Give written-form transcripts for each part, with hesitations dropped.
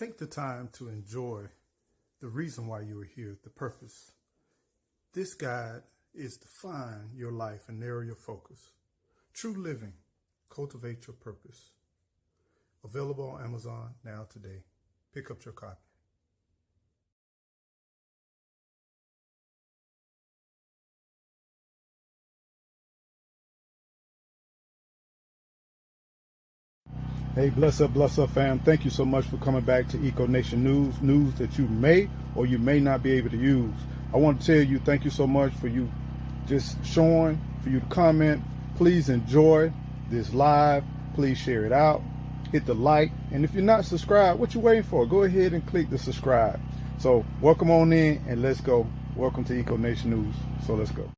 Take the time to enjoy the reason why you are here, the purpose. This guide is to find your life and narrow your focus. True living, cultivate your purpose. Available on Amazon now today. Pick up your copy. Hey, bless up, fam. Thank you so much for coming back to Eco Nation news that you may or you may not be able to use. I want to tell you thank you so much for you just showing, for you to comment. Please enjoy this live. Please share it out. Hit the like. And if you're not subscribed, what you waiting for? Go ahead and click the subscribe. So welcome on in and let's go. Welcome to Eco Nation News. So let's go.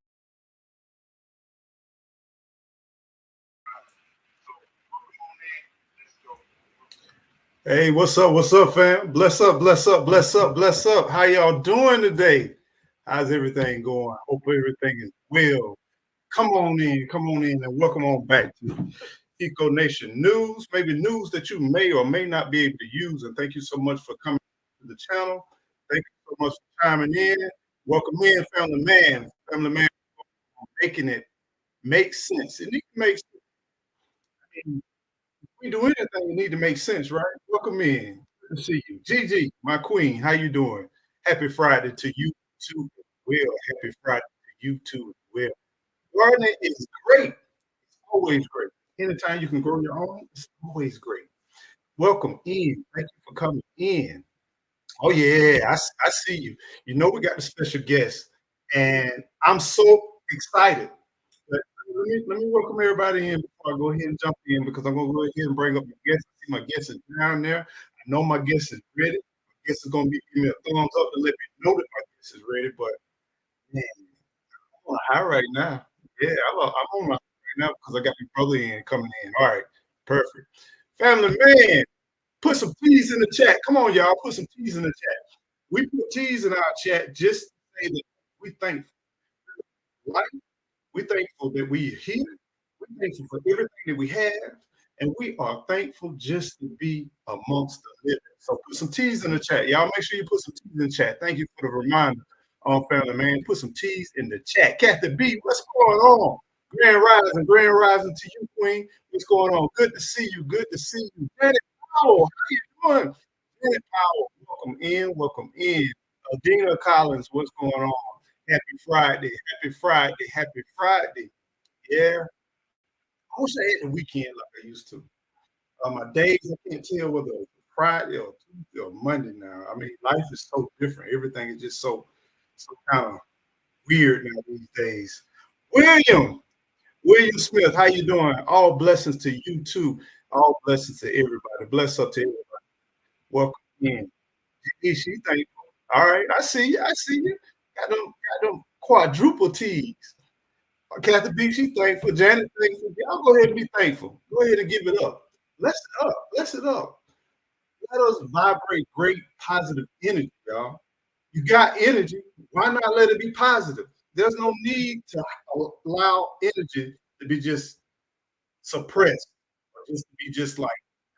Hey, what's up, fam? Bless up. How y'all doing today? How's everything going? Hope everything is well. Come on in, and welcome on back to Eco Nation News. Maybe news that you may or may not be able to use. And thank you so much for coming to the channel. Thank you so much for chiming in. Welcome in, family man, making it make sense. It needs to make sense. We do anything, we need to make sense, right? Welcome in. Good to see you. Gigi, my queen, how you doing? Happy Friday to you too as well. Happy Friday to you too as well. Gardening is great. It's always great. Anytime you can grow your own, it's always great. Welcome in. Thank you for coming in. Oh, yeah, I see you. You know we got the special guest, and I'm so excited. But let me welcome everybody in before I go ahead and jump in because I'm gonna go ahead and bring up my guest. I see my guest is down there. I know my guest is ready. My guest is gonna be giving me a thumbs up to let me know that my guest is ready. But man, I'm on a high right now. Yeah, I'm on my high right now because I got my brother in coming in. All right, perfect. Family man, put some T's in the chat. Come on, y'all, put some T's in the chat. We put T's in our chat just to say that we thankful. Right? We're thankful that we are here. We're thankful for everything that we have. And we are thankful just to be amongst the living. So put some T's in the chat. Y'all make sure you put some T's in the chat. Thank you for the reminder, family man. Put some T's in the chat. Kathy B, what's going on? Grand rising to you, Queen. What's going on? Good to see you. Good to see you. Janet Powell, how you doing? Janet Powell, welcome in. Adina Collins, what's going on? Happy Friday. Happy Friday. Yeah. I wish I had the weekend like I used to. My days, I can't tell whether it's Friday or Tuesday or Monday now. I mean, life is so different. Everything is just so kind of weird now these days. William Smith, how you doing? All blessings to you too. All blessings to everybody. Bless up to everybody. Welcome in. She thankful. All right, I see you. Got them quadruple T's. Kathy B, she thankful. Janet thankful. Y'all go ahead and be thankful. Go ahead and give it up. Bless it up. Bless it up. Let us vibrate great positive energy, y'all. You got energy. Why not let it be positive? There's no need to allow energy to be just suppressed or just to be just like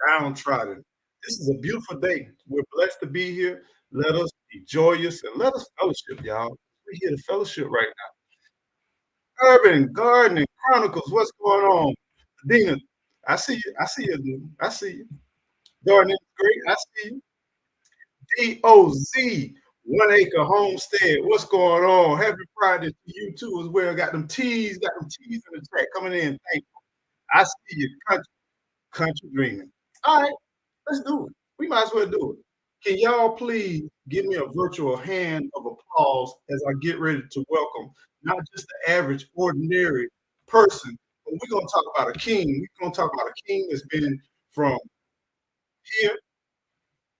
downtrodden. This is a beautiful day. We're blessed to be here. Let us be joyous and let us fellowship, y'all. We're here to fellowship right now. Urban Gardening Chronicles, what's going on? Dina, I see you. I see you. Gardening is great. I see you. DOZ, 1 acre homestead. What's going on? Happy Friday to you too as well. Got them T's in the chat coming in. Thankful. I see you. Country dreaming. All right, let's do it. We might as well do it. Can y'all please give me a virtual hand of applause as I get ready to welcome not just the average, ordinary person, but we're going to talk about a king. We're going to talk about a king that's been from here,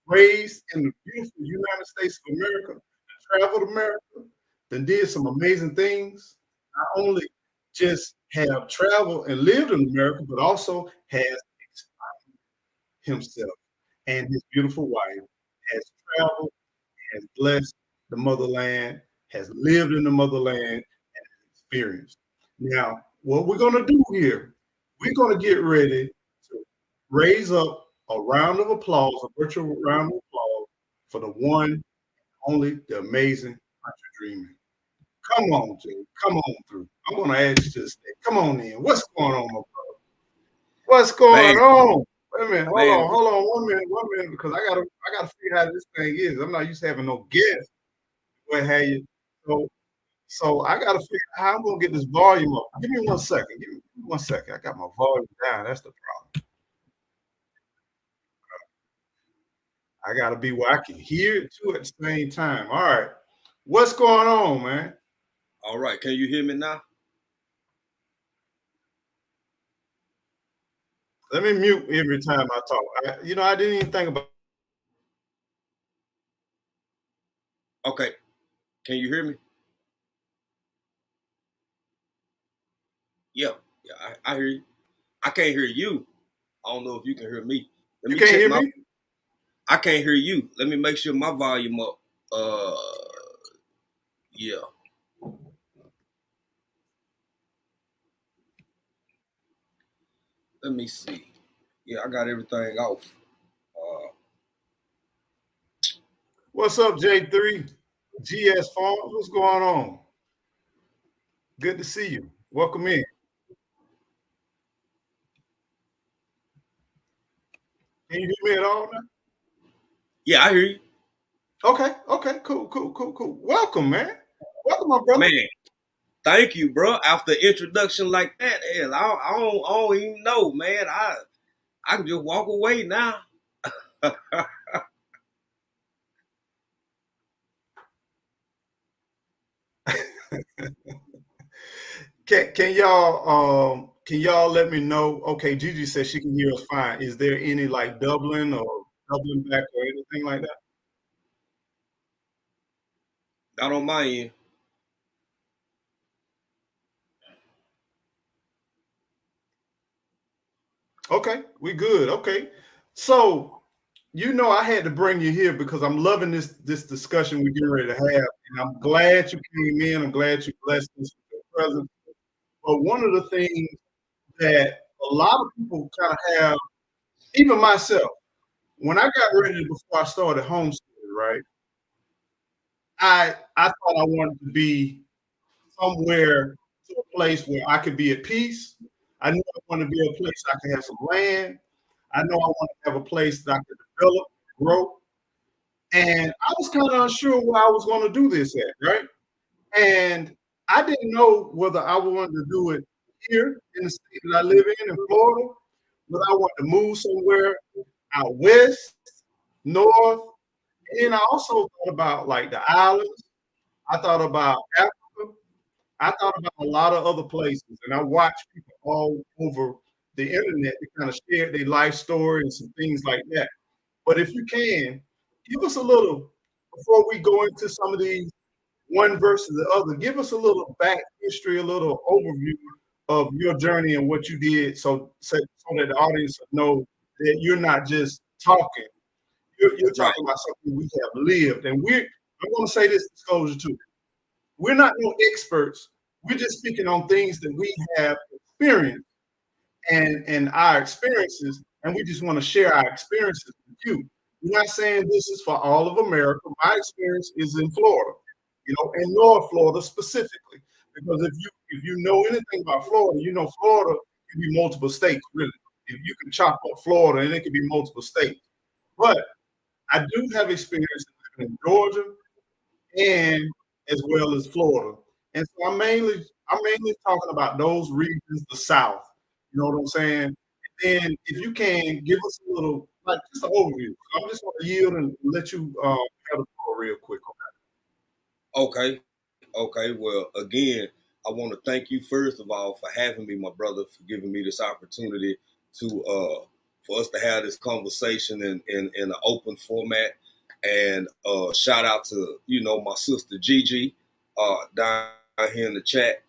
raised in the beautiful United States of America, traveled America, then did some amazing things. Not only just have traveled and lived in America, but also has inspired himself and his beautiful wife, has traveled, has blessed the motherland, has lived in the motherland, and has experienced. Now, what we're going to do here, we're going to get ready to raise up a round of applause, a virtual round of applause for the one, only, the amazing Country Dreaming. Come on, Jay. Come on through. I'm going to add you to the stage. Come on in. What's going on, my brother? What's Man, going on? Wait a minute. man, Hold on. 1 minute, because I gotta figure out how this thing is. I'm not used to having no guests. What have you? So I gotta figure out how I'm gonna get this volume up. Give me 1 second. Give me 1 second. I got my volume down. That's the problem. I gotta be where I can hear it too at the same time. All right. What's going on, man? all right. Can you hear me now? Let me mute every time I talk. I didn't even think about. Okay. Can you hear me? Yeah. Yeah, I hear you. I can't hear you. I don't know if you can hear me. Let You me can't check hear my me? I can't hear you. Let me make sure my volume up. Yeah. Let me see. Yeah, I got everything off. Uh What's up, J3? GS Farms? What's going on? Good to see you. Welcome in. Can you hear me at all now? yeah, I hear you. Okay, cool. Welcome, man. Welcome, my brother. Man, thank you, bro. After introduction like that, hell, I don't even know, man. I can just walk away now. Can y'all let me know? Okay, Gigi says she can hear us fine. Is there any like doubling back or anything like that? Not on my end. Okay, we good. Okay. So I had to bring you here because I'm loving this discussion we're getting ready to have. And I'm glad you came in. I'm glad you blessed us with your presence. But one of the things that a lot of people kind of have, even myself, when I got ready before I started homesteading, right? I thought I wanted to be somewhere to a place where I could be at peace. I knew I wanted to be a place I could have some land. I know I wanted to have a place that I could develop, grow. And I was kind of unsure where I was going to do this at, right? And I didn't know whether I wanted to do it here in the state that I live in Florida, whether I wanted to move somewhere out west, north. And I also thought about like the islands. I thought about Africa. I thought about a lot of other places, and I watched people all over the internet to kind of share their life story and some things like that. But if you can, give us a little before we go into some of these one versus the other. Give us a little back history, a little overview of your journey and what you did, so that the audience know that you're not just talking. You're Right. talking about something we have lived, and I'm going to say this disclosure too. We're not no experts. We're just speaking on things that we have experienced and our experiences, and we just want to share our experiences with you. We're not saying this is for all of America. My experience is in Florida, in North Florida specifically. Because if you know anything about Florida, you know Florida can be multiple states, really. If you can chop up Florida, and it can be multiple states. But I do have experience living in Georgia and as well as Florida. And so I'm mainly talking about those regions, the South. You know what I'm saying? And then if you can give us a little, like just an overview. So I'm just going to yield and let you have the floor real quick. Okay. Okay. Well, again, I want to thank you first of all for having me, my brother, for giving me this opportunity to for us to have this conversation in an open format. And shout out to my sister Gigi down here in the chat.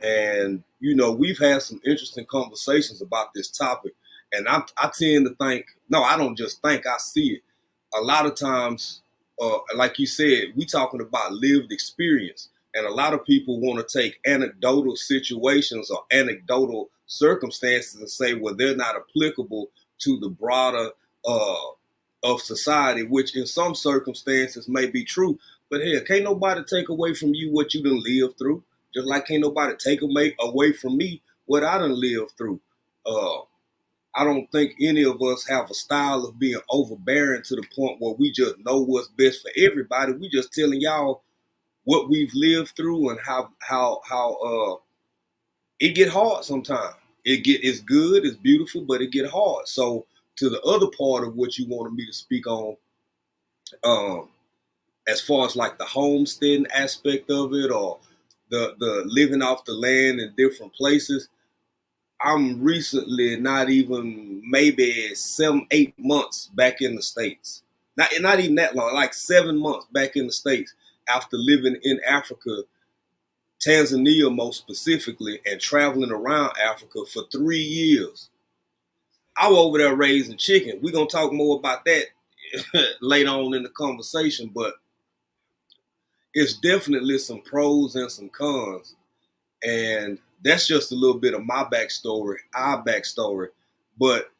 And we've had some interesting conversations about this topic. And I tend to think, no, I don't just think, I see it. A lot of times, like you said, we talking about lived experience. And a lot of people want to take anecdotal situations or anecdotal circumstances and say, well, they're not applicable to the broader uh, of society, which in some circumstances may be true. But hell, can't nobody take away from you what you done lived through. Just like can't nobody take away from me what I done lived through. Uh, I don't think any of us have a style of being overbearing to the point where we just know what's best for everybody. We just telling y'all what we've lived through and how it get hard sometimes. It's good, it's beautiful, but it get hard. So to the other part of what you wanted me to speak on, um, as far as like the homesteading aspect of it or the living off the land in different places, I'm recently not even maybe 7, 8 months back in the States. Not even that long, like 7 months back in the States after living in Africa, Tanzania most specifically, and traveling around Africa for 3 years. I was over there raising chicken. We're gonna talk more about that later on in the conversation, but it's definitely some pros and some cons. And that's just a little bit of my backstory, our backstory. But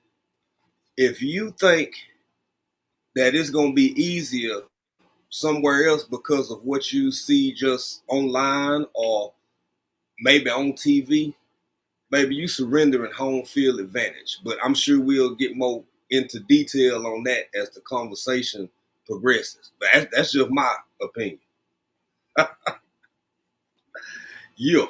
if you think that it's going to be easier somewhere else because of what you see just online or maybe on TV, maybe you surrendering home field advantage. But I'm sure we'll get more into detail on that as the conversation progresses. But that's just my opinion. Yeah,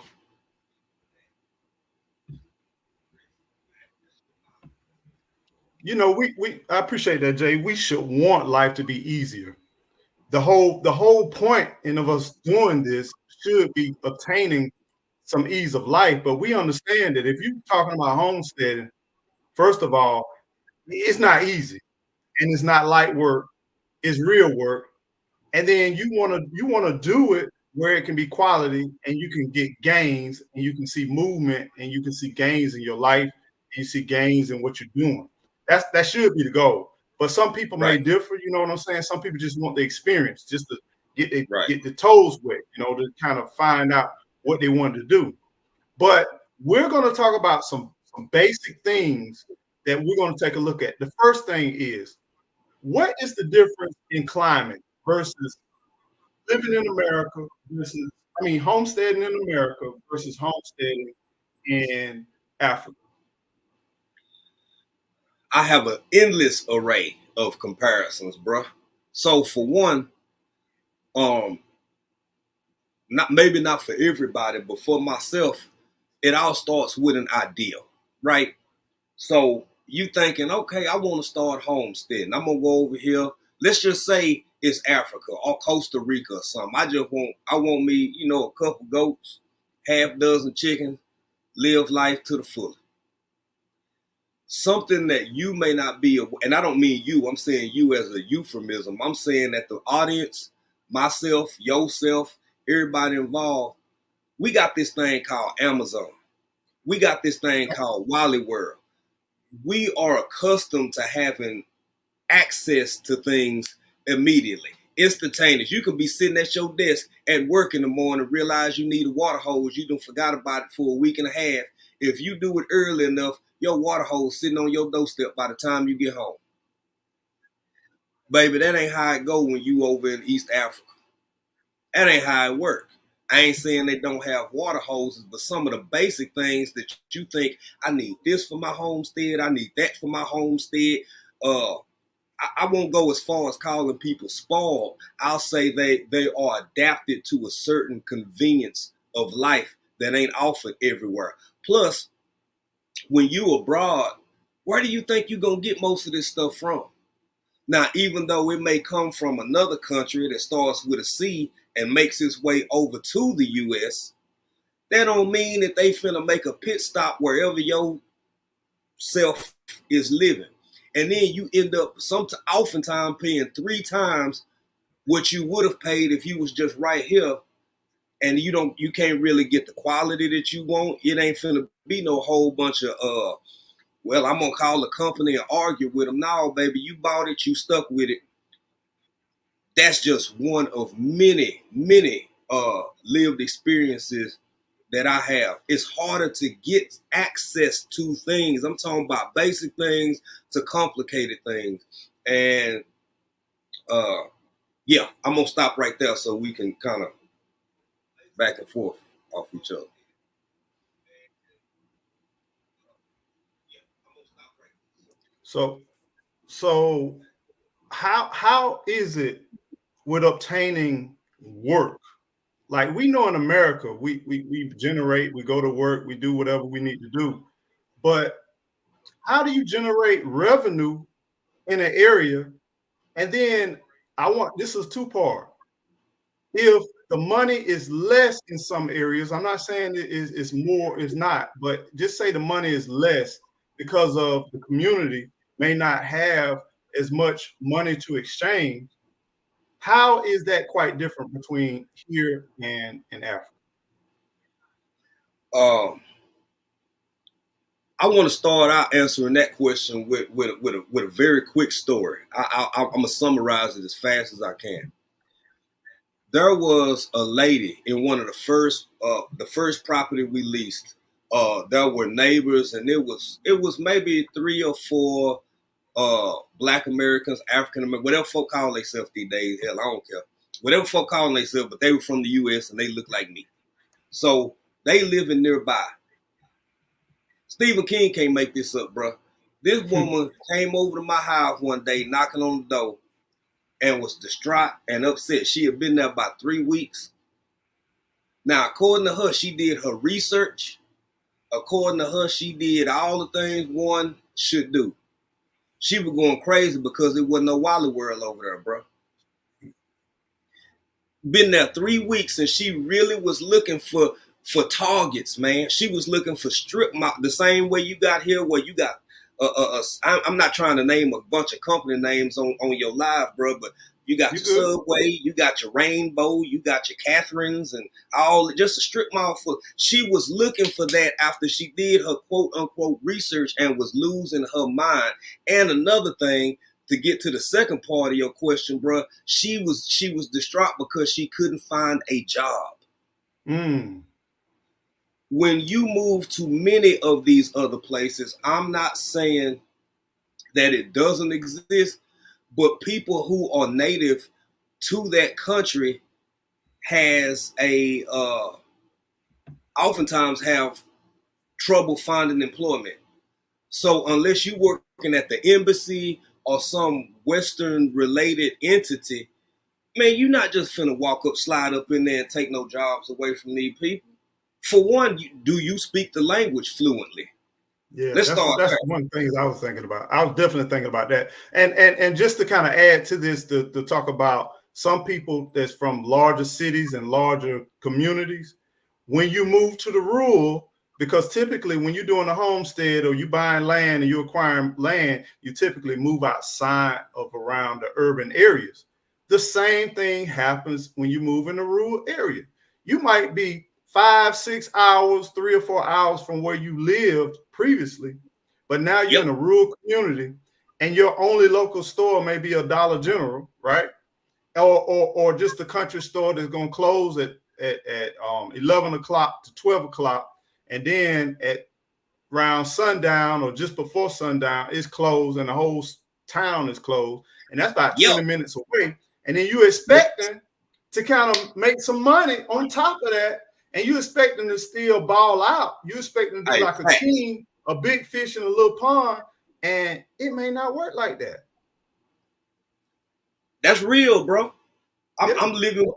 You know, we I appreciate that, Jay. We should want life to be easier. The whole point in of us doing this should be obtaining some ease of life. But we understand that if you're talking about homesteading, first of all, it's not easy and it's not light work, it's real work. And then you want to do it where it can be quality and you can get gains and you can see movement and you can see gains in your life and you see gains in what you're doing. That should be the goal. But some people may right, differ, you know what I'm saying? Some people just want the experience, just to right. get the toes wet, to kind of find out what they want to do. But we're going to talk about some basic things that we're going to take a look at. The first thing is, what is the difference in climate versus living in America versus, I mean, homesteading in America versus homesteading in Africa? I have an endless array of comparisons, bruh. So for one, um, not maybe not for everybody, but for myself, it all starts with an ideal, right? So you thinking, okay, I want to start homesteading. I'm gonna go over here. Let's just say it's Africa or Costa Rica or something. I want me, a couple goats, half dozen chickens, live life to the fullest. Something that you may not be, and I don't mean you, I'm saying you as a euphemism. I'm saying that the audience, myself, yourself, everybody involved, we got this thing called Amazon. We got this thing called Wally World. We are accustomed to having access to things immediately, instantaneous. You could be sitting at your desk at work in the morning, realize you need a water hose. You done forgot about it for a week and a half. If you do it early enough, your water hose sitting on your doorstep by the time you get home. Baby, that ain't how it go when you over in East Africa. That ain't how it work. I ain't saying they don't have water hoses, but some of the basic things that you think, I need this for my homestead, I need that for my homestead. Uh, I won't go as far as calling people spoiled. I'll say they are adapted to a certain convenience of life that ain't offered everywhere. Plus, when you abroad, where do you think you're gonna get most of this stuff from? Now, even though it may come from another country that starts with a C and makes its way over to the US, that don't mean that they finna make a pit stop wherever your self is living. And then you end up oftentimes paying 3 times what you would have paid if you was just right here. And you can't really get the quality that you want. It ain't finna be no whole bunch of well, I'm gonna call the company and argue with them. No, baby, you bought it, you stuck with it. That's just one of many lived experiences that I have. It's harder to get access to things. I'm talking about basic things to complicated things. And yeah, I'm gonna stop right there so we can kind of back and forth off each other. So how is it with obtaining work? Like we know in America, we generate, we go to work, we do whatever we need to do. But how do you generate revenue in an area? And then I want this is two part. If the money is less in some areas, I'm not saying it's more, it's not, but just say the money is less because of the community may not have as much money to exchange. How is that quite different between here and in Africa? Um, I want to start out answering that question with a very quick story. I'm gonna summarize it as fast as I can. There was a lady in one of the first property we leased. There were neighbors, and it was maybe 3 or 4 Black Americans, African Americans, whatever folk call themselves these days. Hell, I don't care. Whatever folk call themselves, but they were from the U.S. and they look like me. So they living nearby. Stephen King can't make this up, bro. This woman came over to my house one day, knocking on the door, and was distraught and upset. She had been there about 3 weeks. Now, according to her, she did her research. According to her, she did all the things one should do. She was going crazy because it wasn't no Wally World over there, bro. Been there 3 weeks, and she really was looking for targets, man. She was looking for strip mall, the same way you got here, where you got. I'm not trying to name a bunch of company names on your live, bro, but you got your Subway, you got your Rainbow, you got your Catherine's, and all just a strip mall for. She was looking for that after she did her quote unquote research and was losing her mind. And another thing, to get to the second part of your question, bro, she was distraught because she couldn't find a job. Mm. When you move to many of these other places, I'm not saying that it doesn't exist, but people who are native to that country has oftentimes have trouble finding employment. So unless you're working at the embassy or some Western related entity, man, you're not just finna walk up, slide up in there and take no jobs away from these people. For one, do you speak the language fluently? Yeah, Let's that's start that's there. one thing I was thinking about. I was definitely thinking about that. And just to kind of add to this, to talk about some people that's from larger cities and larger communities, when you move to the rural, because typically when you're doing a homestead or you buying land and you're acquiring land, you typically move outside of around the urban areas. The same thing happens when you move in a rural area. You might be 5, 6 hours, 3 or 4 hours from where you lived previously, but now you're Yep. in a rural community and your only local store may be a Dollar General, right? Or just a country store that's going to close at 11 o'clock to 12 o'clock. And then at around sundown or just before sundown, it's closed and the whole town is closed. And that's about Yep. 20 minutes away. And then you expecting to kind of make some money on top of that. And you expect them to still ball out. You expect them to do like a king, a big fish in a little pond, and it may not work like that. That's real, bro. Yeah. I'm living.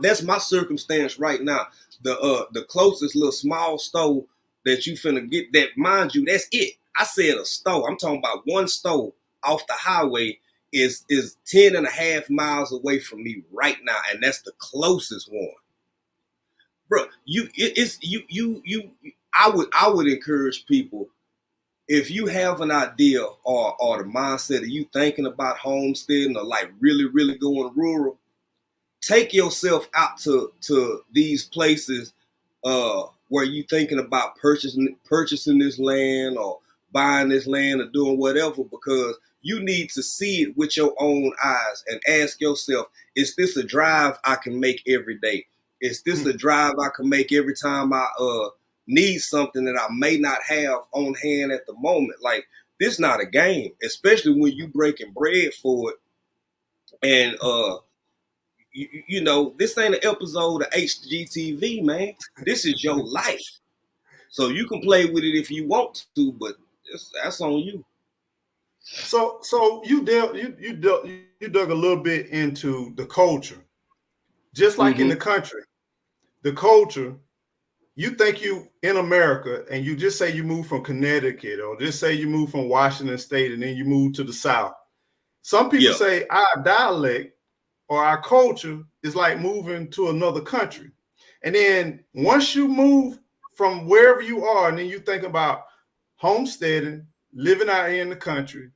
That's my circumstance right now. The closest little small store that you finna get, that mind you, that's it. I said a store. I'm talking about one store off the highway is 10 and a half miles away from me right now, and that's the closest one. Bro, I would encourage people, if you have an idea or the mindset of you thinking about homesteading or like really, really going rural, take yourself out to these places where you thinking about purchasing this land or buying this land or doing whatever, because you need to see it with your own eyes and ask yourself, is this a drive I can make every day? Is this a drive I can make every time I need something that I may not have on hand at the moment? Like, this not a game, especially when you breaking bread for it. And you know, this ain't an episode of HGTV, man. This is your life. So you can play with it if you want to, but that's on you. So you dug a little bit into the culture, just like in the country. The culture, you think you in America, and you just say you move from Connecticut, or just say you move from Washington State, and then you move to the South. Some people say our dialect or our culture is like moving to another country. And then once you move from wherever you are, and then you think about homesteading, living out here in the country,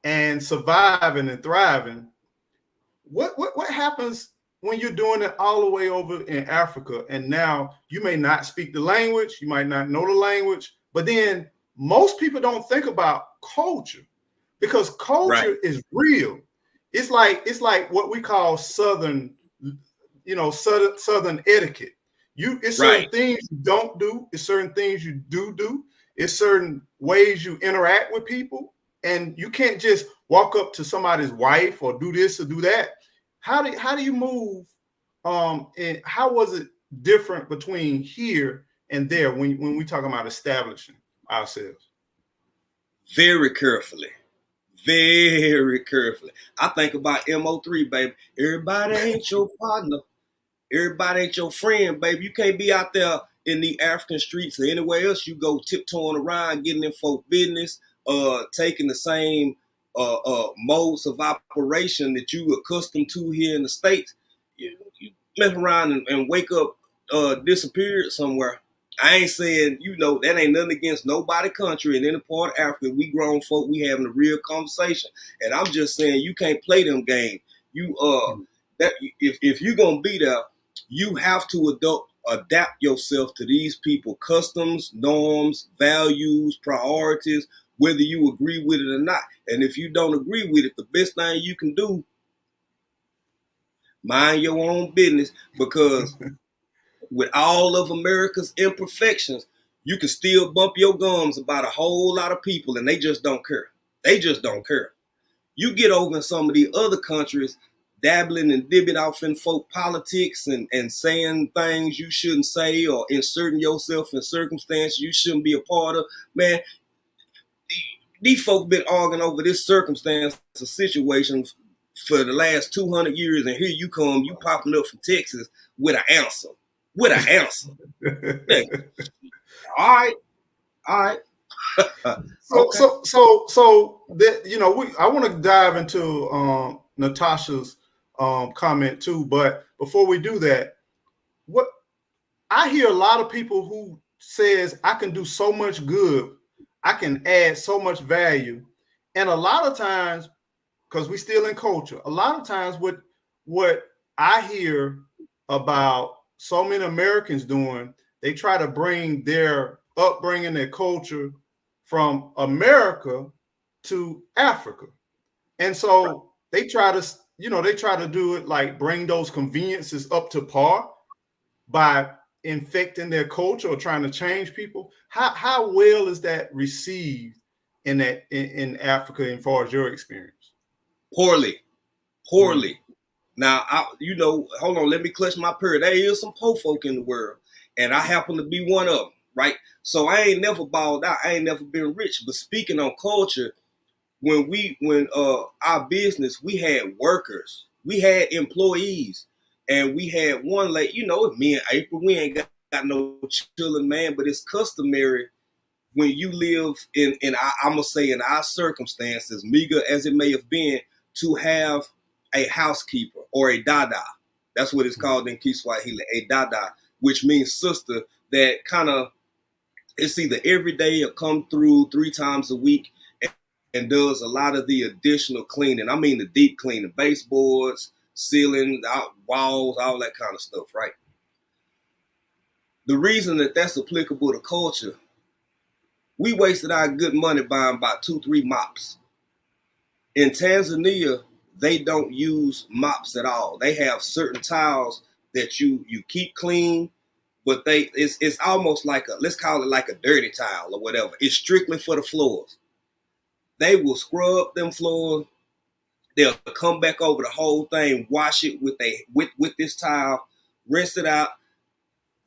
and surviving and thriving, what happens when you're doing it all the way over in Africa? And now you may not speak the language, you might not know the language, but then most people don't think about culture, because culture is real. It's like what we call Southern etiquette. It's certain things you don't do, it's certain things you do, it's certain ways you interact with people, and you can't just walk up to somebody's wife or do this or do that. How do you move? And how was it different between here and there when we talk about establishing ourselves? Very carefully. Very carefully. I think about MO3, baby. Everybody ain't your partner. Everybody ain't your friend, baby. You can't be out there in the African streets or anywhere else you go tiptoeing around, getting in folk business, taking the same modes of operation that you accustomed to here in the States. You mess around and wake up disappeared somewhere. I ain't saying, that ain't nothing against nobody country in any part of Africa. We grown folk, we having a real conversation. And I'm just saying you can't play them games. If you're gonna be there, you have to adapt yourself to these people, customs, norms, values, priorities, whether you agree with it or not. And if you don't agree with it, the best thing you can do, mind your own business, because with all of America's imperfections, you can still bump your gums about a whole lot of people, and they just don't care. They just don't care. You get over in some of the other countries, dabbling and dibbing off in folk politics and saying things you shouldn't say, or inserting yourself in circumstances you shouldn't be a part of. Man, these folk been arguing over this circumstance or situations for the last 200 years, and here you come, you popping up from Texas with an answer. All right. So that, I want to dive into Natasha's comment too, but before we do that, what I hear a lot of people who says I can do so much good, I can add so much value, and a lot of times, because we still in culture, a lot of times what I hear about so many Americans doing, they try to bring their upbringing, their culture from America to Africa. And so they try to do it, like bring those conveniences up to par by infecting their culture or trying to change people. How well is that received in Africa, as far as your experience? Poorly. Now, hold on, let me clutch my pearl. There is some poor folk in the world, and I happen to be one of them, right? So I ain't never balled out. I ain't never been rich. But speaking on culture, when our business, we had workers, we had employees, and we had one lady, me and April, we ain't got no children, man, but it's customary when you live in I'm gonna say in our circumstances, meager as it may have been, to have a housekeeper or a dada. That's what it's called in Kiswahili, a dada, which means sister, that kind of, it's either every day or come through 3 times a week and does a lot of the additional cleaning. I mean the deep cleaning, baseboards, ceiling, walls, all that kind of stuff, right? The reason that that's applicable to culture, we wasted our good money buying about 2-3 mops. In Tanzania, they don't use mops at all. They have certain towels that you keep clean, but it's almost like let's call it like a dirty tile or whatever. It's strictly for the floors. They will scrub them floors. They'll come back over the whole thing, wash it with this towel, rinse it out,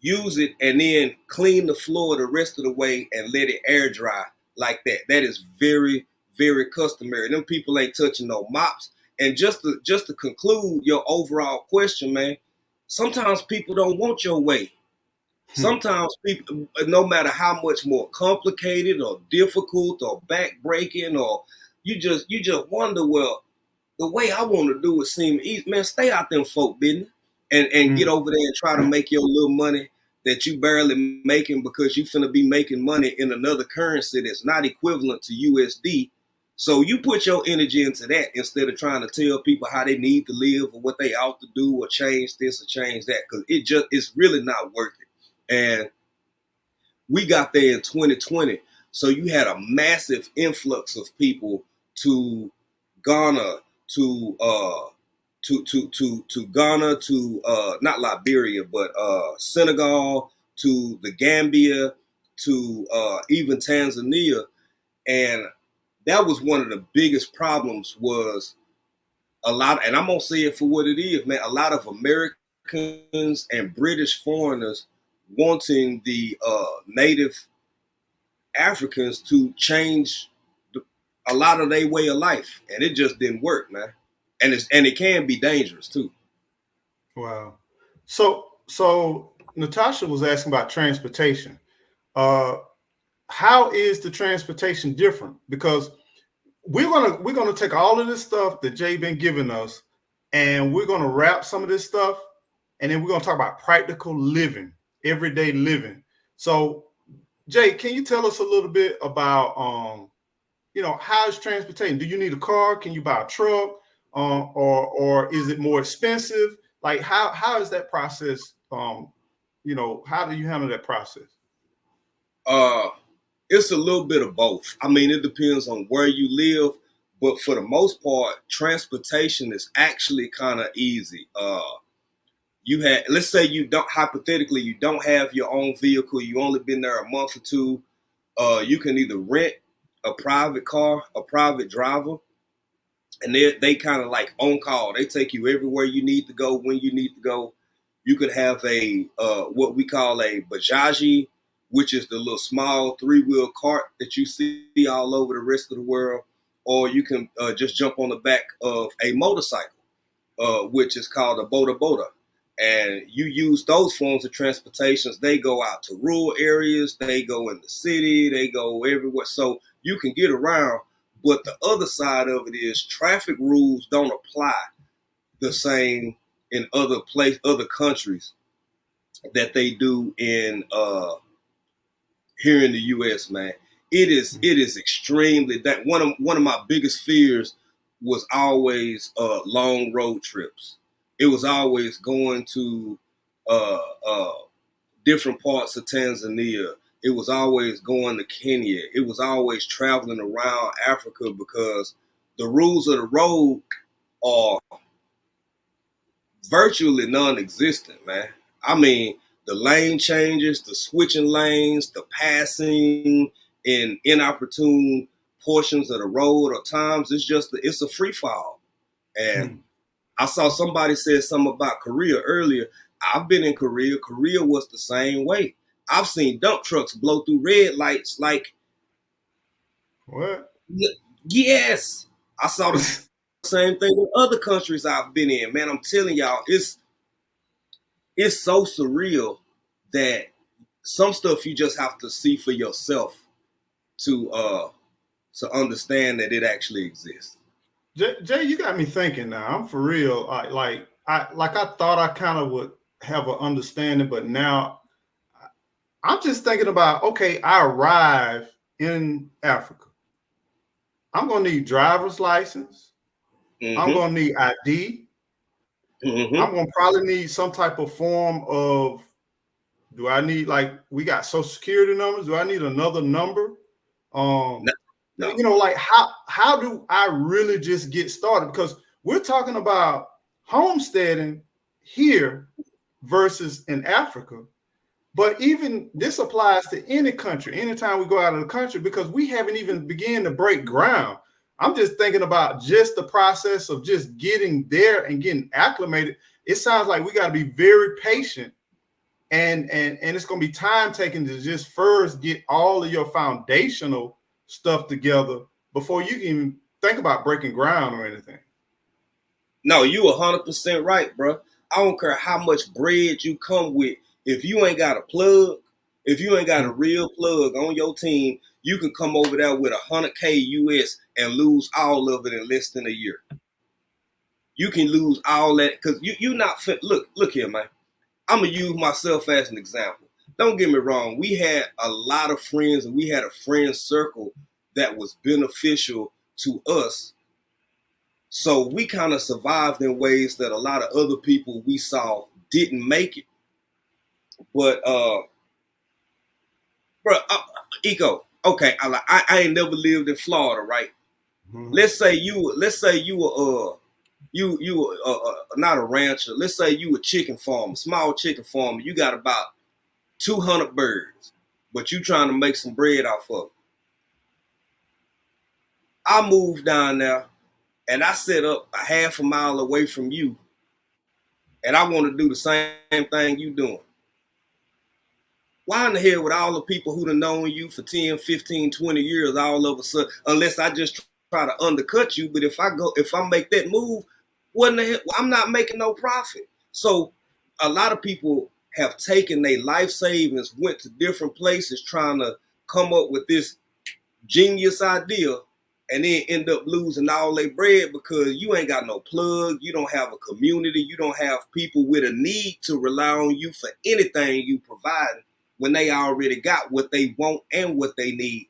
use it, and then clean the floor the rest of the way and let it air dry like that. That is very, very customary. Them people ain't touching no mops. And just to conclude your overall question, man, sometimes people don't want your way. Sometimes people, no matter how much more complicated or difficult or backbreaking, or you just wonder, well, the way I want to do it seem easy. Man, stay out them folk business and get over there and try to make your little money that you barely making because you finna be making money in another currency that's not equivalent to USD. So you put your energy into that instead of trying to tell people how they need to live or what they ought to do or change this or change that, because it's really not worth it. And we got there in 2020. So you had a massive influx of people to Ghana, to Ghana, to not Liberia, but Senegal, to the Gambia, to even Tanzania. And that was one of the biggest problems, was a lot, and I'm gonna say it for what it is, man, a lot of Americans and British foreigners wanting the native Africans to change a lot of their way of life, and it just didn't work, man. And it can be dangerous too. Wow. So Natasha was asking about transportation. How is the transportation different? Because we're gonna take all of this stuff that Jay been giving us, and we're gonna wrap some of this stuff, and then we're gonna talk about practical living, everyday living. So, Jay, can you tell us a little bit about how is transportation? Do you need a car? Can you buy a truck? Or is it more expensive? Like how is that process? How do you handle that process? It's a little bit of both. I mean, it depends on where you live, but for the most part, transportation is actually kind of easy. Let's say you don't have your own vehicle. You only been there a month or two. You can either rent a private car, a private driver, and they kind of like on call. They take you everywhere you need to go when you need to go. You could have a what we call a bajaji, which is the little small 3-wheel cart that you see all over the rest of the world, or you can just jump on the back of a motorcycle, which is called a boda boda. And you use those forms of transportations. They go out to rural areas, they go in the city, they go everywhere. So you can get around. But the other side of it is traffic rules don't apply the same in other countries that they do in here in the U.S. Man, it is extremely that one of my biggest fears was always long road trips. It was always going to uh, uh, different parts of Tanzania. It was always going to Kenya. It was always traveling around Africa because the rules of the road are virtually non-existent, man. I mean, the lane changes, the switching lanes, the passing in inopportune portions of the road or times, it's a free fall. And I saw somebody said something about Korea earlier. I've been in Korea. Korea was the same way. I've seen dump trucks blow through red lights like, what? Yes. I saw the same thing in other countries I've been in. Man, I'm telling y'all, it's so surreal that some stuff you just have to see for yourself to understand that it actually exists. Jay, you got me thinking now. I'm for real. I thought I kind of would have an understanding, but now I'm just thinking about, okay, I arrive in Africa. I'm gonna need driver's license. Mm-hmm. I'm gonna need ID. Mm-hmm. I'm gonna probably need some type of form of. Do I need, like, we got social security numbers? Do I need another number? No. Like how do I really just get started? Because we're talking about homesteading here versus in Africa. But even this applies to any country, anytime we go out of the country, because we haven't even begun to break ground. I'm just thinking about just the process of just getting there and getting acclimated. It sounds like we got to be very patient, and it's going to be time taking to just first get all of your foundational stuff together before you can even think about breaking ground or anything. No, you 100% right, bro. I don't care how much bread you come with. If you ain't got a plug, if you ain't got a real plug on your team, you can come over there with $100K US and lose all of it in less than a year. You can lose all that because you not fit. Look here, man. I'm gonna use myself as an example. Don't get me wrong. We had a lot of friends and we had a friend circle that was beneficial to us. So we kind of survived in ways that a lot of other people we saw didn't make it. But bro, Eco, okay, I ain't never lived in Florida, right? Mm-hmm. Let's say you were not a rancher. Let's say you a chicken farmer, small chicken farmer. You got about 200 birds, but you trying to make some bread off of them. I moved down there and I set up a half a mile away from you, and I want to do the same thing you doing. Why in the hell with all the people who done known you for 10, 15, 20 years all of a sudden, unless I just try to undercut you, but if I make that move, what in the hell, I'm not making no profit. So a lot of people have taken their life savings, went to different places trying to come up with this genius idea, and then end up losing all their bread because you ain't got no plug, you don't have a community, you don't have people with a need to rely on you for anything you provide when they already got what they want and what they need.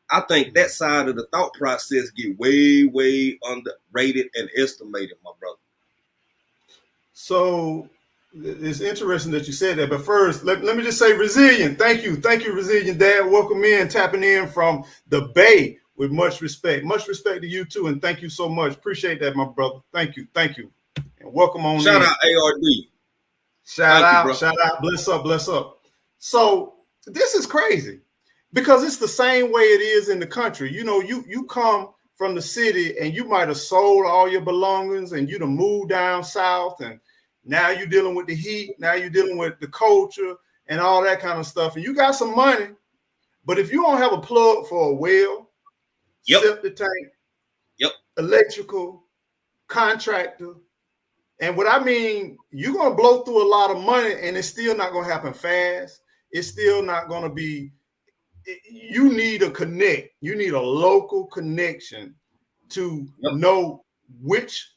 I think that side of the thought process get way, way underrated and estimated, my brother. So it's interesting that you said that. But first, let me just say resilient. Thank you, Resilient Dad. Welcome in, tapping in from the Bay with much respect. Much respect to you too, and thank you so much. Appreciate that, my brother. Thank you, and welcome on. Shout out ARD. Shout out. Bless up. So this is crazy because it's the same way it is in the country. You know, you come from the city and you might have sold all your belongings and you'd have moved down south, and now you're dealing with the heat. Now you're dealing with the culture and all that kind of stuff. And you got some money, but if you don't have a plug for a well, septic tank, electrical, contractor, and what I mean, you're going to blow through a lot of money and it's still not going to happen fast. It's still not going to be, you need a connect. You need a local connection to know which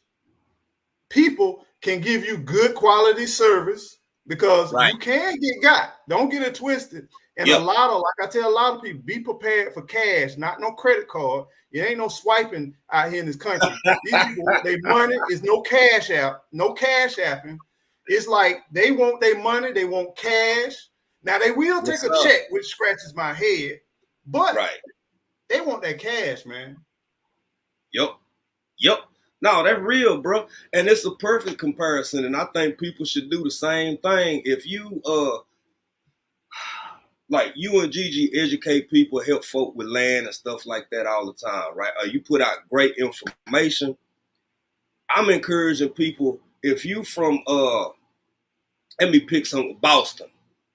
people can give you good quality service, because you can get got. Don't get it twisted. And a lot of, like I tell a lot of people, be prepared for cash, not no credit card. It ain't no swiping out here in this country. These people, their money is no cash out, no cash apping. It's like they want their money, they want cash. Now they will take a check, which scratches my head, but they want that cash, man. Yep. No, that's real, bro. And it's a perfect comparison. And I think people should do the same thing. If you like you and Gigi educate people, help folk with land and stuff like that all the time, right? You put out great information. I'm encouraging people, if you from let me pick some Boston.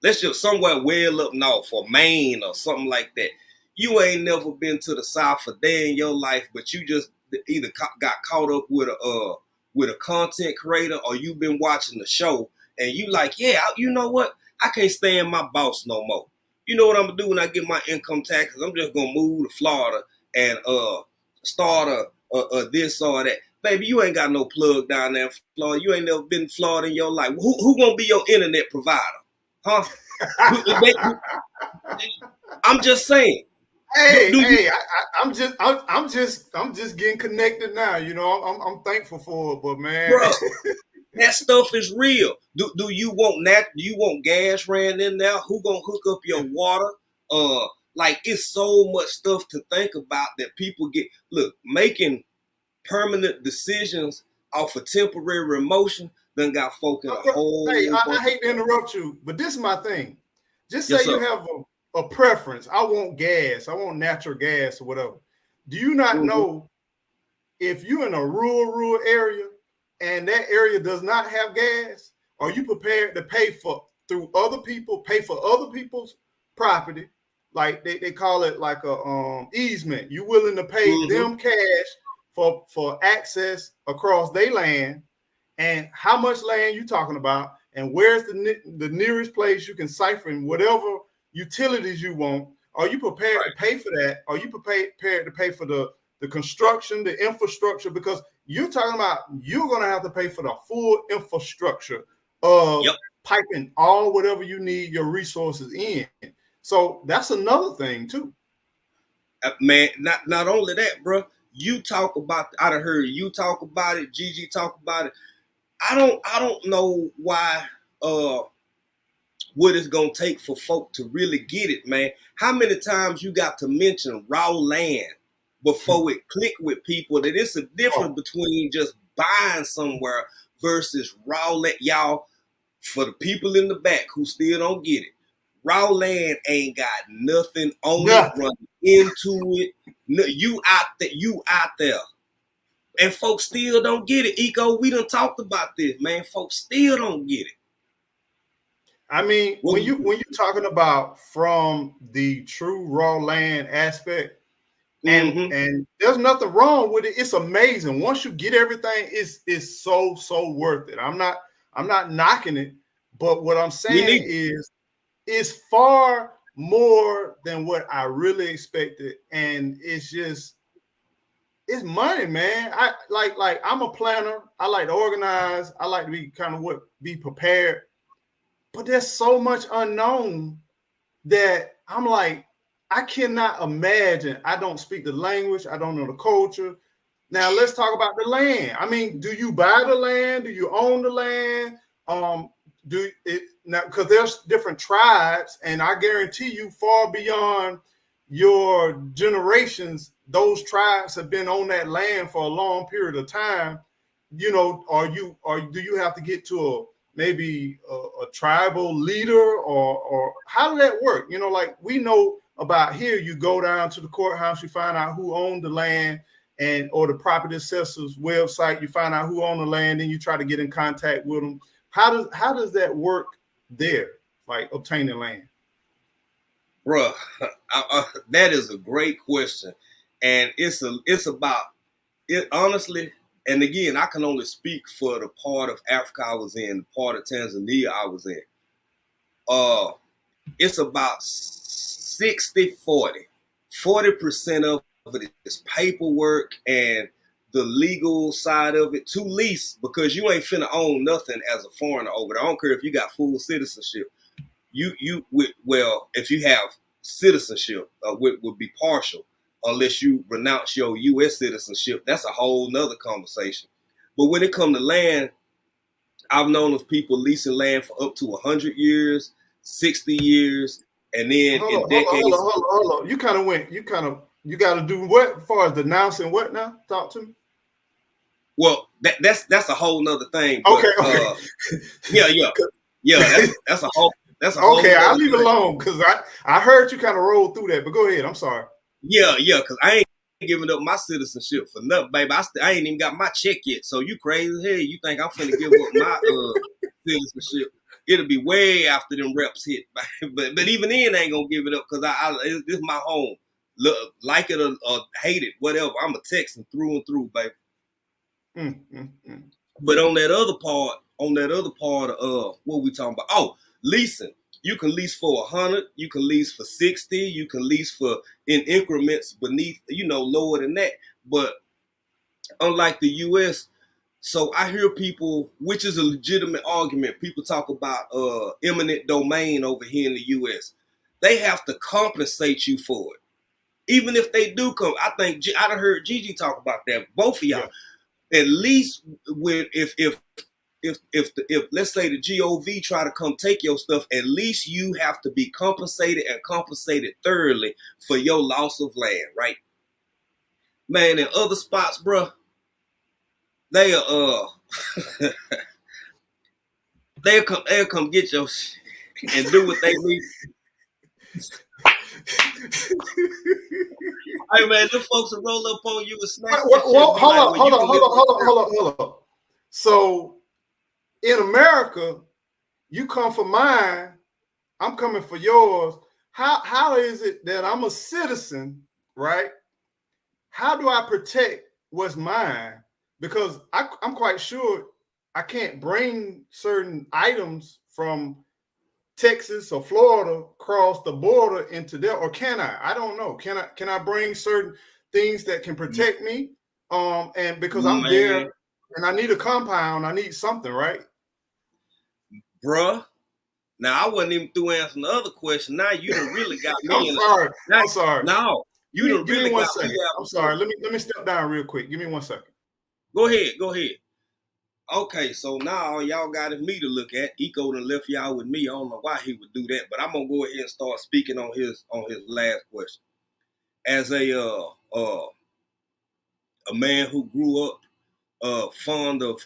Let's just somewhere well up north or Maine or something like that. You ain't never been to the South a day in your life, but you just either got caught up with a content creator, or you've been watching the show and you like, you know what? I can't stand my boss no more. You know what I'm gonna do when I get my income taxes? I'm just gonna move to Florida and start a this or that. Baby, you ain't got no plug down there in Florida. You ain't never been in Florida in your life. Who gonna be your internet provider? Huh? I'm just saying. I'm just getting connected now. You know, I'm thankful for it, but man, bro, that stuff is real. Do you want that? Do you want gas ran in there? Who gonna hook up your water? Like it's so much stuff to think about that people making permanent decisions off a temporary emotion. done got folk in a whole Hey, I bunch. hate to interrupt you, but this is my thing. Just Yes, say you sir. have a preference. I want gas. I want natural gas or whatever. Do you not know if you're in a rural area and that area does not have gas, are you prepared to pay for pay for other people's property? Like they call it like a easement. You willing to pay them cash for access across their land, and how much land you talking about, and where's the nearest place you can siphon whatever utilities you want? Are you prepared to pay for that? Are you prepared to pay for the construction, the infrastructure? Because you're talking about you're going to have to pay for the full infrastructure of piping all whatever you need your resources in. So that's another thing too. Man, not only that, bro. You talk about. I done heard you talk about it. Gigi talk about it. I don't know why. What it's gonna take for folk to really get it, man. How many times you got to mention raw land before it click with people that it's a difference between just buying somewhere versus raw land, y'all. For the people in the back who still don't get it, raw land ain't got nothing on it, running into it. No, you out there. And folks still don't get it. Eco, we done talked about this, man. Folks still don't get it. I mean, when you're talking about from the true raw land aspect, and there's nothing wrong with it. It's amazing. Once you get everything, it's so worth it. I'm not knocking it, but what I'm saying is it's far more than what I really expected, and it's money, man. I like I'm a planner. I like to organize. I like to be prepared. But there's so much unknown that I'm like, I cannot imagine. I don't speak the language. I don't know the culture. Now let's talk about the land. I mean, do you buy the land? Do you own the land? Because there's different tribes, and I guarantee you, far beyond your generations, those tribes have been on that land for a long period of time. You know, do you have to get to maybe a tribal leader, or how does that work? You know, like we know about here, you go down to the courthouse, you find out who owned the land, or the property assessor's website, you find out who owned the land, and you try to get in contact with them. How does that work there, like obtaining land? Bruh, that is a great question, and it's about it honestly. And again, I can only speak for the part of Africa I was in, the part of Tanzania I was in. It's about 60-40. 40% of it is paperwork and the legal side of it to lease, because you ain't finna own nothing as a foreigner over there. I don't care if you got full citizenship. If you have citizenship, would be partial, unless you renounce your U.S. citizenship. That's a whole nother conversation. But when it comes to land, I've known of people leasing land for up to 100 years, 60 years, and then in decades. Hold on. You got to do what as far as denouncing what now? Talk to me. Well, that's a whole nother thing. But, okay. Yeah. That's a whole. That's a okay. I'll leave it alone because I heard you kind of roll through that. But go ahead. I'm sorry. Yeah. Because I ain't giving up my citizenship for nothing, baby. I ain't even got my check yet. So you crazy? Hey, you think I'm finna give up my citizenship? It'll be way after them reps hit. but even then, I ain't gonna give it up because this is my home. Look, like it or hate it, whatever. I'm a Texan through and through, baby. But on that other part of what we talking about? Oh, leasing. You can lease for 100, you can lease for 60, you can lease for in increments beneath, lower than that. But unlike the US, so I hear people, which is a legitimate argument, people talk about eminent domain over here in the US. They have to compensate you for it. Even if they do come, I think I done heard Gigi talk about that. Both of y'all. Yeah. At least with if let's say the GOV try to come take your stuff, at least you have to be compensated and compensated thoroughly for your loss of land, right? Man, in other spots, bro, they are they'll come get your shit and do what they need. Hey man, them folks will roll up on you and snatch your shit. Hold on. So in America, you come for mine, I'm coming for yours. How is it that I'm a citizen, right? How do I protect what's mine? Because I'm quite sure I can't bring certain items from Texas or Florida across the border into there, or can I? I don't know. Can I bring certain things that can protect me? And because I'm there and I need a compound, I need something, right? Bruh. Now I wasn't even through answering the other question. Now you done really got me. I'm sorry. No, you done really got me. I'm sorry. Let me step down real quick. Give me 1 second. Go ahead. Okay, so now y'all got me to look at. Eco done left y'all with me. I don't know why he would do that, but I'm gonna go ahead and start speaking on his last question. As a man who grew up fond of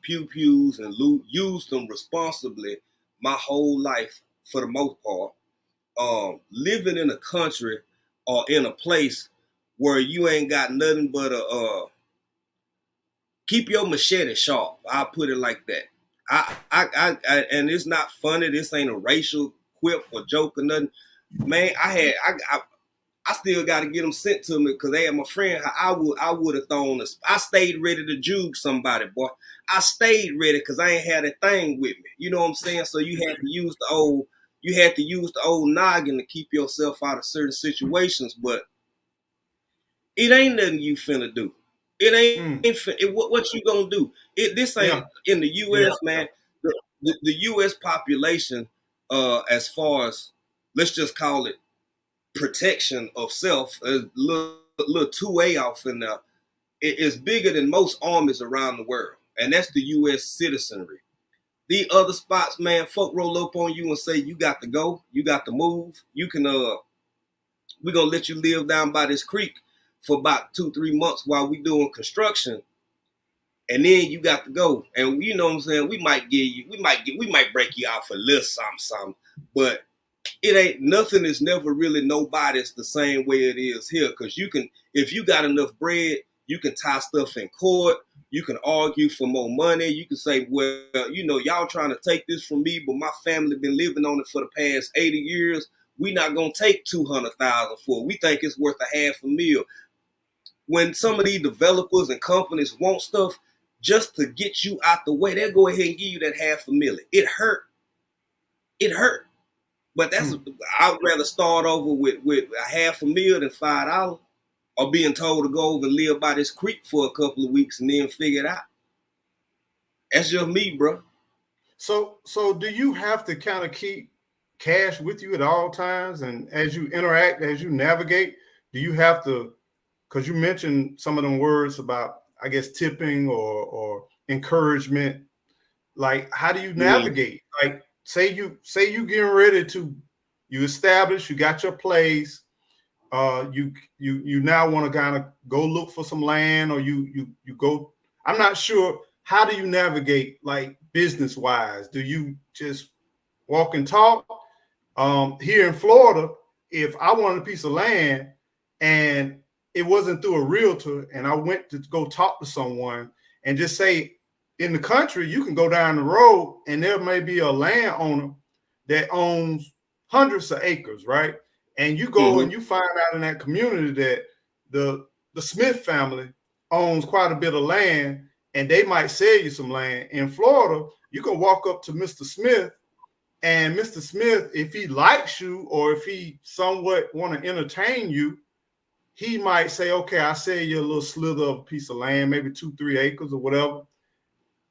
pew-pews and used them responsibly my whole life for the most part. Living in a country or in a place where you ain't got nothing but keep your machete sharp. I'll put it like that. I and it's not funny. This ain't a racial quip or joke or nothing. Man, I still got to get them sent to me because they had my friend. I would have thrown this. I stayed ready to juke somebody, boy. I stayed ready because I ain't had a thing with me. You know what I'm saying? So you had to use the old noggin to keep yourself out of certain situations. But it ain't nothing you finna do. It ain't what you gonna do. This ain't in the U.S., man. The U.S. population, as far as let's just call it protection of self, a little 2A off in there. It is bigger than most armies around the world, and that's the U.S. citizenry. The other spots, man, folk roll up on you and say you got to go, you got to move. You can we're gonna let you live down by this creek for about 2-3 months while we doing construction, and then you got to go. And you know what I'm saying? We might break you out for a little something, but it ain't nothing is never really nobody's the same way it is here. Cause you can, if you got enough bread, you can tie stuff in court. You can argue for more money. You can say, well, you know, y'all trying to take this from me, but my family been living on it for the past 80 years. We not gonna take 200,000 for it. We think it's worth $500,000. When some of these developers and companies want stuff just to get you out the way, they'll go ahead and give you that $500,000. It hurt. But that's I'd rather start over with $500,000 than $5, or being told to go over and live by this creek for a couple of weeks and then figure it out. That's just me, bro. So do you have to kind of keep cash with you at all times? And as you interact, as you navigate, do you have to, because you mentioned some of them words about, I guess, tipping or encouragement, like how do you navigate? Like say you getting ready to, you establish, you got your place, you now want to kind of go look for some land, or you go, I'm not sure, how do you navigate like business wise? Do you just walk and talk? Here in Florida, if I wanted a piece of land and it wasn't through a realtor and I went to go talk to someone, and just say, in the country, you can go down the road and there may be a landowner that owns hundreds of acres, right? And you go and you find out in that community that the Smith family owns quite a bit of land, and they might sell you some land. In Florida, you can walk up to Mr. Smith, and Mr. Smith, if he likes you or if he somewhat want to entertain you, he might say, okay, I'll sell you a little slither of a piece of land, maybe 2-3 acres or whatever.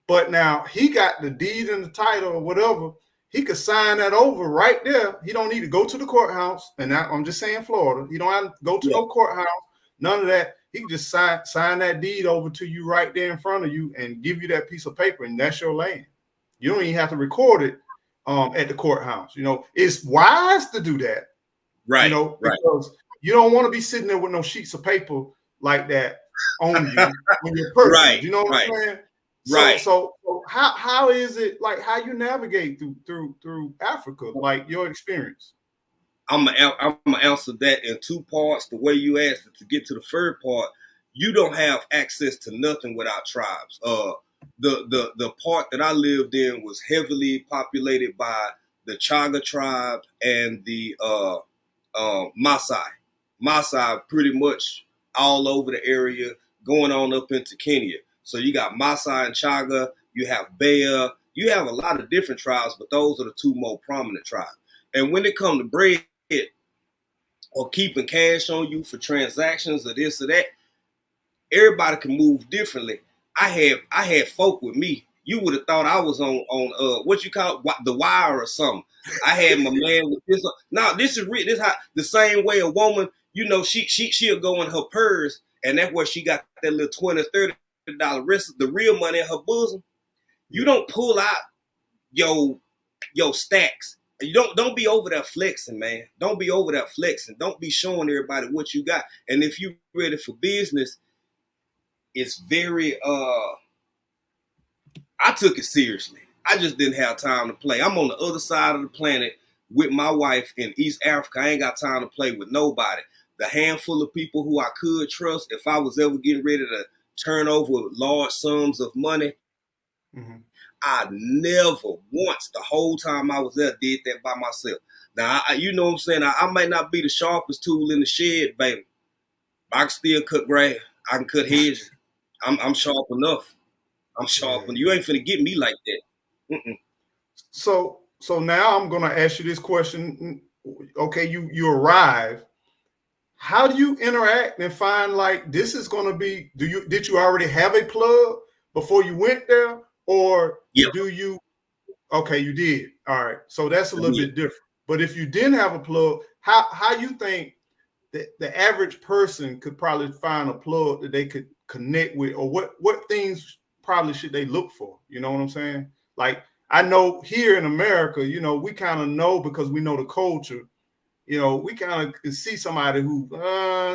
But now he got the deed and the title or whatever. He could sign that over right there. He don't need to go to the courthouse. And now, I'm just saying Florida. You don't have to go to no courthouse, none of that. He can just sign that deed over to you right there in front of you and give you that piece of paper, and that's your land. You don't even have to record it at the courthouse. You know, it's wise to do that. Right. You know, because you don't want to be sitting there with no sheets of paper like that on you when you're personal. Right. You know what I'm saying? Right. So how is it like how you navigate through Africa, like your experience? I'm gonna answer that in two parts. The way you asked it, to get to the third part, you don't have access to nothing without tribes. The part that I lived in was heavily populated by the Chaga tribe and the Maasai. Maasai pretty much all over the area, going on up into Kenya. So you got Maasai and Chaga, you have Bea, you have a lot of different tribes, but those are the two more prominent tribes. And when it comes to bread or keeping cash on you for transactions or this or that, everybody can move differently. I had folk with me. You would have thought I was on what you call it, the wire or something. I had my man with this. Now this is real. This how the same way a woman, she'll go in her purse, and that's where she got that little $20-$30 rest, the real money in her bosom. You don't pull out your stacks. You don't be over there flexing, man. Don't be over there flexing. Don't be showing everybody what you got. And if you ready for business, it's very I took it seriously. I just didn't have time to play. I'm on the other side of the planet with my wife in East Africa. I ain't got time to play with nobody. The handful of people who I could trust, if I was ever getting ready to turn over large sums of money, Mm-hmm. I never once the whole time I was there did that by myself. Now, you know what I'm saying? I might not be the sharpest tool in the shed, baby. I can still cut grass. I can cut hedges. I'm sharp enough. I'm sharp, Yeah. and you ain't finna get me like that. Mm-mm. So now I'm gonna ask you this question. Okay, you arrive. How do you interact and find like this is gonna be? Did you already have a plug before you went there, or Yep, do you? Okay, you did. All right, so that's a I little did. bit different. But if you didn't have a plug, how you think the average person could probably find a plug that they could connect with, or what things probably should they look for? You know what I'm saying? Like I know here in America, we kind of know because we know the culture. We kind of can see somebody who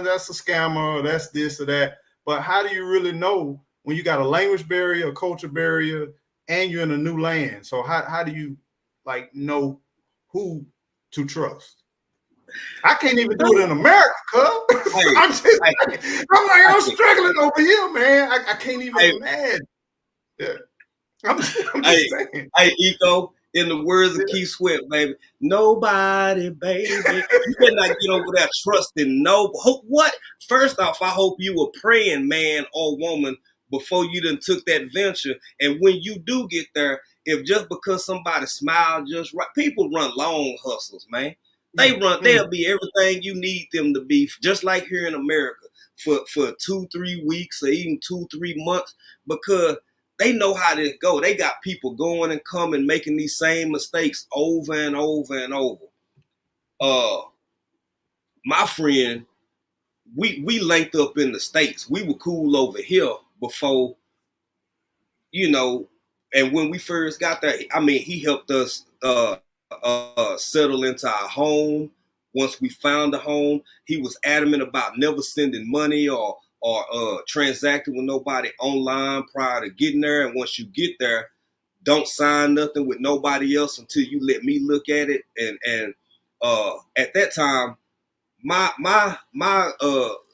that's a scammer, or that's this or that. But how do you really know when you got a language barrier, a culture barrier, and you're in a new land? So how do you like know who to trust? I can't even do it in America, cuz. Hey, I'm just hey, I'm hey, struggling over here, man. I can't even hey, imagine. Yeah. I'm just hey, saying. hey, Eco, in the words of Yeah. Keith Sweat, baby, nobody, baby. You better not get over there trusting no. What? First off, I hope you were praying, man or woman, before you done took that venture. And when you do get there, if just because somebody smiled just right, people run long hustles, man. They'll be everything you need them to be, just like here in America, for 2-3 weeks or even 2-3 months, because they know how this go. They got people going and coming, making these same mistakes over and over and over. My friend, we linked up in the States. We were cool over here before, you know, and when we first got there, I mean, he helped us settle into our home. Once we found a home, he was adamant about never sending money or transacting with nobody online prior to getting there. And once you get there, don't sign nothing with nobody else until you let me look at it. And at that time, my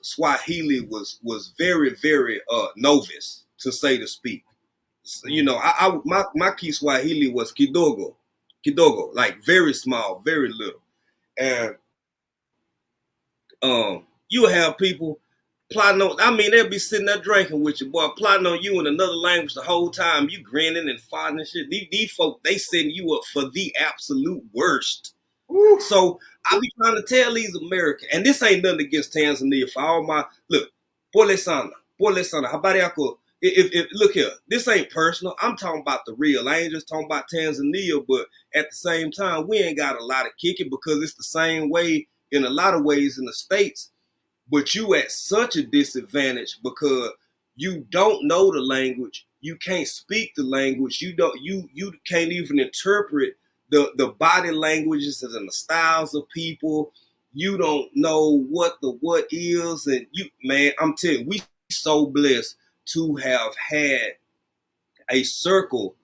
Swahili was very very novice, to say to speak. You know, my Kiswahili was kidogo, like very small, very little. And you have people plotting on. I mean, they'll be sitting there drinking with you, boy, plotting on you in another language the whole time. You grinning and farting and shit. These folk, they setting you up for the absolute worst. Woo. So I be trying to tell these Americans, and this ain't nothing against Tanzania. For all my look, pole sana, habari yako. If look here, this ain't personal. I'm talking about the real. I ain't just talking about Tanzania, but at the same time, we ain't got a lot of kicking because it's the same way in a lot of ways in the States. But you at such a disadvantage because you don't know the language, you can't speak the language, you can't even interpret the body languages and the styles of people. You don't know what is, and you, man, I'm telling you, we so blessed to have had a circle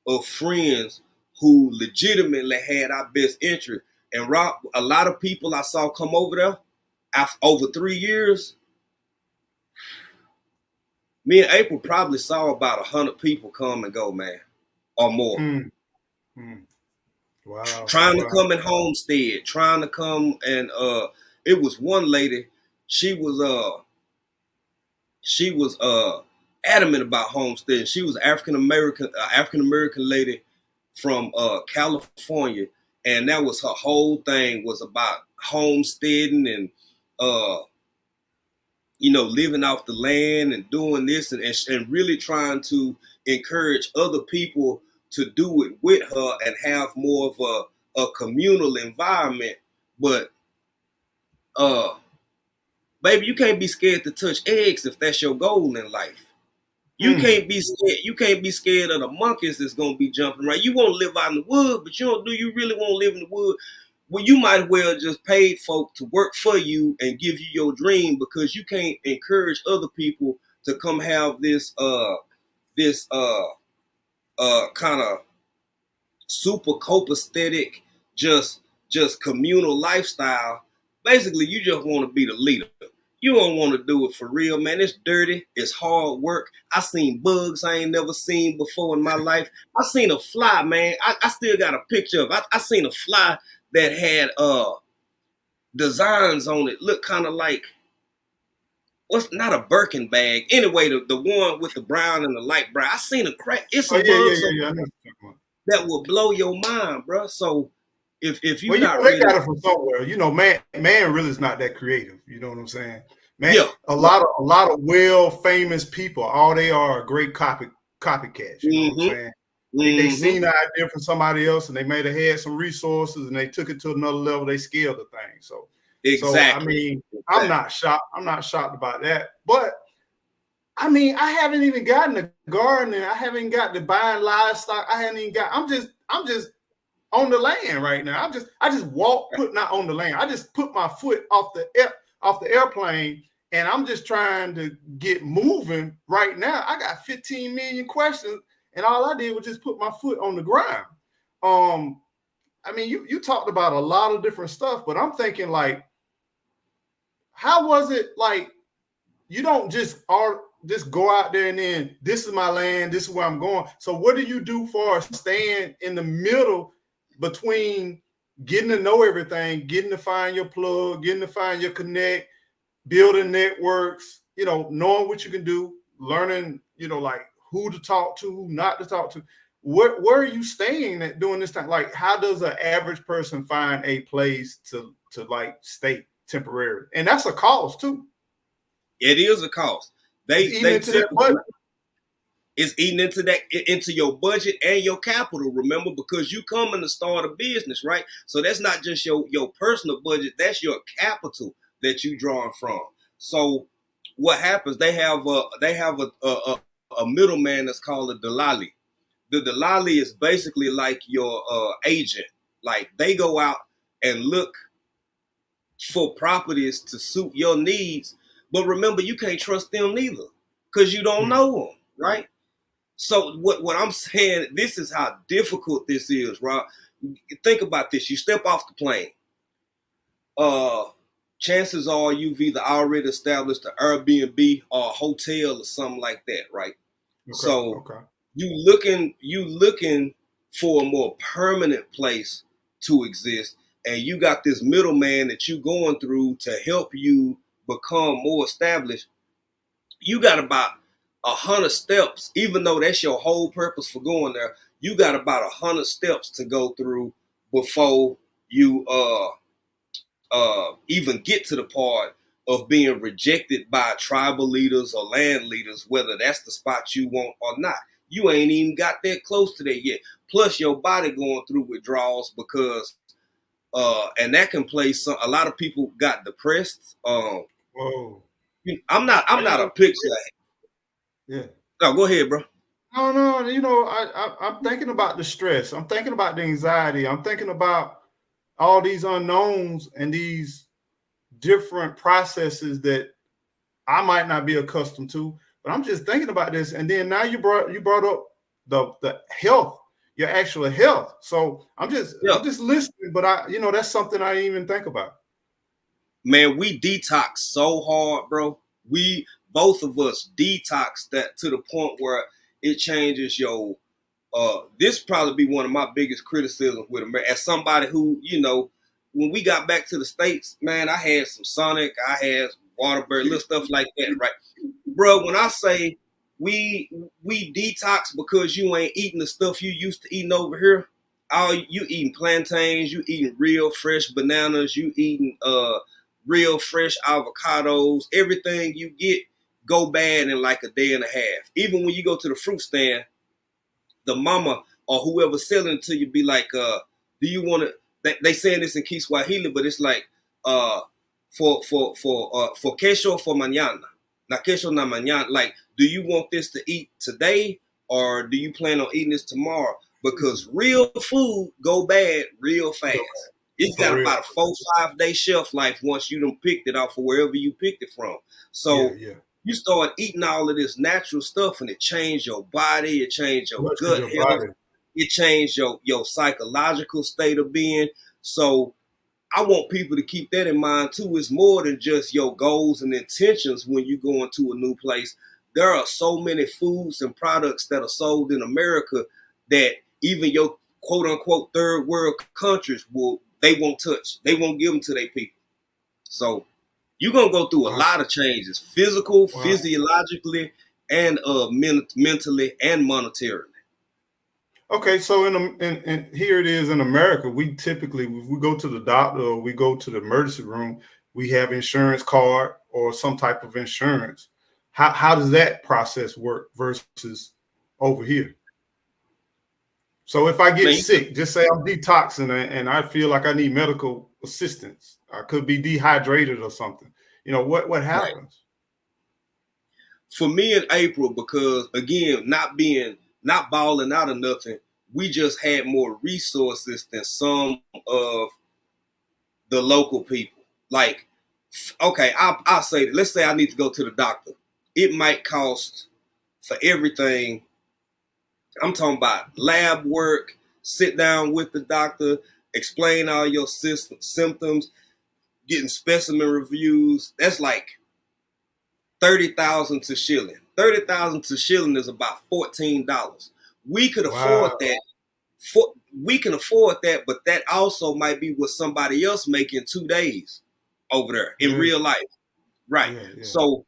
of friends who legitimately had our best interest. And Rob, a lot of people I saw come over there after over 3 years. Me and April probably saw about 100 people come and go, man, or more. Wow. Trying to come and homestead, trying to come and it was one lady, she was adamant about homesteading. She was African American lady from California, and that was her whole thing, was about homesteading and living off the land and doing this and really trying to encourage other people to do it with her and have more of a communal environment. But baby, you can't be scared to touch eggs if that's your goal in life. You can't be scared. You can't be scared of the monkeys that's gonna be jumping around. You want to live out in the wood, but you really want to live in the wood? Well, you might as well just pay folk to work for you and give you your dream, because you can't encourage other people to come have this kind of super copacetic, just communal lifestyle. Basically, you just want to be the leader. You don't want to do it for real, man. It's dirty. It's hard work. I seen bugs I ain't never seen before in my life. I seen a fly, man. I still got a picture of it. I seen a fly that had designs on it. Look kind of like, what's not a Birkin bag. Anyway, the one with the brown and the light brown. I seen a crack. It's some bugs that will blow your mind, bro. So if you not they got it from somewhere. Man really is not that creative. You know what I'm saying? Man, yeah. a lot of well famous people, all they are great copycats. You know what I'm saying? They seen the idea from somebody else and they may have had some resources and they took it to another level. They scaled the thing. So exactly. I'm not shocked. I'm not shocked about that. But I haven't even gotten the gardening. I haven't got the buying livestock. I'm just on the land right now. I just walk, not on the land. I just put my foot off the airplane, and I'm just trying to get moving right now. I got 15 million questions, and all I did was just put my foot on the ground. You talked about a lot of different stuff, but I'm thinking, like, how was it like? You don't just go out there and then, this is my land, this is where I'm going. So what do you do for staying in the middle between getting to know everything, getting to find your plug, getting to find your connect, building networks, knowing what you can do, learning, like who to talk to, who not to talk to. Where are you staying at during this time? Like, how does an average person find a place to like stay temporarily? And that's a cost too. It is a cost. It's eating into your budget and your capital. Remember, because you coming to start a business, right? So that's not just your personal budget. That's your capital that you drawing from. So what happens? They have a middleman that's called a dalali. The dalali is basically like your agent. Like, they go out and look for properties to suit your needs. But remember, you can't trust them neither, because you don't know them, right? So what I'm saying, this is how difficult this is, Rob. Think about this. You step off the plane. Chances are you've either already established an Airbnb or a hotel or something like that, right? You looking for a more permanent place to exist, and you got this middleman that you going through to help you become more established. You got about 100 steps, even though that's your whole purpose for going there. You got about 100 steps to go through before you even get to the part of being rejected by tribal leaders or land leaders, whether that's the spot you want or not. You ain't even got that close to that yet. Plus, your body going through withdrawals because and that can play some. A lot of people got depressed. Whoa. I'm not a picture. Yeah. No, go ahead, bro. No. I'm thinking about the stress. I'm thinking about the anxiety. I'm thinking about all these unknowns and these different processes that I might not be accustomed to. But I'm just thinking about this. And then now you brought up the health, your actual health. So I'm just listening, but that's something I didn't even think about. Man, we detox so hard, bro. We both of us detox that to the point where it changes your this probably be one of my biggest criticisms with America. As somebody who, when we got back to the States, man, I had some Sonic, I had Waterbury, little stuff like that, right? Bro, when I say we detox because you ain't eating the stuff you used to eating over here, you eating plantains, you eating real fresh bananas, you eating real fresh avocados, everything you get go bad in like a day and a half. Even when you go to the fruit stand, the mama or whoever selling it to you be like, do you want to, they saying this in Kiswahili, but it's like, for queso for mañana. Na queso na mañana. Like, do you want this to eat today or do you plan on eating this tomorrow? Because real food go bad real fast. It's got about a 4-5 day shelf life once you done picked it off of wherever you picked it from. So you start eating all of this natural stuff and it changed your body, it changed your gut health, it changed your psychological state of being. So I want people to keep that in mind too. It's more than just your goals and intentions when you go into a new place. There are so many foods and products that are sold in America that even your quote unquote third world countries they won't touch. They won't give them to their people. So you're going to go through a lot of changes, physical, physiologically, and mentally and monetarily. Okay, so in here it is in America. We typically, if we go to the doctor or we go to the emergency room, we have insurance card or some type of insurance. How does that process work versus over here? So if I get sick, just say I'm detoxing and I feel like I need medical assistance, I could be dehydrated or something. What happens? Right. For me in April, because again, not balling out or nothing, we just had more resources than some of the local people. Like, okay, I'll say, let's say I need to go to the doctor. It might cost for everything. I'm talking about lab work, sit down with the doctor, explain all your symptoms, getting specimen reviews. That's like 30,000 to shilling. 30,000 to shilling is about $14. We could afford that. We can afford that, but that also might be what somebody else make in 2 days over there in real life. Right. So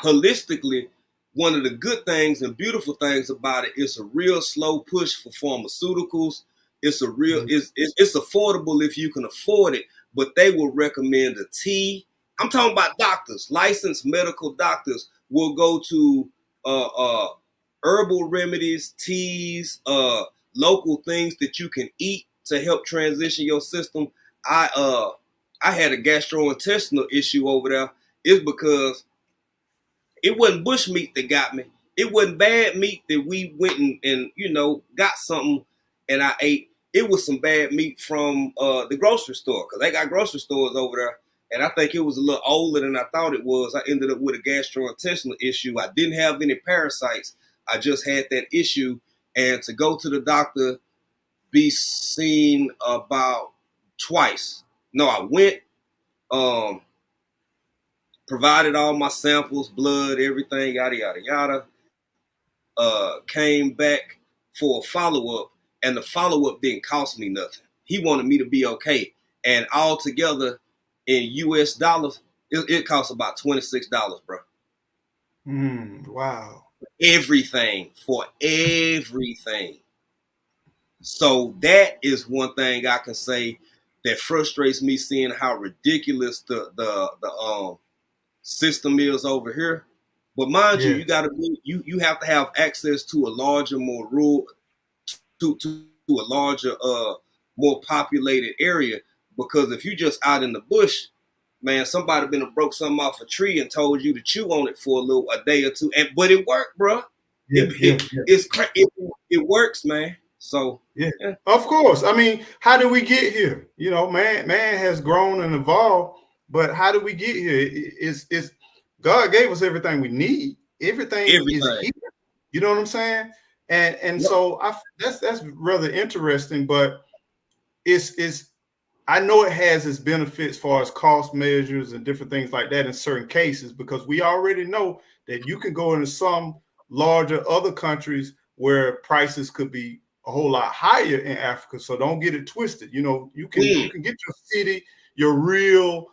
holistically, one of the good things and beautiful things about it is a real slow push for pharmaceuticals. It's a real, it's affordable if you can afford it, but they will recommend a tea. I'm talking about doctors, licensed medical doctors will go to herbal remedies, teas, local things that you can eat to help transition your system. I had a gastrointestinal issue over there. It's because it wasn't bush meat that got me. It wasn't bad meat that we went and got something and I ate. It was some bad meat from the grocery store because they got grocery stores over there. And I think it was a little older than I thought it was. I ended up with a gastrointestinal issue. I didn't have any parasites. I just had that issue. And to go to the doctor, be seen about twice. No, I went, provided all my samples, blood, everything, yada, yada, yada. Came back for a follow-up, and the follow-up didn't cost me nothing. He wanted me to be okay. And altogether, in US dollars, it costs about $26, bro. Wow. Everything, for everything. So that is one thing I can say that frustrates me, seeing how ridiculous the system is over here. But mind you, you gotta be you have to have access to a larger, more rural, to a larger, more populated area. Because if you just out in the bush, man, somebody been broke something off a tree and told you to chew on it for a day or two, but it worked, bro. It works, man. So of course. I mean, how did we get here? Man has grown and evolved, but how did we get here? It's God gave us everything we need. Everything is here. You know what I'm saying? And Yep. so that's rather interesting, but it's I know it has its benefits as far as cost measures and different things like that in certain cases, because we already know that you can go into some larger other countries where prices could be a whole lot higher in Africa. So don't get it twisted. You know, you can get your city, your real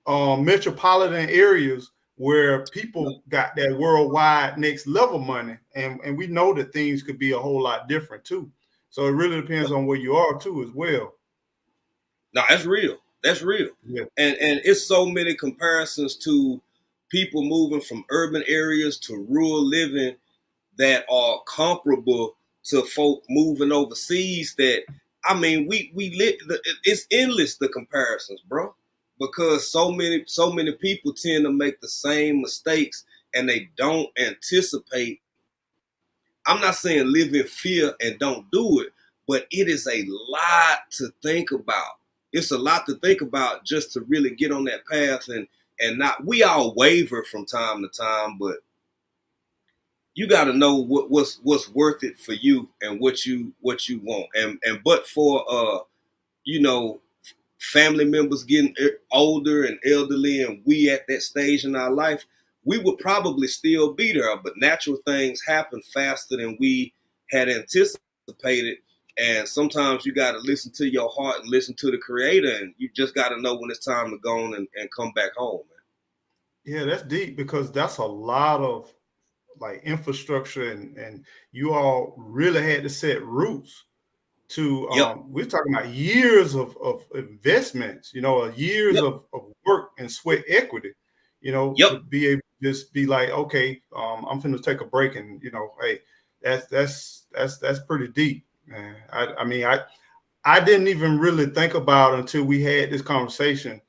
metropolitan areas where people got that worldwide next level money, and we know that things could be a whole lot different too. So it really depends on where you are too as well. No, that's real. That's real. Yeah. And it's so many comparisons to people moving from urban areas to rural living that are comparable to folk moving overseas. That I mean, we lit. It's endless the comparisons, bro, because so many people tend to make the same mistakes and they don't anticipate. I'm not saying live in fear and don't do it, but it is a lot to think about. It's a lot to think about just to really get on that path and not. We all waver from time to time, but you got to know what's worth it for you and what you want. And but for you know, family members getting older and elderly, and we at that stage in our life, we would probably still be there. But natural things happen faster than we had anticipated. And sometimes you got to listen to your heart and listen to the creator. And you just got to know when it's time to go on and come back home, man. Yeah, that's deep because that's a lot of like infrastructure, and you all really had to set roots to Yep. we're talking about years of investments, you know, years Yep. of work and sweat equity, you know, Yep. to be able to just be like, okay, I'm finna take a break, and you know, hey, that's pretty deep, man. I mean, I didn't even really think about until we had this conversation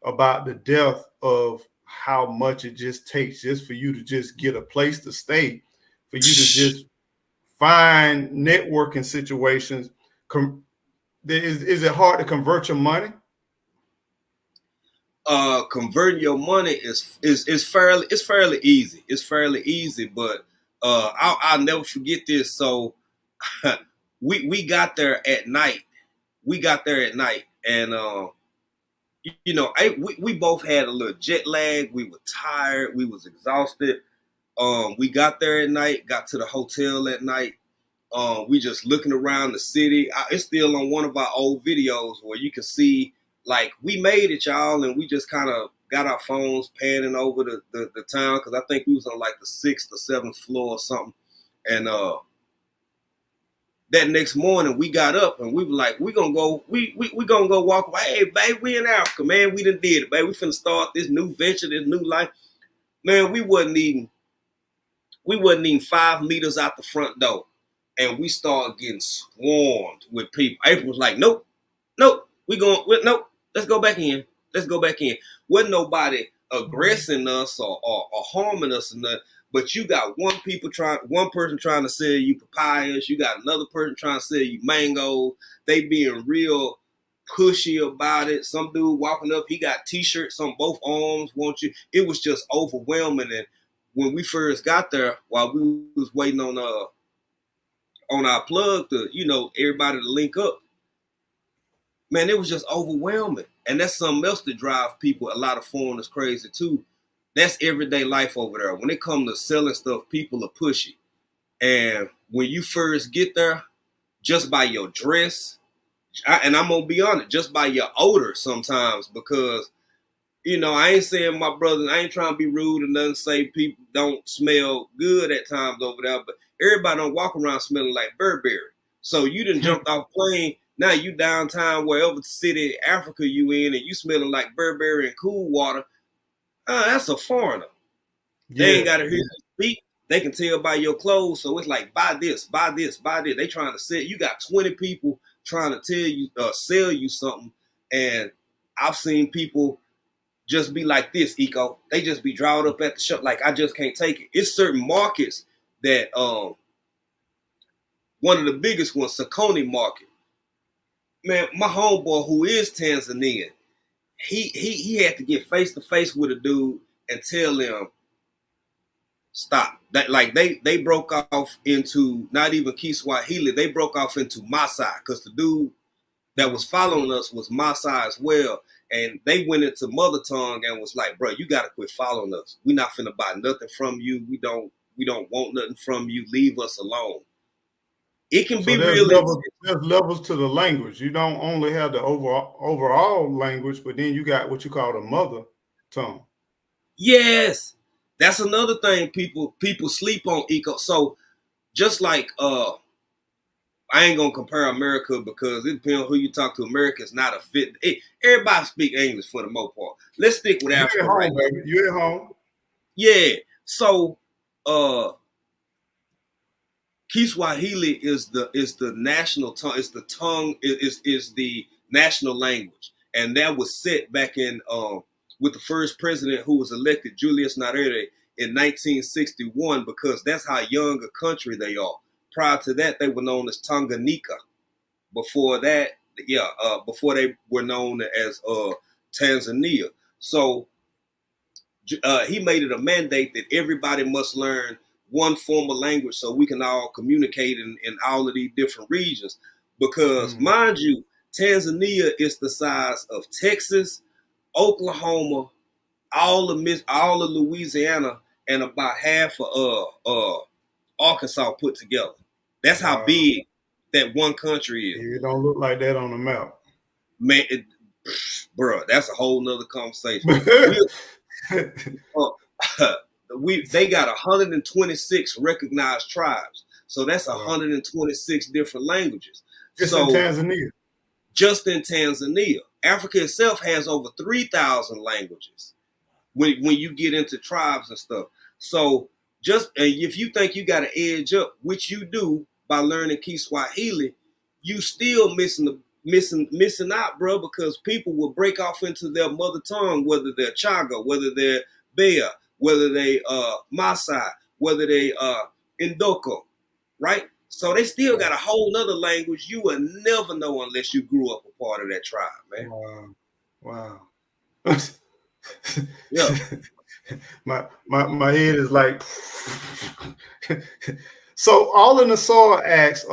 about the depth of how much it just takes just for you to just get a place to stay, for you to just find networking situations. Is it hard to convert your money? Converting your money is fairly easy. It's fairly easy, but I'll never forget this. So we got there at night. We got there at night, and we both had a little jet lag. We were tired. We was exhausted. We got there at night. Got to the hotel at night. We just looking around the city. It's still on one of our old videos where you can see like we made it, y'all, and we just kind of got our phones panning over the town because I think we was on like the 6th or 7th floor or something. And that next morning we got up and we were like, we gonna go walk away. Hey, babe, we in Africa, man. We done did it, babe. We finna start this new venture, this new life. Man, we wasn't even 5 meters out the front door, and we started getting swarmed with people. April was like, "Nope, nope, nope. Let's go back in. Let's go back in." Wasn't nobody aggressing us or harming us or nothing. But you got one person trying to sell you papayas. You got another person trying to sell you mangoes. They being real pushy about it. Some dude walking up, he got t-shirts on both arms. Want you? It was just overwhelming. And when we first got there, while we was waiting on our plug to, everybody to link up, man, it was just overwhelming. And that's something else to drive people, a lot of foreigners, crazy too. That's everyday life over there. When it comes to selling stuff, people are pushy. And when you first get there, just by your dress, and I'm gonna be honest, just by your odor sometimes, because I ain't saying my brothers, I ain't trying to be rude and nothing, say people don't smell good at times over there, but everybody don't walk around smelling like Burberry. So you done jumped off plane, now you downtown wherever city Africa you in, and you smelling like Burberry and cool water. That's a foreigner. They ain't Yeah, gotta hear you speak. They can tell by your clothes. So it's like, buy this, buy this, buy this. They trying to sell. You got 20 people trying to tell you, sell you something. And I've seen people just be like this, Eco. They just be drawed up at the shop. Like, I just can't take it. It's certain markets that one of the biggest ones, Sakoni Market. Man, my homeboy who is Tanzanian, he had to get face to face with a dude and tell him, Stop. That like they broke off into not even Kiswahili. They broke off into Maasai because the dude that was following us was Maasai as well. And they went into mother tongue and was like, bro, you gotta quit following us. We not finna buy nothing from you. We don't want nothing from you. Leave us alone. It can So be really there's levels to the language. You don't only have the overall language, but then you got what you call the mother tongue. yes. That's another thing people sleep on eco. So just like I ain't gonna compare America because it depends on who you talk to. America is not a fit. Everybody speak English for the most part. Let's stick with You Africa at right home, now. baby. You at home. Yeah. So Kiswahili is the national tongue. It's the tongue is the national language, and that was set back in with the first president who was elected, Julius Nyerere, in 1961, because that's how young a country they are. Prior to that, they were known as Tanganyika. Before that, before they were known as Tanzania. So he made it a mandate that everybody must learn one form of language so we can all communicate in all of these different regions. Because, mind you, Tanzania is the size of Texas, Oklahoma, all of Louisiana, and about half of Arkansas put together. That's how big that one country is. It don't look like that on the map. Man, bro, that's a whole nother conversation. They got 126 recognized tribes, so that's 126 different languages. Just in Tanzania. Just in Tanzania, Africa itself has over 3,000 languages. When you get into tribes and stuff, so if you think you got an edge up, which you do by learning Kiswahili, you still missing out, bro, because people will break off into their mother tongue, whether they're Chaga, whether they're Bea, whether they Maasai, whether they Indoko, right? So they still got a whole nother language you will never know unless you grew up a part of that tribe, man. Wow. Yeah. my head is like so all in the soil asks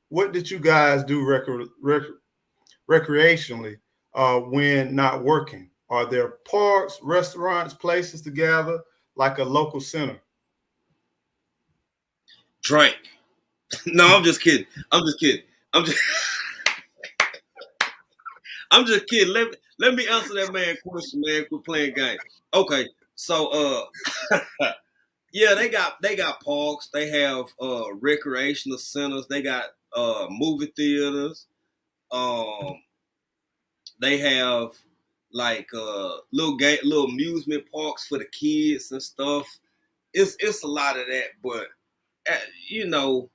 what did you guys do recreationally when not working? Are there parks, restaurants, places to gather like a local center? Drink. No, I'm just kidding. I'm just kidding. I'm just kidding. Let me answer that man question, man. Quit playing games. Okay, so yeah, they got parks. They have recreational centers. They got movie theaters. They have like little amusement parks for the kids and stuff. It's a lot of that, but you know,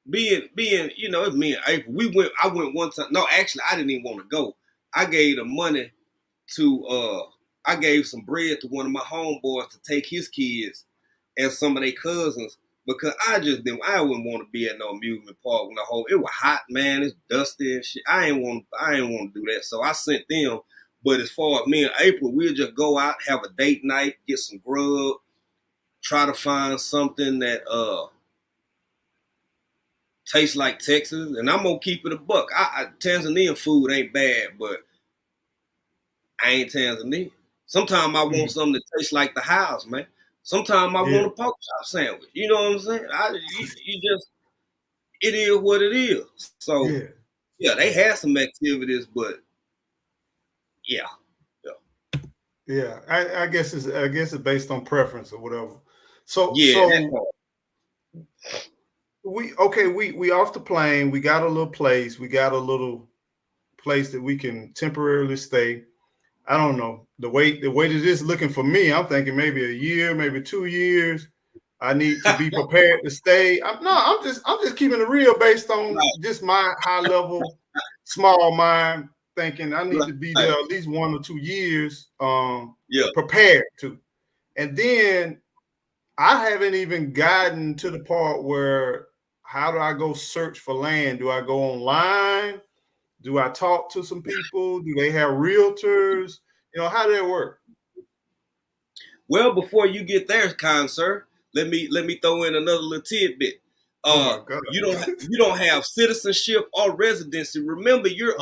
being it's me and April. I went one time. No, actually, I didn't even want to go. I gave the money to I gave some bread to one of my homeboys to take his kids and some of their cousins because I wouldn't want to be at no amusement park when it was hot, man. It's dusty and shit. I ain't want to do that. So I sent them. But as far as me and April, we'll just go out, have a date night, get some grub, try to find something that tastes like Texas, and I'm gonna keep it a buck. Tanzanian food ain't bad, but I ain't Tanzanian. Sometimes I want something that tastes like the house, man. Sometimes I want a pork chop sandwich. You know what I'm saying? It is what it is. So yeah, they have some activities, but yeah. I guess it's based on preference or whatever. So we off the plane. We got a little place. We got a little place that we can temporarily stay. I don't know the way that it is looking for me. I'm thinking maybe a year, maybe 2 years. I need to be prepared to stay. I'm just keeping it real based on just my high level, small mind thinking. I need to be there at least 1 or 2 years, prepared to. And then I haven't even gotten to the part where how do I go search for land? Do I go online? Do I talk to some people? Do they have realtors? How do that work? Well, before you get there, kind sir, let me throw in another little tidbit. Oh my God. You don't have citizenship or residency. Remember, you're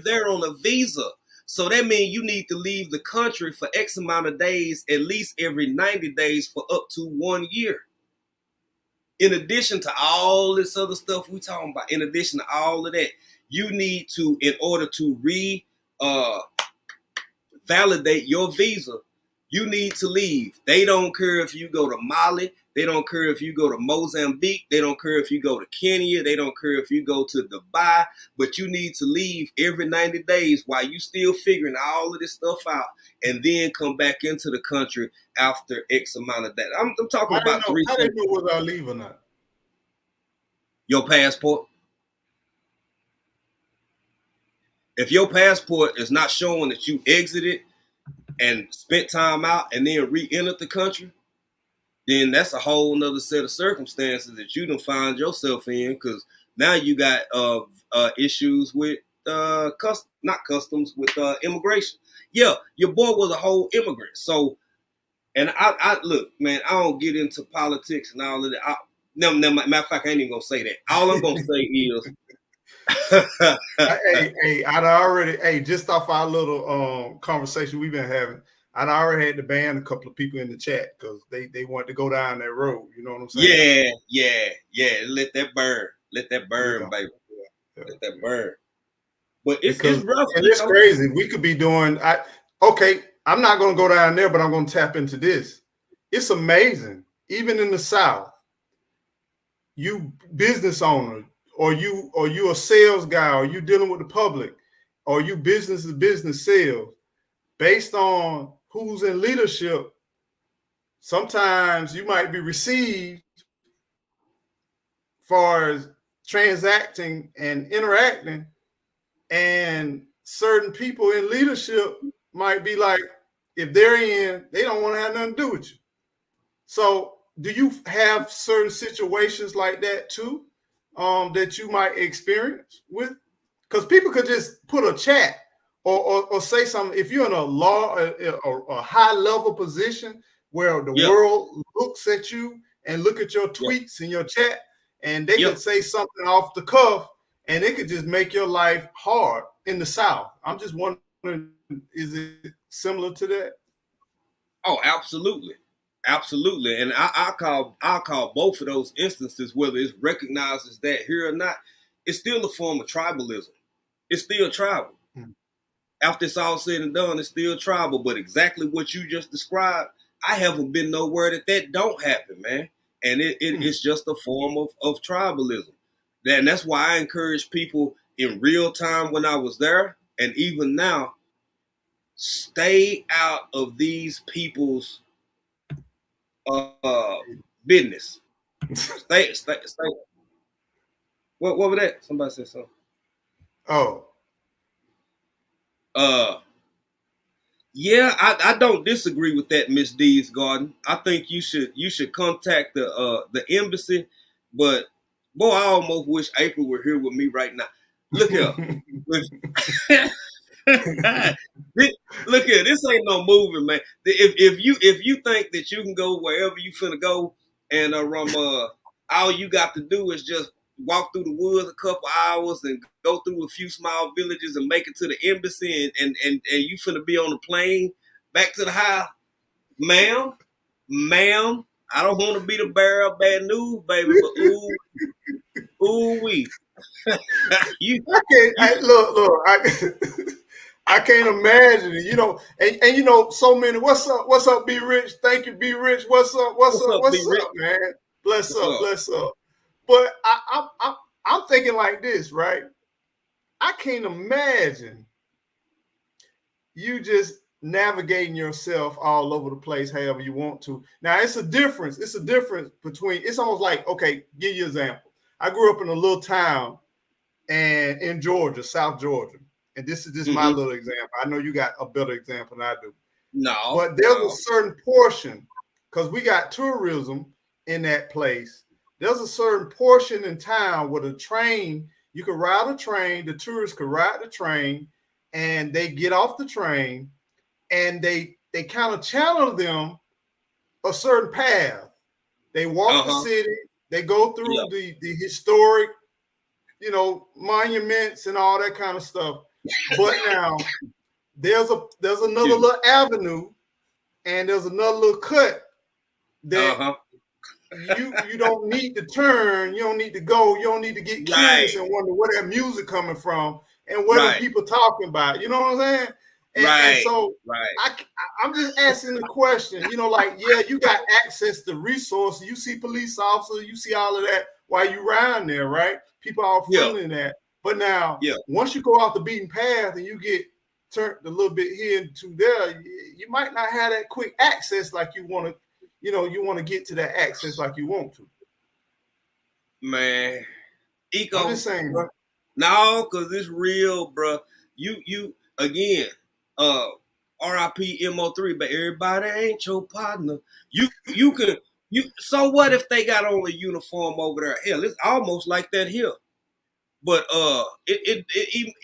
there on a visa. So that means you need to leave the country for X amount of days, at least every 90 days for up to 1 year. In addition to all this other stuff we talking about, in addition to all of that, you need to, in order to validate your visa, you need to leave. They don't care if you go to Mali. They don't care if you go to Mozambique. They don't care if you go to Kenya. They don't care if you go to Dubai. But you need to leave every 90 days while you still figuring all of this stuff out, and then come back into the country after X amount of that. I'm talking about 3 How they know whether I leave or not? Your passport. If your passport is not showing that you exited and spent time out and then re-entered the country, then that's a whole nother set of circumstances that you done find yourself in, because now you got issues with not customs, with immigration. Yeah, your boy was a whole immigrant. So, and I look, man, I don't get into politics and all of that. Matter of fact, I ain't even gonna say that. All I'm gonna say is just off our little conversation we've been having, I'd already had to ban a couple of people in the chat because they wanted to go down that road. You know what I'm saying? Yeah. Let that burn. Let that burn, baby. Let that burn. But it's rough. And it's crazy. We could be doing. I'm not going to go down there, but I'm going to tap into this. It's amazing. Even in the South, you business owner, or you a sales guy, or you dealing with the public, or you business to business sales, based on who's in leadership, sometimes you might be received far as transacting and interacting, and certain people in leadership might be like, if they're in, they don't want to have nothing to do with you. So do you have certain situations like that too, that you might experience with? Because people could just put a chat or say something. If you're in a high level position where the world looks at you and look at your tweets and your chat, and they could say something off the cuff, and it could just make your life hard in the South. I'm just wondering, is it similar to that? Oh, absolutely. Absolutely. And I'll call both of those instances, whether it's recognized as that here or not, it's still a form of tribalism. It's still tribal. After it's all said and done, it's still tribal. But exactly what you just described, I haven't been nowhere that don't happen, man. And it's just a form of tribalism. And that's why I encourage people in real time when I was there, and even now, stay out of these people's business. Stay. What was that? Somebody said something. Yeah, I don't disagree with that, Miss D's Garden. I think you should contact the embassy, but boy, I almost wish April were here with me right now. Look here. Look here, this ain't no movie, man. If you think that you can go wherever you finna go, and all you got to do is just walk through the woods a couple hours and go through a few small villages and make it to the embassy, and you finna be on the plane back to the house, ma'am. I don't want to be the bearer of bad news, baby, but ooh wee. I can't imagine it, and you know, so many. What's up, Be Rich? Thank you, Be Rich. What's up, man? Bless up. But I'm thinking like this, right? I can't imagine you just navigating yourself all over the place however you want to. Now, it's a difference. It's between, it's almost like, okay, give you an example. I grew up in a little town and in Georgia, South Georgia. And this is just my little example. I know you got a better example than I do. No. But there's a certain portion, because we got tourism in that place. There's a certain portion in town where the train, you could ride a train, the tourists could ride the train, and they get off the train, and they kind of channel them a certain path. They walk the city. They go through the historic, monuments and all that kind of stuff. But now there's another little avenue, and there's another little cut that you don't need to turn, you don't need to go, you don't need to get curious and wonder where that music coming from and what are people talking about. You know what I'm saying? And so I'm just asking the question, you got access to resources. You see police officers, you see all of that while you around there, right? People are feeling that. But now, once you go off the beaten path and you get turned a little bit here into there, you might not have that quick access like you want to. You want to get to that access like you want to. Man, Eco. I'm just saying, bro. No, because it's real, bro. You again, RIP MO3, but everybody ain't your partner. You can. So what if they got on a uniform over there? Hell, it's almost like that here. But it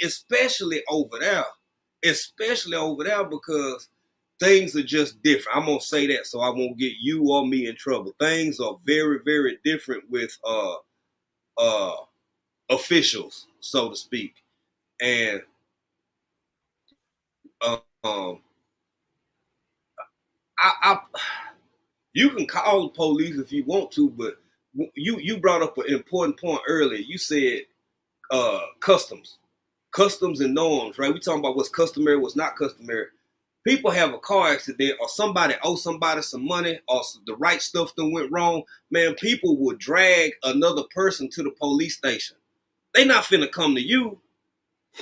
especially over there because things are just different. I'm gonna say that so I won't get you or me in trouble. Things are very, very different with officials, so to speak. And you can call the police if you want to, but you brought up an important point earlier. You said customs and norms, right? We talking about what's customary, what's not customary. People have a car accident or somebody owes somebody some money or the right stuff that went wrong. Man, people will drag another person to the police station. They not finna come to you.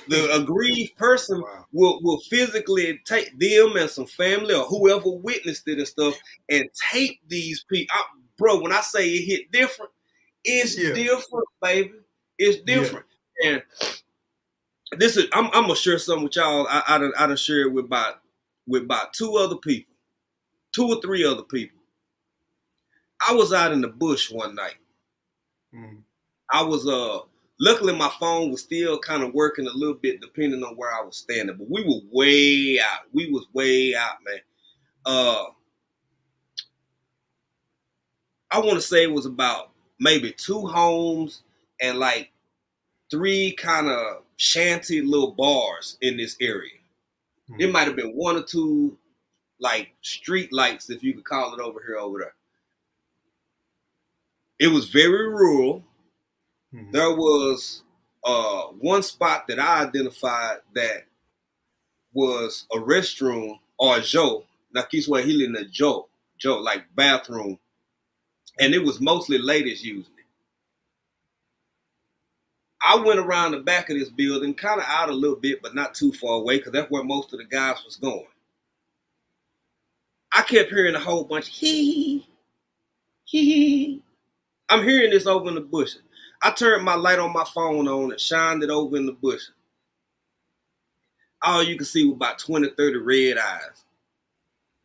The aggrieved person will physically take them and some family or whoever witnessed it and stuff and tape these people. Bro, when I say it hit different, it's different, baby. It's different. And this is I'm gonna share something with y'all. I done shared with about 2 or 3 other people. I was out in the bush one night. I was luckily my phone was still kind of working a little bit depending on where I was standing, but we were way out. We was way out, man. I want to say it was about maybe 2 homes and like 3 kind of shanty little bars in this area. It might have been 1 or 2 like street lights, if you could call it over there. It was very rural. There was one spot that I identified that was a restroom or a Joe, Nakiswahili in a Joe, like bathroom. And it was mostly ladies using it. I went around the back of this building, kind of out a little bit, but not too far away, because that's where most of the guys was going. I kept hearing a whole bunch of hee. I'm hearing this over in the bushes. I turned my light on my phone on and shined it over in the bushes. All you could see was about 20, 30 red eyes.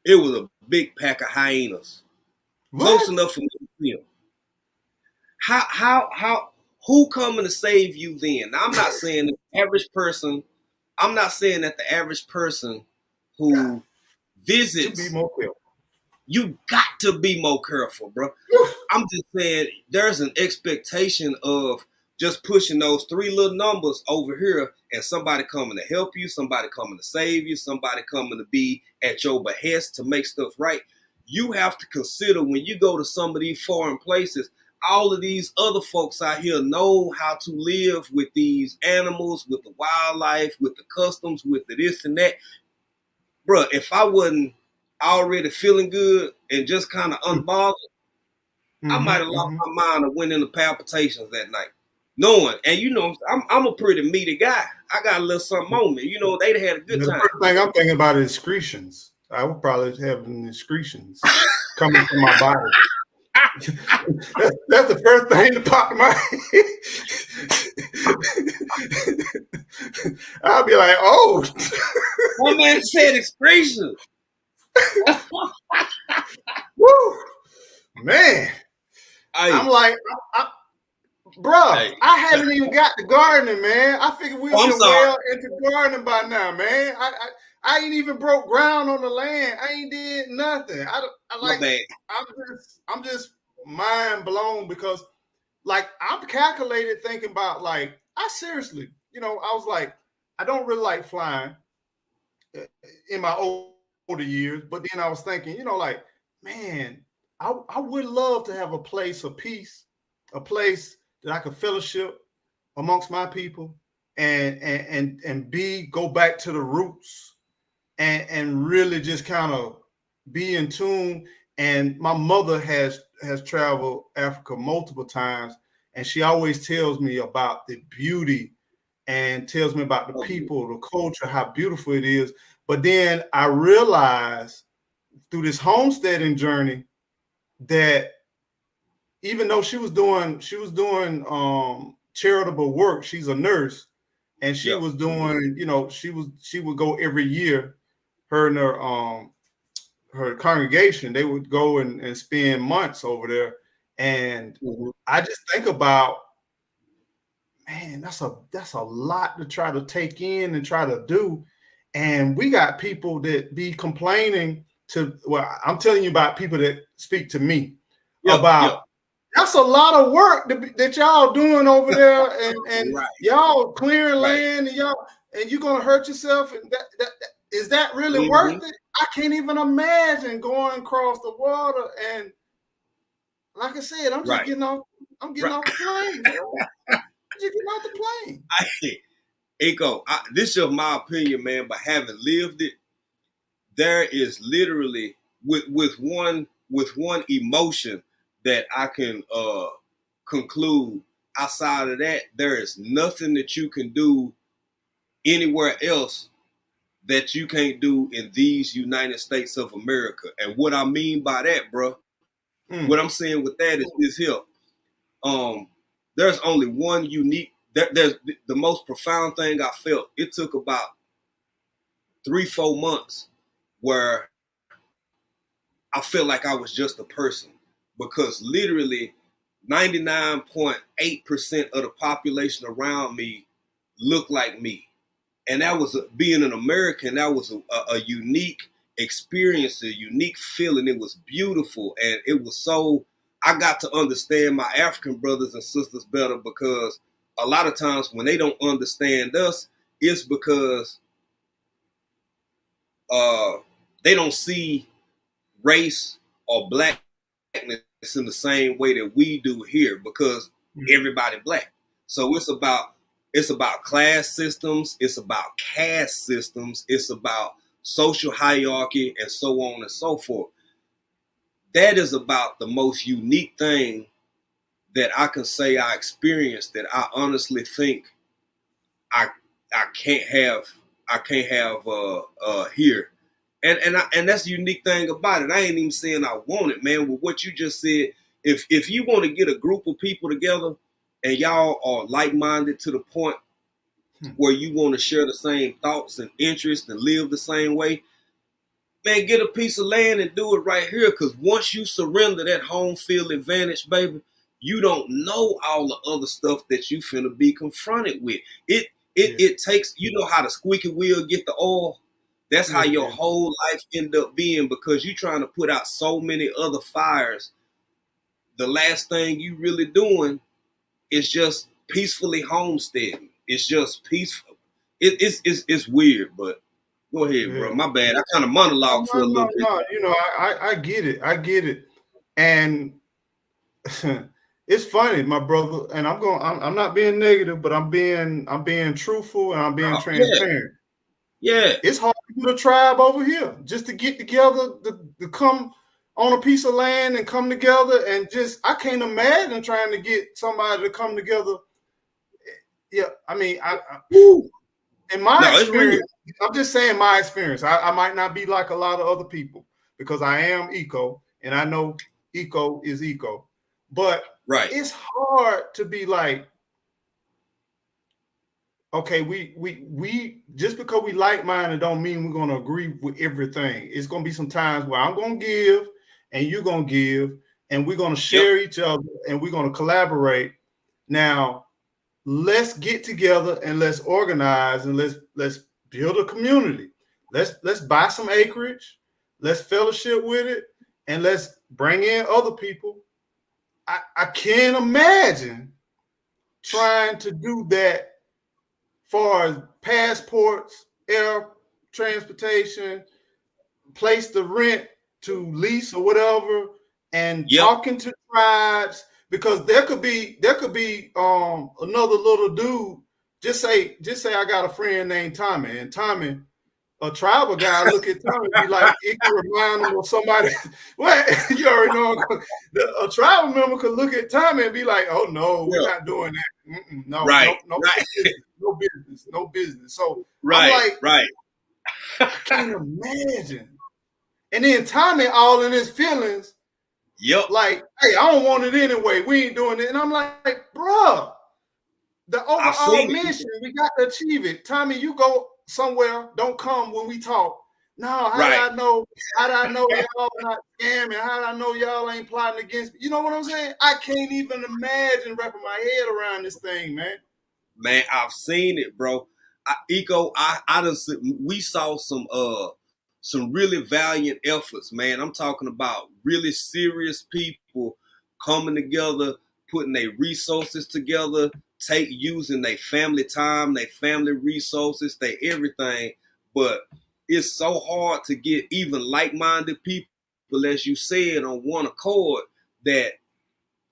It was a big pack of hyenas. Close enough for me to see them. How, who coming to save you then? Now, I'm not saying that the average person who visits, to be more careful. You got to be more careful, bro. I'm just saying there's an expectation of just pushing those 3 little numbers over here and somebody coming to help you, somebody coming to save you, somebody coming to be at your behest to make stuff right. You have to consider when you go to some of these foreign places, all of these other folks out here know how to live with these animals, with the wildlife, with the customs, with the this and that. Bro, if I wasn't already feeling good and just kind of unbothered, I might have lost my mind and went into palpitations that night. Knowing, and I'm a pretty meaty guy. I got a little something on me. They'd had a good time. The first thing I'm thinking about is excretions. I would probably have excretions coming from my body. That's the first thing that popped in my head. I'll be like, oh. One man said excretions. Woo, man. I'm like, bro, I haven't even got to gardening, man. I figured we would be well into gardening by now, man. I ain't even broke ground on the land. I ain't did nothing. I'm just mind blown because, like, I'm calculated thinking about, like, I seriously, I was like, I don't really like flying in my older years, but then I was thinking, like, man, I would love to have a place of peace, a place that I could fellowship amongst my people and go back to the roots and really just kind of be in tune. And my mother has traveled Africa multiple times, and she always tells me about the beauty and tells me about the people, the culture, how beautiful it is. But then I realized through this homesteading journey that even though she was doing charitable work, she's a nurse, and she was doing, she would go every year, her and her congregation, they would go and spend months over there. And I just think about, man, that's a lot to try to take in and try to do. And we got people that be complaining I'm telling you about people that speak to me about that's a lot of work that y'all doing over there, and y'all clearing land, and you're gonna hurt yourself. And that is that really worth it? I can't even imagine going across the water. And like I said, I'm just getting off. I'm getting off the plane. Just getting off the plane. Eco, this is my opinion, man. But having lived it, there is literally with one emotion that I can conclude. Outside of that, there is nothing that you can do anywhere else that you can't do in these United States of America. And what I mean by that, bro, what I'm saying with that is this here. There's only one unique. There's the most profound thing I felt. It took about 3-4 months where I felt like I was just a person, because literally 99.8% of the population around me looked like me. And that was being an American. That was a unique experience, a unique feeling. It was beautiful. And it was I got to understand my African brothers and sisters better, because a lot of times when they don't understand us, it's because they don't see race or blackness in the same way that we do here, because everybody black. So it's about class systems, it's about caste systems, it's about social hierarchy, and so on and so forth. That is about the most unique thing that I can say I experienced, that I honestly think I can't have here. And that's the unique thing about it. I ain't even saying I want it, man. With what you just said, if you want to get a group of people together and y'all are like-minded to the point where you want to share the same thoughts and interests and live the same way, man, get a piece of land and do it right here. Because once you surrender that home field advantage, baby, you don't know all the other stuff that you finna be confronted with. It takes, you know how the squeaky wheel get the oil? That's how your whole life end up being, because you're trying to put out so many other fires. The last thing you really doing is just peacefully homesteading. It's just peaceful. It's weird, but go ahead, bro. My bad. I kind of monologue for a little bit. No, I get it. I get it. And it's funny, my brother, and I'm not being negative, but I'm being truthful, and I'm being transparent. Yeah. It's hard to get a tribe over here just to get together, to come on a piece of land and come together, and just, I can't imagine trying to get somebody to come together. Yeah, I mean, in my experience, I'm just saying my experience. I might not be like a lot of other people, because I am eco, and I know eco is eco. But it's hard to be like, okay, we just because we like-minded don't mean we're going to agree with everything. It's going to be some times where I'm going to give and you're going to give, and we're going to share each other, and we're going to collaborate. Now, let's get together and let's organize, and let's build a community. Let's buy some acreage. Let's fellowship with it, and let's bring in other people I can't imagine trying to do that far as passports, air transportation, place to rent, to lease or whatever, and Yep. talking to tribes, because there could be another little dude. Just say I got a friend named Tommy, and Tommy, a tribal guy, look at Tommy and be like, it can remind him of somebody. What? You already know. A tribal member could look at Tommy and be like, oh no, we're not doing that. No, right, no right. no business. So I'm Right, like, right. I can't imagine. And then Tommy all in his feelings, Yep. like, hey, I don't want it anyway. We ain't doing it. And I'm like, bruh, the overall mission, we got to achieve it. Tommy, you go somewhere, don't come when we talk. No, how right. do I know? How do I know y'all not scamming? How do I know y'all ain't plotting against me? You know what I'm saying? I can't even imagine wrapping my head around this thing, man. Man, I've seen it, bro. We saw some really valiant efforts, man. I'm talking about really serious people coming together, putting their resources together, using their family time, their family resources, their everything. But it's so hard to get even like-minded people, as you said, on one accord that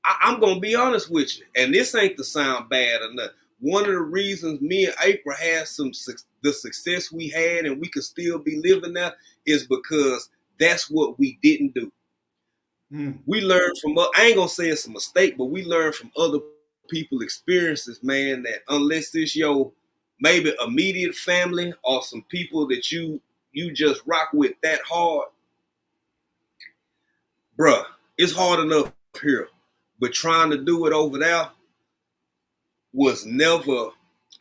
I'm gonna be honest with you, and this ain't to sound bad or nothing. One of the reasons me and April had the success we had, and we could still be living there, is because that's what we didn't do. We learned from. I ain't gonna say it's a mistake, but we learned from other people's experiences, man. That unless it's your maybe immediate family or some people that you just rock with that hard, bruh, it's hard enough here. But trying to do it over there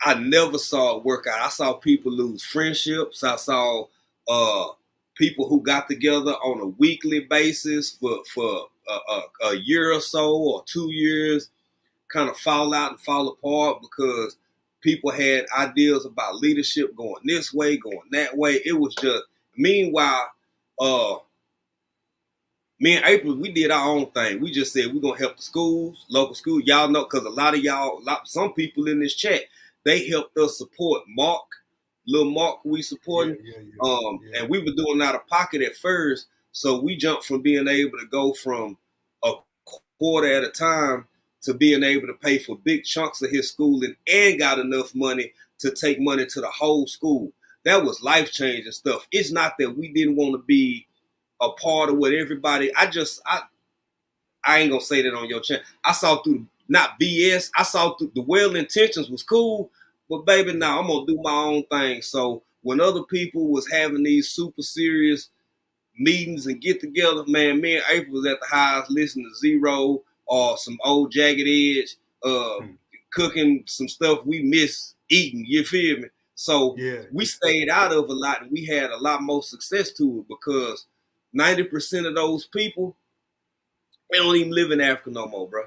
I never saw it work out. I saw people lose friendships. I saw people who got together on a weekly basis for a year or so or 2 years kind of fall out and fall apart because people had ideas about leadership going this way, going that way. It was just, meanwhile, me and April, we did our own thing. We just said we're gonna help the schools, local schools. Y'all know, because a lot of some people in this chat, they helped us support Mark, little Mark. We supporting, and we were doing out of pocket at first. So we jumped from being able to go from a quarter at a time to being able to pay for big chunks of his schooling and got enough money to take money to the whole school. That was life changing stuff. It's not that we didn't want to be a part of what everybody. I ain't gonna say that on your channel. I saw through not BS. I saw through the well intentions was cool, but baby, now I'm gonna do my own thing. So when other people was having these super serious meetings and get together, man, me and April was at the house listening to Zero or some old Jagged Edge, cooking some stuff we miss eating. You feel me? So we stayed out of a lot, and we had a lot more success to it because 90% of those people, they don't even live in Africa no more, bro.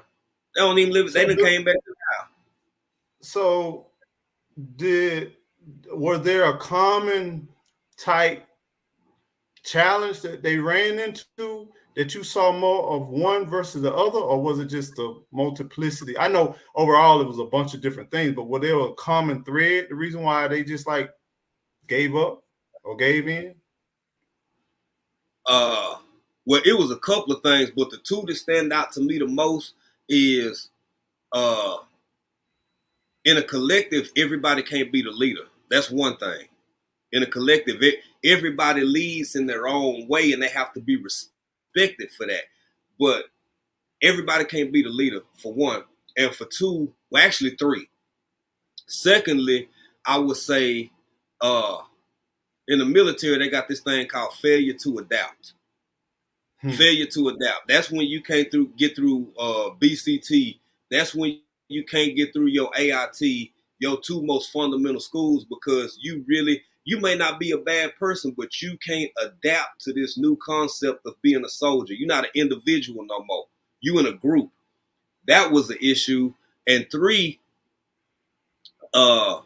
They don't even live. They done came back to the house. So, was there a common type challenge that they ran into that you saw more of one versus the other, or was it just the multiplicity? I know overall it was a bunch of different things, but was there a common thread? The reason why they just like gave up or gave in? Well, it was a couple of things, but the two that stand out to me the most is in a collective, everybody can't be the leader. That's one thing. In a collective, everybody leads in their own way, and they have to be respected for that. But everybody can't be the leader, for one. And for two, well, actually three. Secondly, I would say in the military, they got this thing called failure to adapt. Failure to adapt. That's when you can't get through BCT. That's when you can't get through your AIT, your two most fundamental schools, because you may not be a bad person, but you can't adapt to this new concept of being a soldier. You're not an individual no more. You in a group. That was the issue. And three, I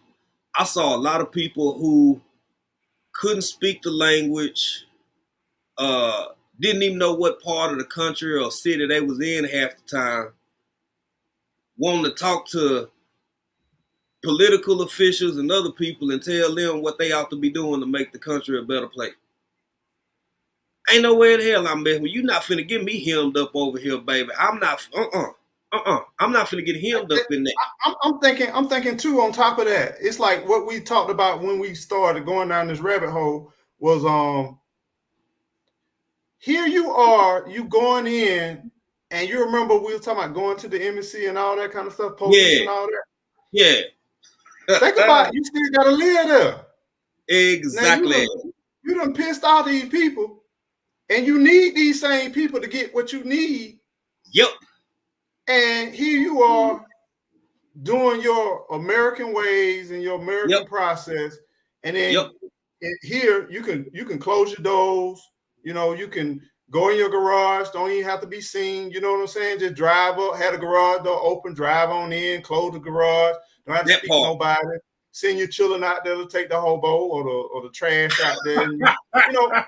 saw a lot of people who couldn't speak the language, didn't even know what part of the country or city they was in half the time, wanting to talk to political officials and other people and tell them what they ought to be doing to make the country a better place. Ain't nowhere in hell I'm messing with. You not finna get me hemmed up over here, baby. I'm not. I'm not finna get hemmed up in that. I'm thinking too. On top of that, it's like what we talked about when we started going down this rabbit hole was here you are, you going in, and you remember we were talking about going to the embassy and all that kind of stuff, police and all that. Yeah. Think about it, you still gotta live there. Exactly. Now you done pissed off these people, and you need these same people to get what you need. Yep. And here you are doing your American ways and your American process, and then here you can close your doors. You know, you can go in your garage. Don't even have to be seen. You know what I'm saying? Just drive up, have the garage door open, drive on in, close the garage. Don't have to speak to nobody. Send your children out there to take the hobo or the trash out there. And you know,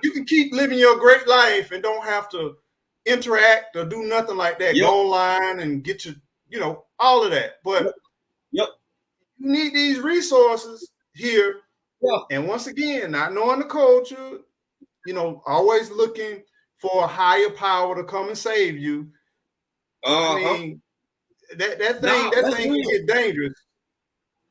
you can keep living your great life and don't have to interact or do nothing like that. Go online and get your, you know, all of that. But you need these resources here. And once again, not knowing the culture, you know, always looking for a higher power to come and save you. I mean, that thing can get dangerous.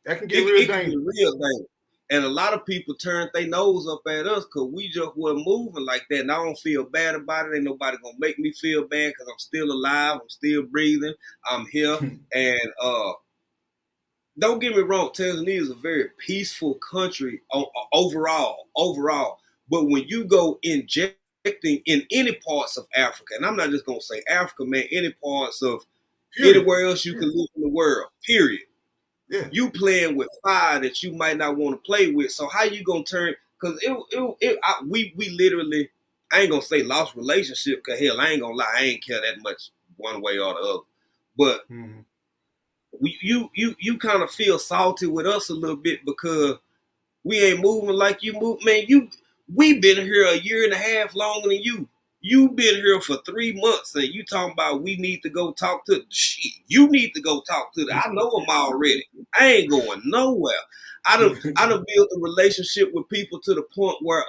That can get real dangerous. And a lot of people turned their nose up at us because we just weren't moving like that. And I don't feel bad about it. Ain't nobody gonna make me feel bad because I'm still alive. I'm still breathing. I'm here. And don't get me wrong, Tanzania is a very peaceful country overall. But when you go injecting in any parts of Africa, and I'm not just gonna say Africa, man, any parts of anywhere else you can live in the world, period. Yeah. You playing with fire that you might not want to play with. So how you gonna turn? Because we literally, I ain't gonna say lost relationship. Cause hell, I ain't gonna lie, I ain't care that much one way or the other. But you kind of feel salty with us a little bit because we ain't moving like you move, man. We been here a year and a half longer than you. You've been here for 3 months and you talking about we need to go talk to shit. You need to go talk to them. I know them already. I ain't going nowhere. I done built a relationship with people to the point where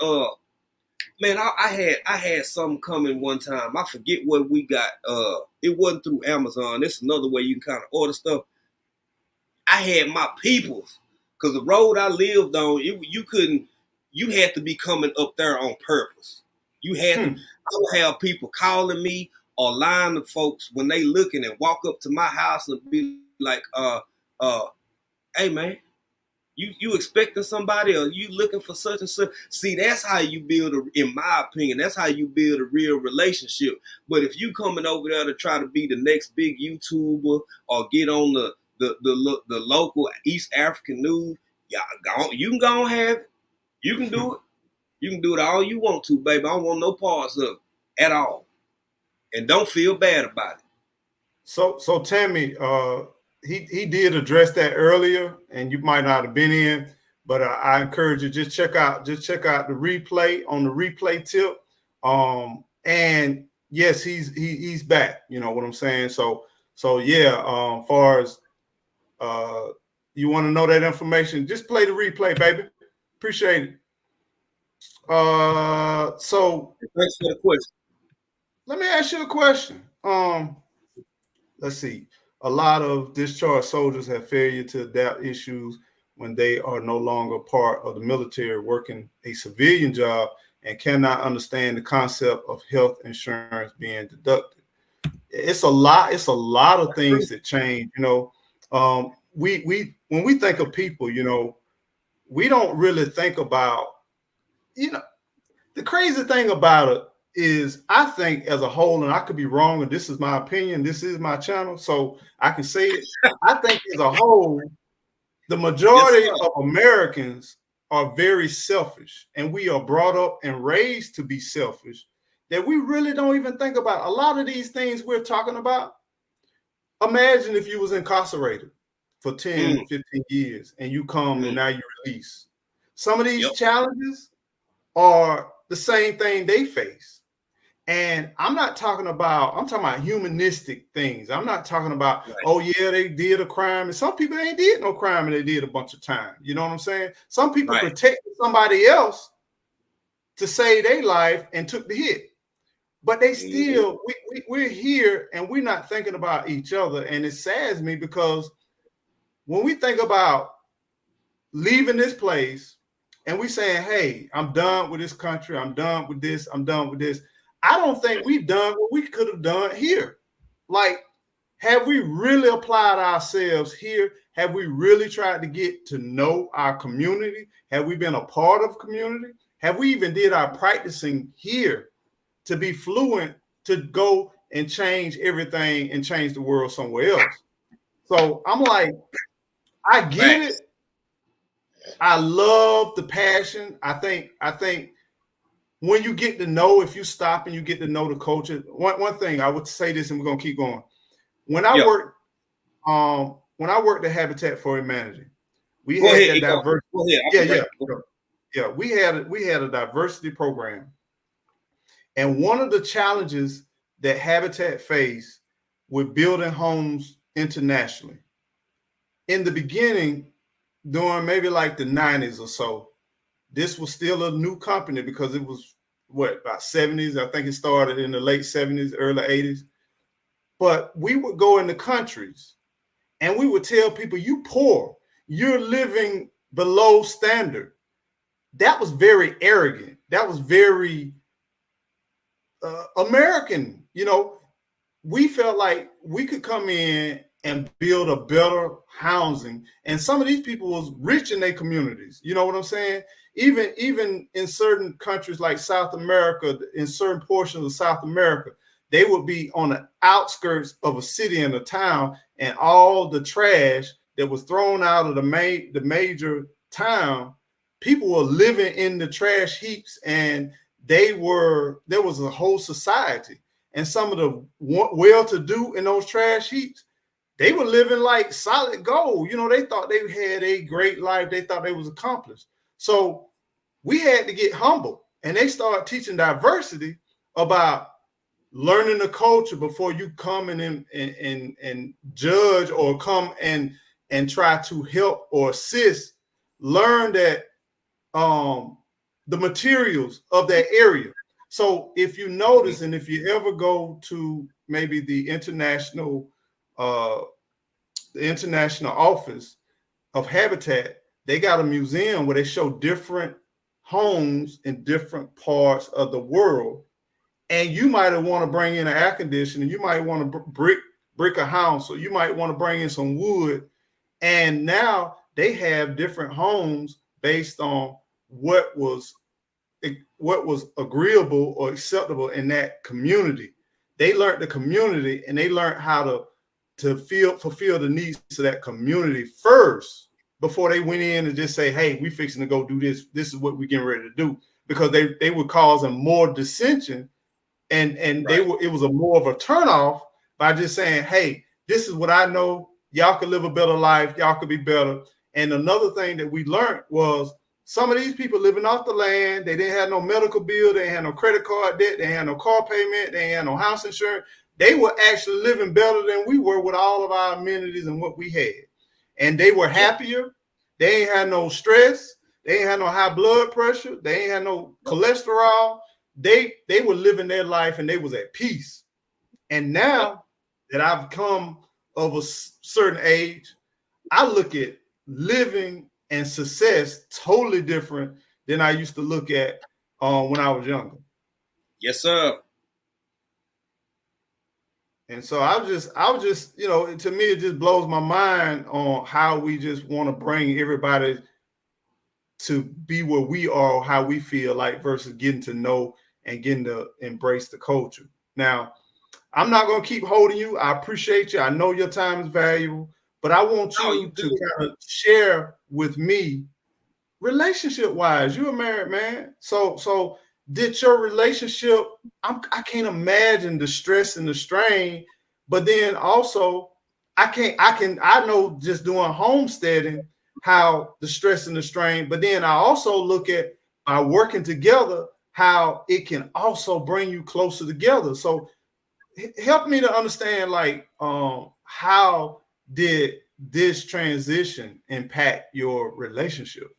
man, I had something coming one time. I forget what we got. It wasn't through Amazon. This is another way you can kind of order stuff. I had my peoples. Cause the road I lived on, you had to be coming up there on purpose. You had to, I would have people calling me or lying to folks when they looking and walk up to my house and be like, hey man, you expecting somebody or you looking for such and such. See, that's how you build in my opinion, that's how you build a real relationship. But if you coming over there to try to be the next big YouTuber or get on the local East African news, you can go and have it. You can do it. You can do it all you want to, baby. I don't want no parts of it at all. And don't feel bad about it. So Tammy, he did address that earlier, and you might not have been in, but I encourage you just check out the replay on the replay tip. And yes, he's back. You know what I'm saying? So yeah. Far as you want to know that information, just play the replay, baby. Appreciate it. So thanks for the question. Let me ask you a question. Let's see. A lot of discharged soldiers have failure to adapt issues when they are no longer part of the military working a civilian job and cannot understand the concept of health insurance being deducted. It's a lot of things that change, you know. We when we think of people, you know, we don't really think about, you know, the crazy thing about it is I think as a whole, and I could be wrong, and this is my opinion, this is my channel, so I can say it. I think as a whole, the majority of Americans are very selfish, and we are brought up and raised to be selfish, that we really don't even think about a lot of these things we're talking about. Imagine if you was incarcerated for 10, 15 years and you come and now you release. Some of these challenges are the same thing they face. And I'm talking about humanistic things. I'm not talking about, right, oh yeah, they did a crime. And some people ain't did no crime and they did a bunch of time. You know what I'm saying? Some people right. protected somebody else to save their life and took the hit. But they Mm-hmm. still, we're here and we're not thinking about each other. And it saddens me because when we think about leaving this place and we saying, hey, I'm done with this country, I'm done with this, I'm done with this. I don't think we've done what we could have done here. Like, have we really applied ourselves here? Have we really tried to get to know our community? Have we been a part of community? Have we even did our practicing here to be fluent to go and change everything and change the world somewhere else? So I'm like, I get Facts. it. I love the passion. I think when you get to know, if you stop and you get to know the culture, one thing I would say this, and we're gonna keep going. When I Yeah. worked at Habitat for Humanity, we Go had ahead, that Econ. diversity. Go ahead. Yeah, I'm yeah, ready. Go ahead. yeah. We had a diversity program, and one of the challenges that Habitat faced with building homes internationally in the beginning, during maybe like the 90s or so, this was still a new company because it was about 70s. I think it started in the late 70s, early 80s. But we would go into countries and we would tell people, you poor, you're living below standard. That was very arrogant. That was very American. We felt like we could come in and build a better housing. And some of these people was rich in their communities. You know what I'm saying? Even in certain countries like South America, in certain portions of South America, they would be on the outskirts of a city and a town, and all the trash that was thrown out of the major town, people were living in the trash heaps, and there was a whole society. And some of the well-to-do in those trash heaps, they were living like solid gold. They thought they had a great life. They thought they was accomplished. So we had to get humble, and they started teaching diversity about learning the culture before you come and judge or come and try to help or assist. Learn that the materials of that area. So if you notice, and if you ever go to maybe the international office of Habitat, they got a museum where they show different homes in different parts of the world. And you might want to bring in an air conditioner. You might want to brick a house, or you might want to bring in some wood. And now they have different homes based on what was agreeable or acceptable in that community. They learned the community, and they learned how to fulfill the needs of that community first before they went in and just say, hey, we fixing to go do this. This is what we getting ready to do. Because they were causing more dissension, and Right. it was a more of a turnoff by just saying, hey, this is what I know. Y'all could live a better life. Y'all could be better. And another thing that we learned was some of these people living off the land, they didn't have no medical bill, they didn't have no credit card debt, they didn't have no car payment, they didn't have no house insurance. They were actually living better than we were with all of our amenities and what we had. And they were happier. They ain't had no stress. They ain't had no high blood pressure. They ain't had no cholesterol. They were living their life and they was at peace. And now that I've come of a certain age, I look at living and success totally different than I used to look at when I was younger. Yes, sir. And so I was just, to me, it just blows my mind on how we just want to bring everybody to be where we are, how we feel like, versus getting to know and getting to embrace the culture. Now, I'm not going to keep holding you. I appreciate you. I know your time is valuable, but I want you to kind of share with me, relationship wise. You're a married man. So did your relationship, I can't imagine the stress and the strain, but then also I know just doing homesteading, how the stress and the strain, but then I also look at working together, how it can also bring you closer together. So help me to understand, like, how did this transition impact your relationship?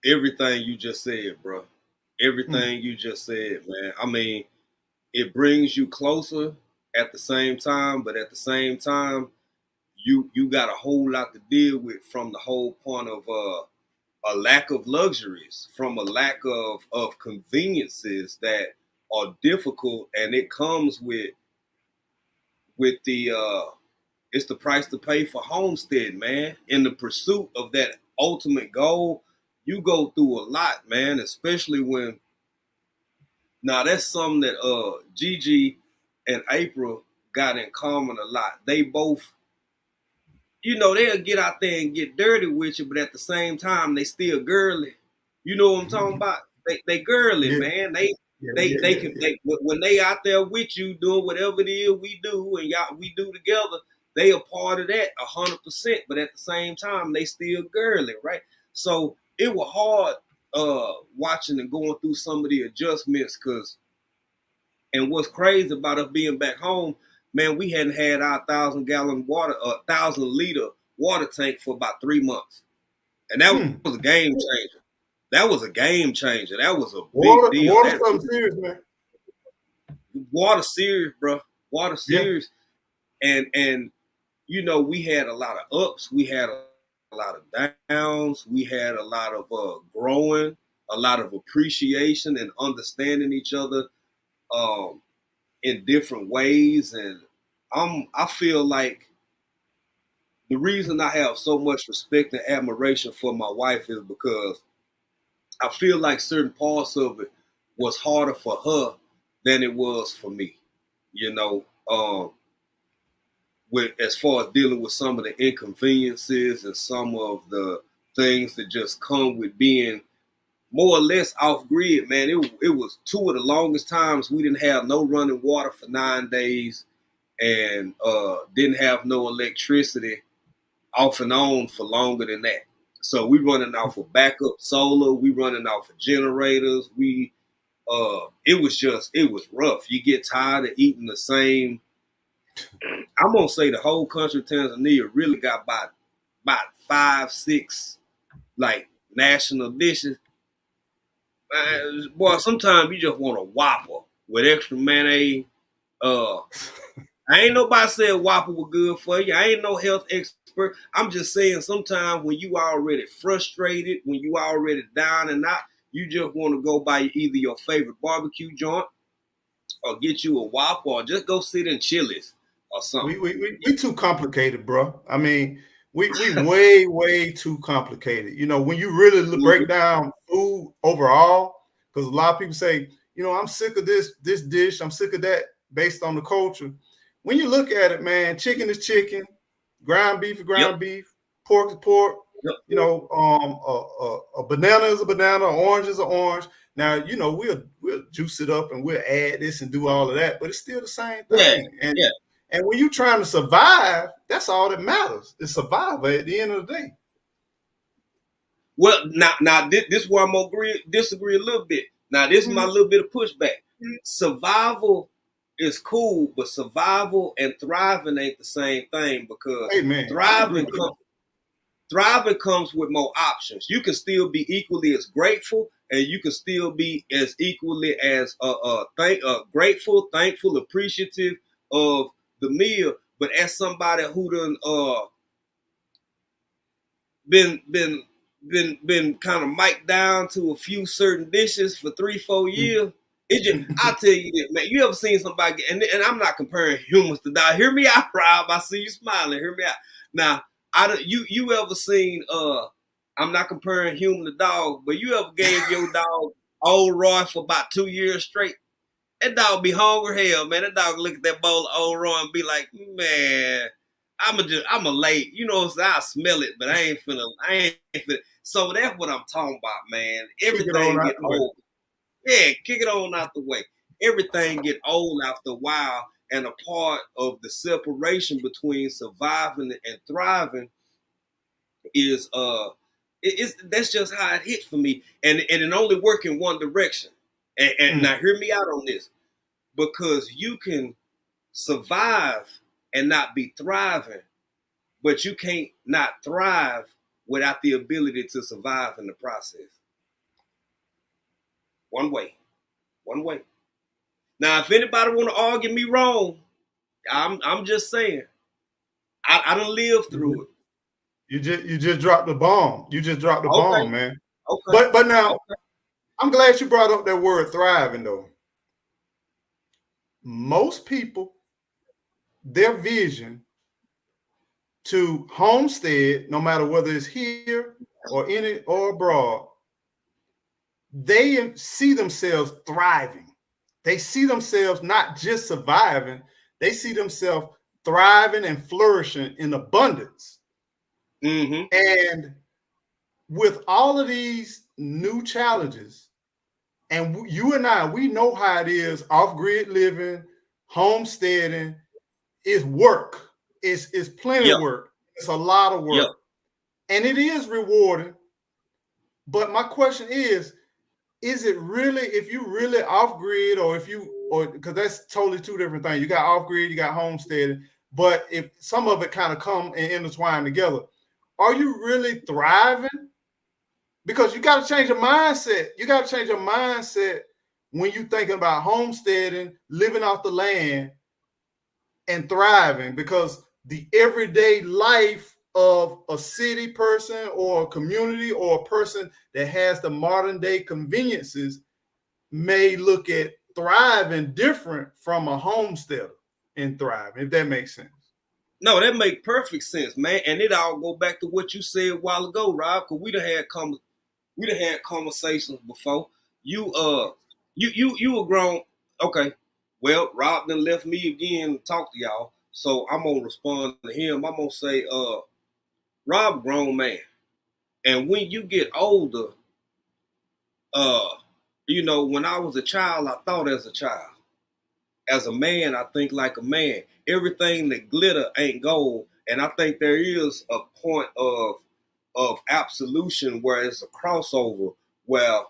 Everything you just said, bro. Hmm. Everything you just said, man. I mean, it brings you closer at the same time, but at the same time, you got a whole lot to deal with from the whole point of a lack of luxuries, from a lack of conveniences that are difficult, and it comes with the it's the price to pay for homestead, man. In the pursuit of that ultimate goal, you go through a lot, man, especially when now that's something that Gigi and April got in common a lot. They both, they'll get out there and get dirty with you, but at the same time, they still girly. You know what I'm talking about? They girly, Yeah, man. yeah, They yeah, can yeah, they when they out there with you doing whatever it is we do and y'all we do together, they a part of that 100%. But at the same time, they still girly, right? So it was hard watching and going through some of the adjustments because and what's crazy about us being back home, man, we hadn't had our 1,000-gallon water, 1,000-liter water tank for about 3 months, and that yeah. was a game changer. That was a game changer. That was a big Water, deal. water, That something serious, man. water serious, bro. Water Yeah. serious, and we had a lot of ups, we had a lot of downs, we had a lot of growing, a lot of appreciation and understanding each other. Um, in different ways. And I feel like the reason I have so much respect and admiration for my wife is because I feel like certain parts of it was harder for her than it was for me. You know, with as far as dealing with some of the inconveniences and some of the things that just come with being more or less off grid, man. It was two of the longest times we didn't have no running water for 9 days and didn't have no electricity off and on for longer than that. So we running off of backup solar, we running off of generators. It was rough. You get tired of eating the same. I'm gonna say the whole country of Tanzania really got about 5, 6 like national dishes. Boy, sometimes you just want a Whopper with extra mayonnaise. Uh, I ain't nobody said Whopper was good for you. I ain't no health expert. I'm just saying sometimes when you already frustrated, when you already down and out, you just want to go by either your favorite barbecue joint or get you a Whopper or just go sit in Chili's or something. We too complicated, bro. I mean, we way too complicated. When you really break Mhm. down food overall, because a lot of people say, I'm sick of this dish, I'm sick of that, based on the culture. When you look at it, man, chicken is chicken, ground beef is Yep. ground beef, pork is pork. Yep. A banana is a banana, orange is an orange. Now, we'll juice it up and we'll add this and do all of that, but it's still the same Yeah. thing. And Yeah. and when you're trying to survive, that's all that matters. It's survival at the end of the day. Well, now this is where I'm gonna disagree a little bit. Now this is my Mhm. little bit of pushback. Survival is cool, but survival and thriving ain't the same thing because Hey, man, I agree thriving with you. thriving comes with more options. You can still be equally as grateful, and you can still be as equally as grateful, thankful, appreciative of the meal. But as somebody who done been been been kind of mic'd down to a few certain dishes for 3, 4 years. It just I'll tell you this, man. You ever seen somebody and I'm not comparing humans to dog. Hear me out, Rob. I see you smiling. Hear me out. Now, you ever seen I'm not comparing human to dog, but you ever gave your dog old Roy for about 2 years straight? That dog be hungry hell, man. That dog look at that bowl of old Roy and be like, man, I'm a late. You know what I'm saying? I smell it, but I ain't finna. So that's what I'm talking about, man. Kick it on Everything out get the way. old. Yeah, kick it on out the way. Everything get old after a while, and a part of the separation between surviving and thriving is That's just how it hit for me, and it only work in one direction. And now hear me out on this, because you can survive and not be thriving, but you can't not thrive without the ability to survive in the process. One way. Now, if anybody want to argue me wrong, I'm just saying, I don't live through it. You just dropped the bomb. You just dropped the bomb, man. Okay. But now, I'm glad you brought up that word thriving, though. Most people, their vision to homestead, no matter whether it's here or in it or abroad, they see themselves thriving. They see themselves not just surviving, they see themselves thriving and flourishing in abundance. And with all of these new challenges, and you and I, we know how it is, off-grid living, homesteading, is work. It's plenty of work. It's a lot of work. And it is rewarding. But my question is it really, if you really off-grid, or because that's totally two different things. You got off-grid, you got homesteading, but if some of it kind of come and intertwine together, are you really thriving? Because you got to change your mindset. You got to change your mindset when you're thinking about homesteading, living off the land, and thriving, because the everyday life of a city person or a community or a person that has the modern day conveniences may look at thriving different from a homesteader in thriving, if that makes sense. No, that makes perfect sense, man. And it all go back to what you said a while ago, Rob, because we done had conversations before. You were grown. Okay. Well, Rob done left me again to talk to y'all. So I'm gonna respond to him. I'm gonna say, Rob, grown man. And when you get older, when I was a child, I thought as a child. As a man, I think like a man. Everything that glitter ain't gold. And I think there is a point of absolution where it's a crossover, where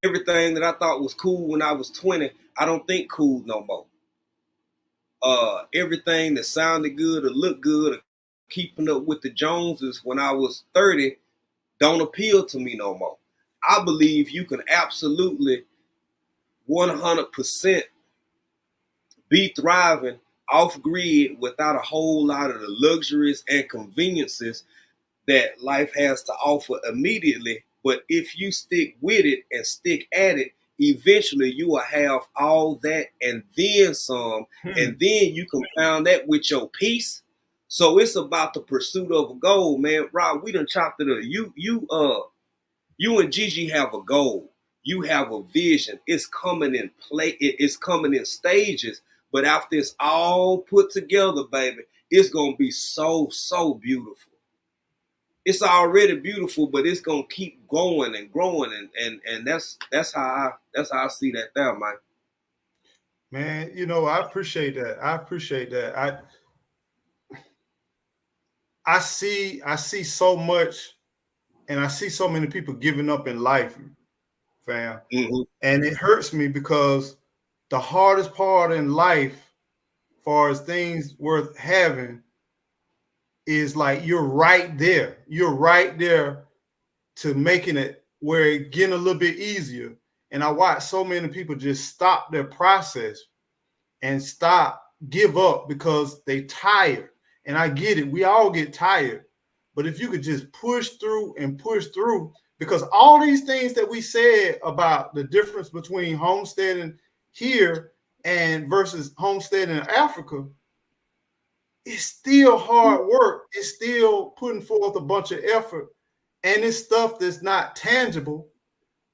everything that I thought was cool when I was 20, I don't think cool no more. Everything that sounded good or looked good or keeping up with the Joneses when I was 30 don't appeal to me no more. I believe you can absolutely 100% be thriving off grid without a whole lot of the luxuries and conveniences that life has to offer immediately. But if you stick with it and stick at it, eventually you will have all that and then some, and then you compound that with your peace. So it's about the pursuit of a goal, man. Rob, we done chopped it up. You and Gigi have a goal. You have a vision. It's coming in play. It's coming in stages. But after it's all put together, baby, it's gonna be so beautiful. It's already beautiful, but it's gonna keep growing and growing, and that's how I see that there, man. Man, I appreciate that. I see so much, and I see so many people giving up in life, fam. And it hurts me, because the hardest part in life, far as things worth having, is like you're right there. You're right there to making it where it's getting a little bit easier. And I watch so many people just stop their process and give up because they tired. And I get it. We all get tired. But if you could just push through, because all these things that we said about the difference between homesteading here and versus homesteading in Africa, it's still hard work. It's still putting forth a bunch of effort. And it's stuff that's not tangible,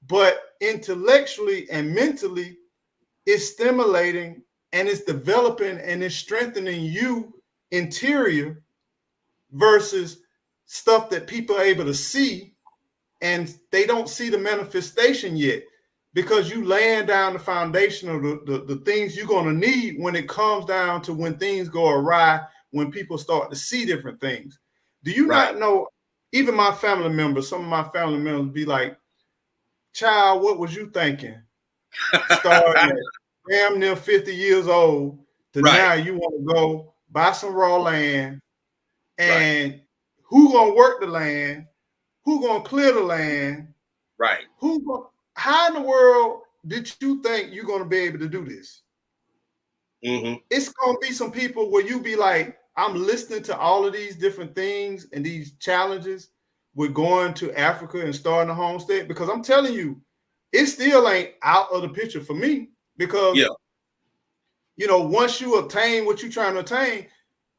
but intellectually and mentally, it's stimulating, and it's developing, and it's strengthening you interior, versus stuff that people are able to see, and they don't see the manifestation yet, because you laying down the foundation of the things you're going to need when it comes down to when things go awry, when people start to see different things. Do you not know? even my family members, some of my family members be like, child, what was you thinking? Starting at damn near 50 years old to Right. now you want to go buy some raw land, Right. and who gonna work the land? Who gonna clear the land? Right. How in the world did you think you're gonna be able to do this? Mm-hmm. It's gonna be some people where you be like, I'm listening to all of these different things and these challenges with going to Africa and starting a homestead, because I'm telling you, it still ain't out of the picture for me. Because Yeah. you know, once you obtain what you're trying to attain,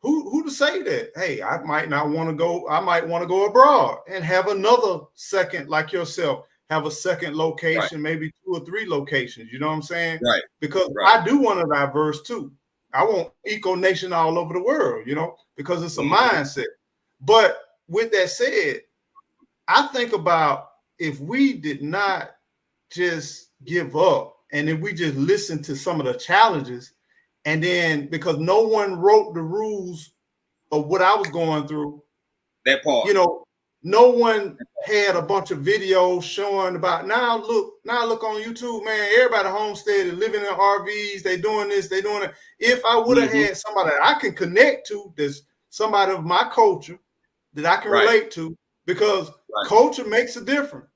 who to say that, hey, I might not want to go, I might want to go abroad and have another second, like yourself, have a second location, Right. maybe 2 or 3 locations, you know what I'm saying? Right. Because Right. I do want to diverse too. I want eco nation all over the world, you know, because it's a mindset. But with that said, I think about if we did not just give up and if we just listen to some of the challenges, and then because no one wrote the rules of what I was going through, that part, you know, no one had a bunch of videos showing about now look on YouTube, man, everybody homesteaded, living in RVs, they doing this, they doing it. If I would have had somebody that I can connect to, that's somebody of my culture that I can relate to, because culture makes a difference.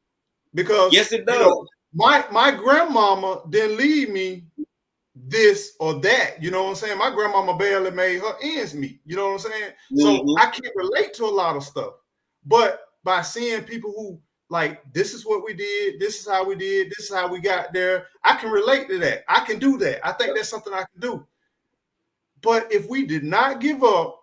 Because yes, it does. You know, my grandmama didn't leave me this or that, you know what I'm saying? My grandmama barely made her ends meet, you know what I'm saying? So I can't relate to a lot of stuff. But by seeing people who like, this is what we did, this is how we did, this is how we got there, I can relate to that. I can do that. I think that's something I can do. But if we did not give up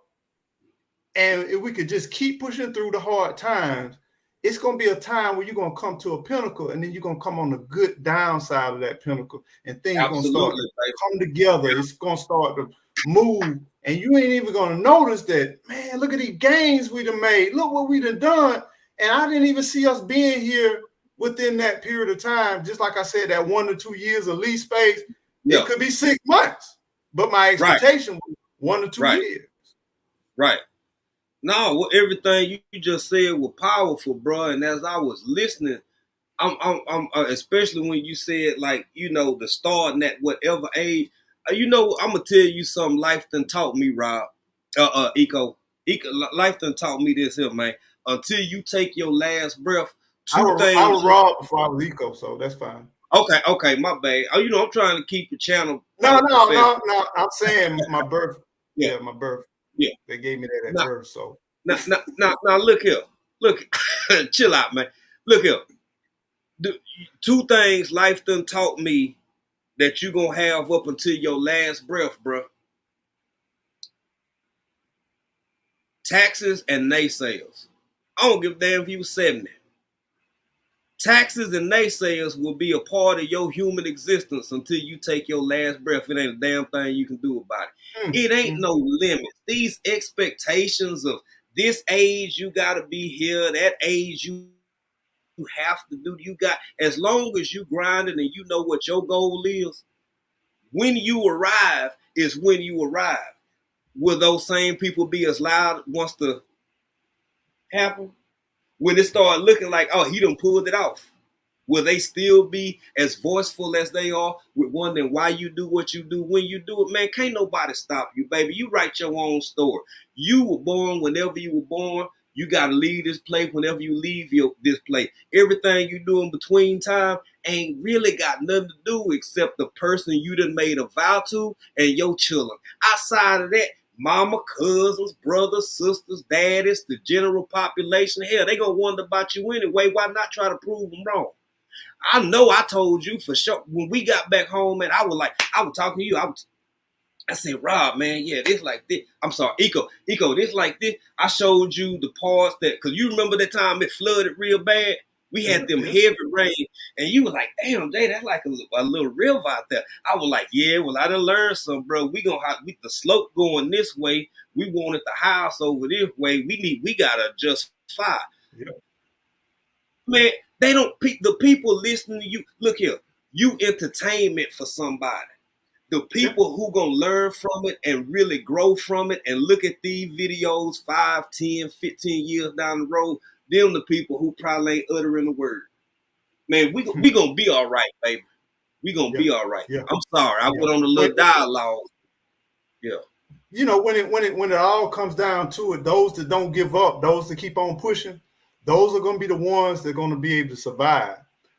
and if we could just keep pushing through the hard times, it's going to be a time where you're going to come to a pinnacle, and then you're going to come on the good downside of that pinnacle, and things are going to start to come together. It's going to start to move, and you ain't even going to notice that, man, look at these gains we done made. Look what we done. And I didn't even see us being here within that period of time. Just like I said, that 1 to 2 years of lease space, it could be 6 months. But my expectation was 1 to 2 years. Right. No, everything you just said was powerful, bro. And as I was listening, I'm especially when you said, like, you know, the starting at whatever age. You know, I'm gonna tell you something. Life done taught me, Rob. Eco. Life done taught me this here, man. Until you take your last breath, I was Rob before I was Eco, so that's fine. Okay, my bad. You know, I'm trying to keep the channel. No. I'm saying my birth. Yeah, my birth. Yeah, they gave me that at birth. So now, look here. Look, chill out, man. Look here. 2 things life done taught me that you gonna have up until your last breath, bro. Taxes and naysayers. I don't give a damn if you was 70. Taxes and naysayers will be a part of your human existence until you take your last breath. It ain't a damn thing you can do about it. It ain't no limits. These expectations of this age you gotta be here, that age you have to do, as long as you grinding and you know what your goal is, when you arrive is when you arrive. Will those same people be as loud once the happen? When it start looking like, oh, he done pulled it off, will they still be as voiceful as they are with wondering why you do what you do when you do it? Man, can't nobody stop you, baby. You write your own story. You were born whenever you were born. You got to leave this place whenever you leave this place. Everything you do in between time ain't really got nothing to do except the person you done made a vow to and your children. Outside of that, mama, cousins, brothers, sisters, daddies, the general population, hell, they gonna wonder about you anyway. Why not try to prove them wrong? I know I told you for sure when we got back home, man. I was talking to you. I said, Rob, man, yeah, this like this. I'm sorry, Eco, this like this. I showed you the parts that, because you remember that time it flooded real bad. We had them heavy rain, and you was like, damn, Jay, that's like a little river out there. I was like, yeah, well, I done learned some, bro. We gonna have the slope going this way. We wanted the house over this way. We gotta adjust fire. Yeah. Man, they don't pick the people listening to you. Look here, you entertainment for somebody. The people who gonna learn from it and really grow from it and look at these videos 5, 10, 15 years down the road, them the people who probably ain't uttering a word. Man, we gonna be all right, baby. We gonna be all right. I'm sorry, I went on a little dialogue. Yeah. You know, when it all comes down to it, those that don't give up, those that keep on pushing, those are going to be the ones that are going to be able to survive.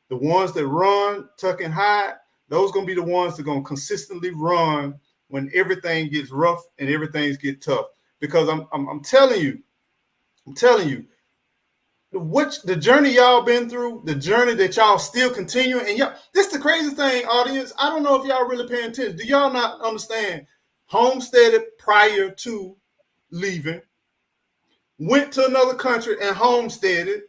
The ones that run, tuck and hide, those are going to be the ones that are going to consistently run when everything gets rough and everything gets tough. Because I'm telling you, what the journey y'all been through, the journey that y'all still continuing, and y'all, this is the craziest thing, audience. I don't know if y'all really paying attention. Do y'all not understand? Homesteaded prior to leaving, went to another country and homesteaded,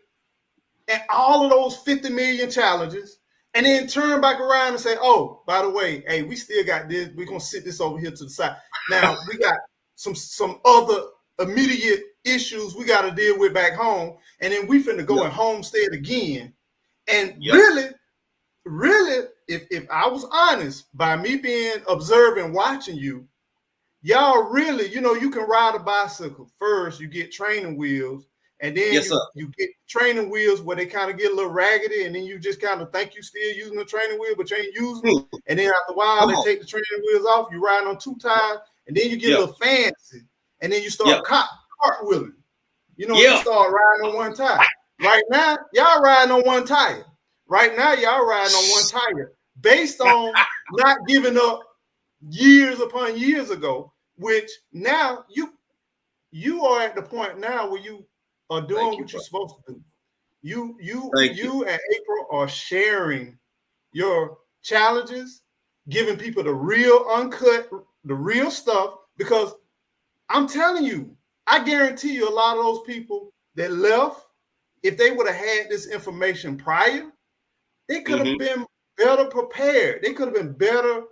and all of those 50 million challenges, and then turn back around and say, oh, by the way, hey, we still got this. We're going to sit this over here to the side. Now, we got some other immediate issues we got to deal with back home, and then we finna go and homestead again. And really, if I was honest, by me being observing, watching you, y'all really, you know, you can ride a bicycle. First, you get training wheels, and then you get training wheels where they kind of get a little raggedy, and then you just kind of think you still using the training wheel, but you ain't using them. And then after a while, they take the training wheels off, you ride on 2 tires, and then you get a little fancy, and then you start cartwheeling. You know, you start riding on 1 tire. Right now, y'all riding on 1 tire. Right now, y'all riding on 1 tire based on not giving up years upon years ago, which now you are at the point now where you are doing what you're supposed to do. You and April are sharing your challenges, giving people the real uncut, the real stuff, because I'm telling you, I guarantee you a lot of those people that left, if they would have had this information prior, they could have been better prepared. They could have been better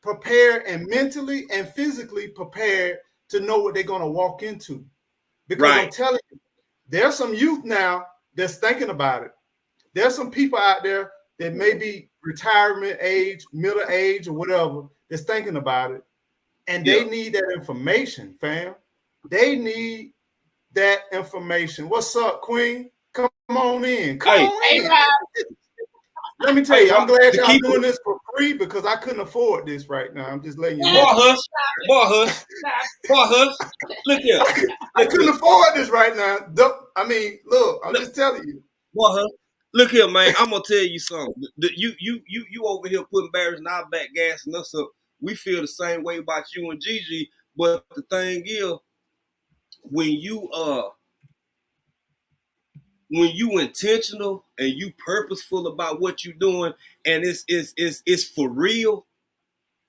prepared and mentally and physically prepared to know what they're going to walk into. Because I'm telling you, there's some youth now that's thinking about it. There's some people out there that may be retirement age, middle age, or whatever, that's thinking about it. And they need that information, fam. They need that information. What's up, Queen? Come on in. Come on in. Let me tell you, I'm glad y'all doing this for free because I couldn't afford this right now. I'm just letting you know. Boy, hush. Look here. I couldn't afford this right now. I mean, look, I'm just telling you. Boy, hush. Look here, man. I'm gonna tell you something. You over here putting barriers in our back, gassing us up. We feel the same way about you and Gigi, but the thing is, when you intentional and you purposeful about what you're doing, and it's for real,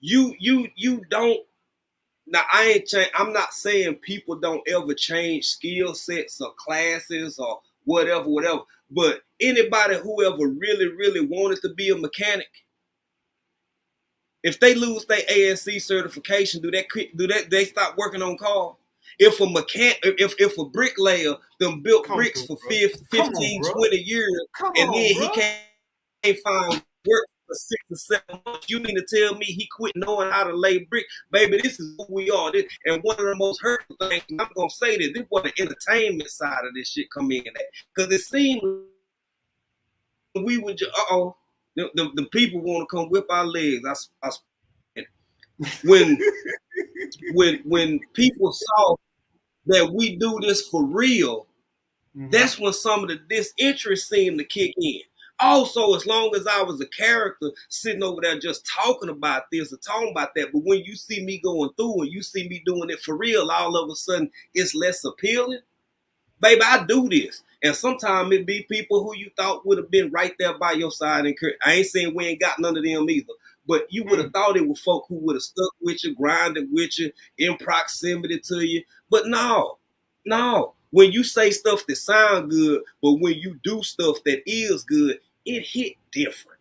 you don't. Now I'm not saying people don't ever change skill sets or classes or whatever. But anybody who ever really wanted to be a mechanic, if they lose their ASC certification, do they stop working on cars? If a bricklayer them built bricks for 15, 20 years, and then he can't find work for 6 or 7 months, you mean to tell me he quit knowing how to lay brick? Baby, this is who we are. And one of the most hurtful things, I'm going to say this where the entertainment side of this shit come in at. Because it seemed we would just, the people want to come whip our legs. When people saw that we do this for real, that's when some of the disinterest seemed to kick in. Also, as long as I was a character sitting over there just talking about this or talking about that, but when you see me going through and you see me doing it for real, all of a sudden it's less appealing. Baby, I do this. And sometimes it be people who you thought would have been right there by your side. And I ain't saying we ain't got none of them either. But you would have thought it were folk who would have stuck with you, grinded with you, in proximity to you. But no. When you say stuff that sound good, but when you do stuff that is good, it hit different.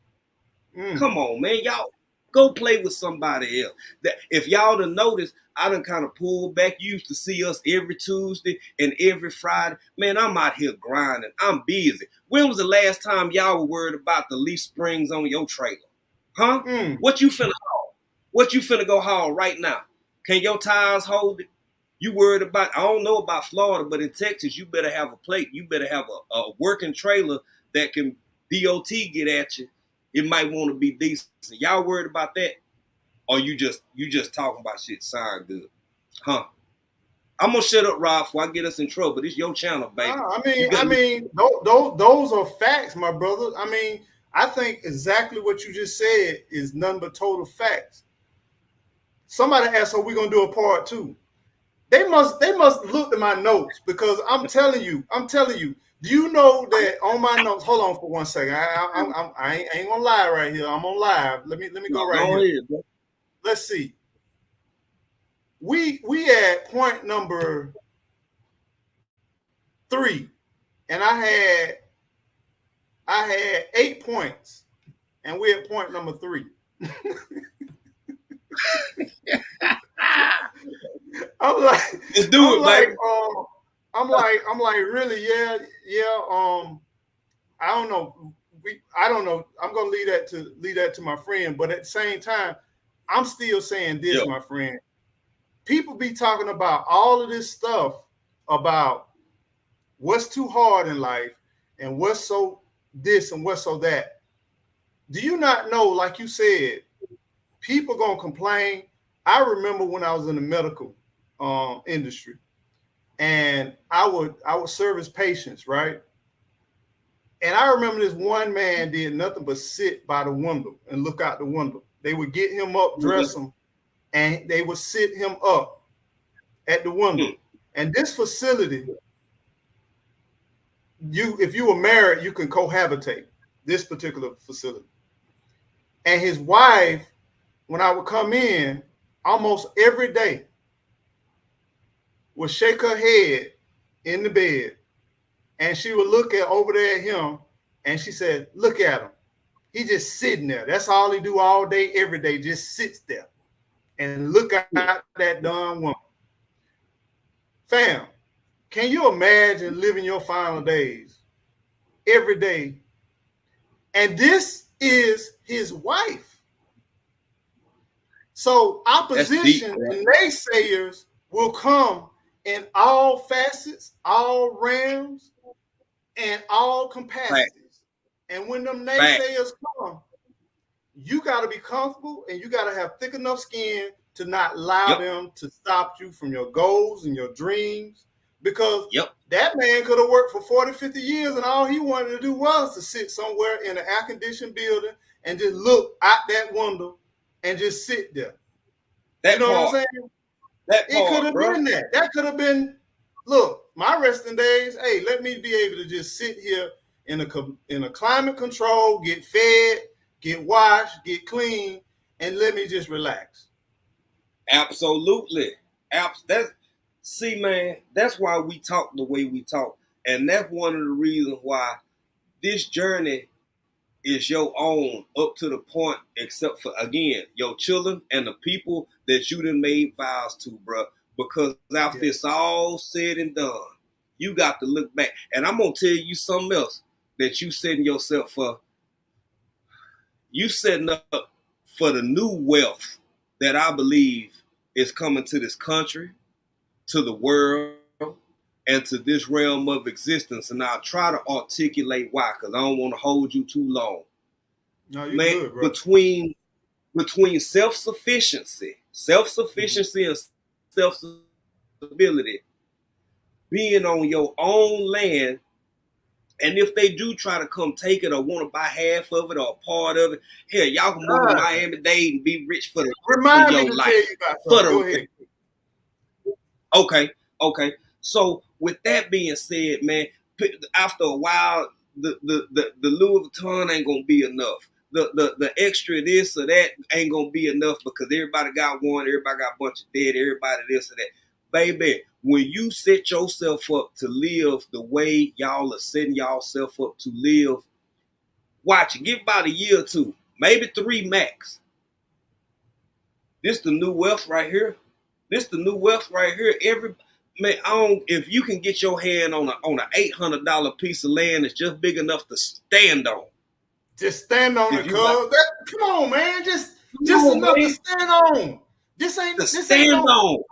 Come on, man. Y'all go play with somebody else. That if y'all done noticed, I done kind of pulled back. You used to see us every Tuesday and every Friday. Man, I'm out here grinding. I'm busy. When was the last time y'all were worried about the leaf springs on your trailer? Huh? What you finna haul? What you finna go haul right now? Can your tires hold it? You worried about, I don't know about Florida, but in Texas, you better have a plate. You better have a working trailer that can DOT get at you. It might want to be decent. Y'all worried about that? Or you just talking about shit sound good? Huh? I'm gonna shut up, Rob, before I get us in trouble. This your channel, baby. Those are facts, my brother. I mean, I think exactly what you just said is none but total facts. Somebody asked, "Are we gonna do a part 2?" They must look at my notes, because I'm telling you. Do you know that on my notes? Hold on for 1 second. I ain't gonna lie right here. I'm on live. Let me go right here. Ahead, bro. Let's see. We at point number 3, and I had 8 points, and we're at point number 3. I'm like, let's do it, baby. I'm like, really? Yeah. I don't know. I'm gonna leave that to my friend, but at the same time, I'm still saying this, my friend. People be talking about all of this stuff about what's too hard in life and what's so this and what's so that. Do you not know, like you said, people gonna complain? I remember when I was in the medical industry, and I would service patients, right? And I remember this one man did nothing but sit by the window and look out the window. They would get him up, dress him, and they would sit him up at the window. And this facility, if you were married, you can cohabitate, this particular facility. And his wife, when I would come in, almost every day, would shake her head in the bed, and she would look over there at him, and she said, "Look at him. He just sitting there. That's all he do all day, every day, just sits there and look at that darn woman." Fam, can you imagine living your final days every day? And this is his wife. So opposition and naysayers will come in all facets, all realms, and all capacities. And when them naysayers come, you got to be comfortable, and you got to have thick enough skin to not allow them to stop you from your goals and your dreams. Because that man could have worked for 40, 50 years, and all he wanted to do was to sit somewhere in an air-conditioned building and just look out that window and just sit there. You know what I'm saying? It could have been that. That could have been, look, my resting days, hey, let me be able to just sit here in a climate control, get fed, get washed, get clean, and let me just relax. Absolutely. See, man, that's why we talk the way we talk. And that's one of the reasons why this journey is your own up to the point, except for, again, your children and the people that you done made vows to, bro. Because after it's all said and done, you got to look back. And I'm going to tell you something else that you setting yourself for. You setting up for the new wealth that I believe is coming to this country, to the world, and to this realm of existence. And I'll try to articulate why, because I don't want to hold you too long. No, you're good, bro. Between self-sufficiency and self-stability, being on your own land, and if they do try to come take it or want to buy half of it or a part of it, hell, y'all can move to Miami-Dade and be rich for the rest of your life. Okay. So with that being said, man, after a while, the Louis Vuitton ain't gonna be enough. The extra this or that ain't gonna be enough because everybody got one, everybody got a bunch of debt, everybody this or that. Baby, when you set yourself up to live the way y'all are setting yourself up to live, watch it. Give about a year or two, maybe 3 max. This the new wealth right here. If you can get your hand on a $800 piece of land that's just big enough to stand on. Just stand on it, cuz. Come on, man. Just enough to stand on. This ain't on.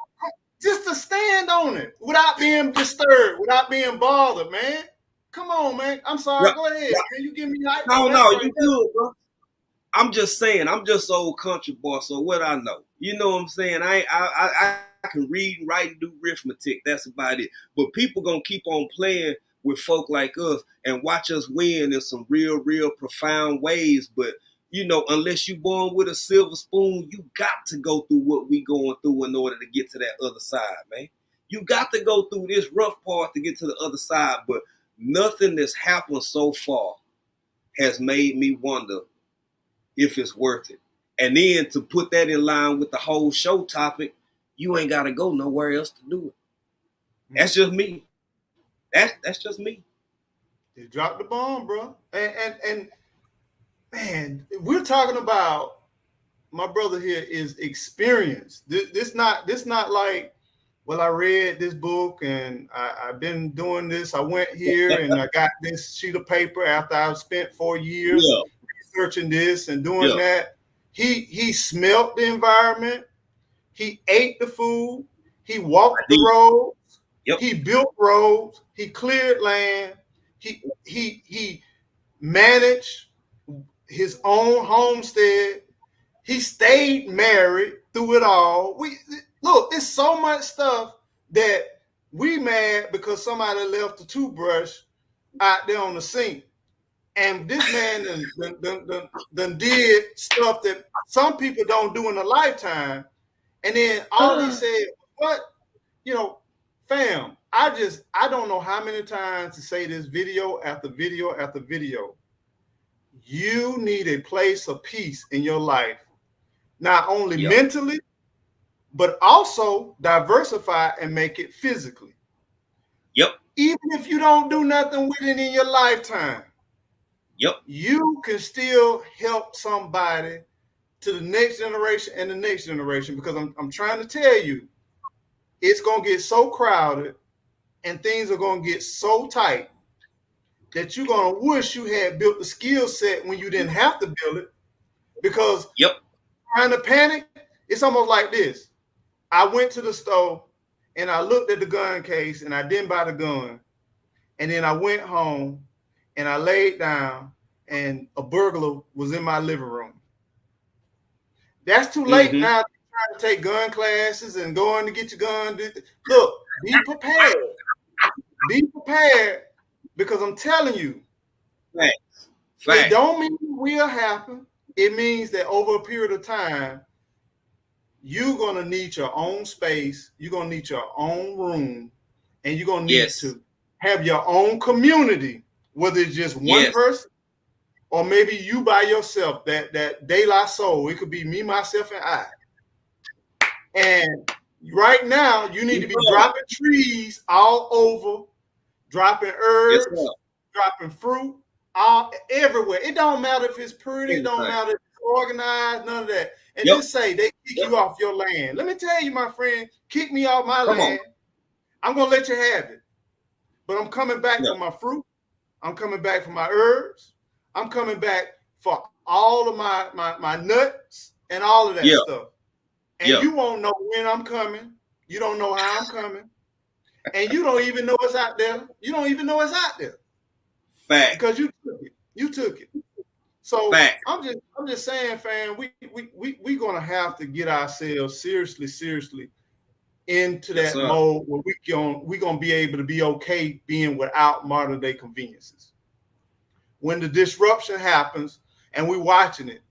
just to stand on it without being disturbed, without being bothered, man. Come on, man. I'm sorry. Yeah, Go ahead, yeah. man. You give me hype No, on that no, right you there. good, bro. I'm just saying, I'm just old country boy, so what I know. You know what I'm saying? I can read, write, and do arithmetic. That's about it. But people gonna keep on playing with folk like us and watch us win in some real, real profound ways. But you know, unless you born with a silver spoon, you got to go through what we going through in order to get to that other side, man. You got to go through this rough part to get to the other side. But nothing that's happened so far has made me wonder if it's worth it. And then to put that in line with the whole show topic, you ain't got to go nowhere else to do it. That's just me. That's just me. You dropped the bomb, bro. And man, we're talking about my brother here is experience. This not like, well, I read this book and I've been doing this. I went here and I got this sheet of paper after I've spent 4 years Yeah, researching this and doing yeah, that. He smelt the environment. He ate the food. He I walked the did. roads. Yep. He built roads. He cleared land. He managed his own homestead. He stayed married through it all. We look, it's so much stuff that we mad because somebody left the toothbrush out there on the sink. And this man done did stuff that some people don't do in a lifetime. And then all he said, what? You know, fam, I don't know how many times to say this video after video after video. You need a place of peace in your life, not only Yep. mentally, but also diversify and make it physically. Yep. Even if you don't do nothing with it in your lifetime, Yep. you can still help somebody to the next generation and the next generation, because I'm trying to tell you, it's going to get so crowded and things are going to get so tight that you're going to wish you had built the skill set when you didn't have to build it, because Yep. trying to panic, it's almost like this. I went to the store and I looked at the gun case and I didn't buy the gun. And then I went home and I laid down and a burglar was in my living room. That's too late now to try to take gun classes and going to get your gun. Look, be prepared. Be prepared, because I'm telling you, Facts. it don't mean it will happen. It means that over a period of time, you're going to need your own space. You're going to need your own room. And you're going to need to have your own community, whether it's just one person or maybe you by yourself, that de la soul. It could be me, myself, and I. And right now, you need to be dropping trees all over, dropping herbs, dropping fruit, all everywhere. It don't matter if it's pretty, it don't matter if it's organized, none of that. And just say they kick you off your land. Let me tell you, my friend, kick me off my land. I'm gonna let you have it. But I'm coming back for my fruit. I'm coming back for my herbs. I'm coming back for all of my nuts and all of that stuff. And you won't know when I'm coming. You don't know how I'm coming. And you don't even know it's out there. You don't even know it's out there. Fact. Because you took it. You took it. So Fact. I'm just saying, fam, we gonna have to get ourselves seriously into that mode where we gonna be able to be okay being without modern day conveniences. When the disruption happens and we're watching it,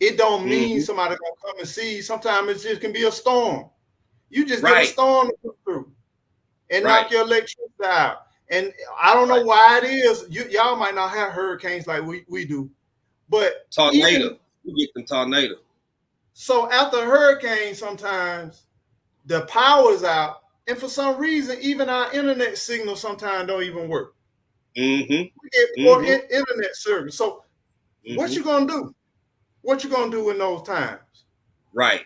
it don't mean somebody gonna come and see. Sometimes it just can be a storm. You just get a storm to come through and knock your electricity out. And I don't know why it is. Y'all might not have hurricanes like we do, but tornado. You get them tornado. So after a hurricane, sometimes the power's out, and for some reason, even our internet signal sometimes don't even work. We get more internet service. So what you gonna do? What you gonna do in those times? Right.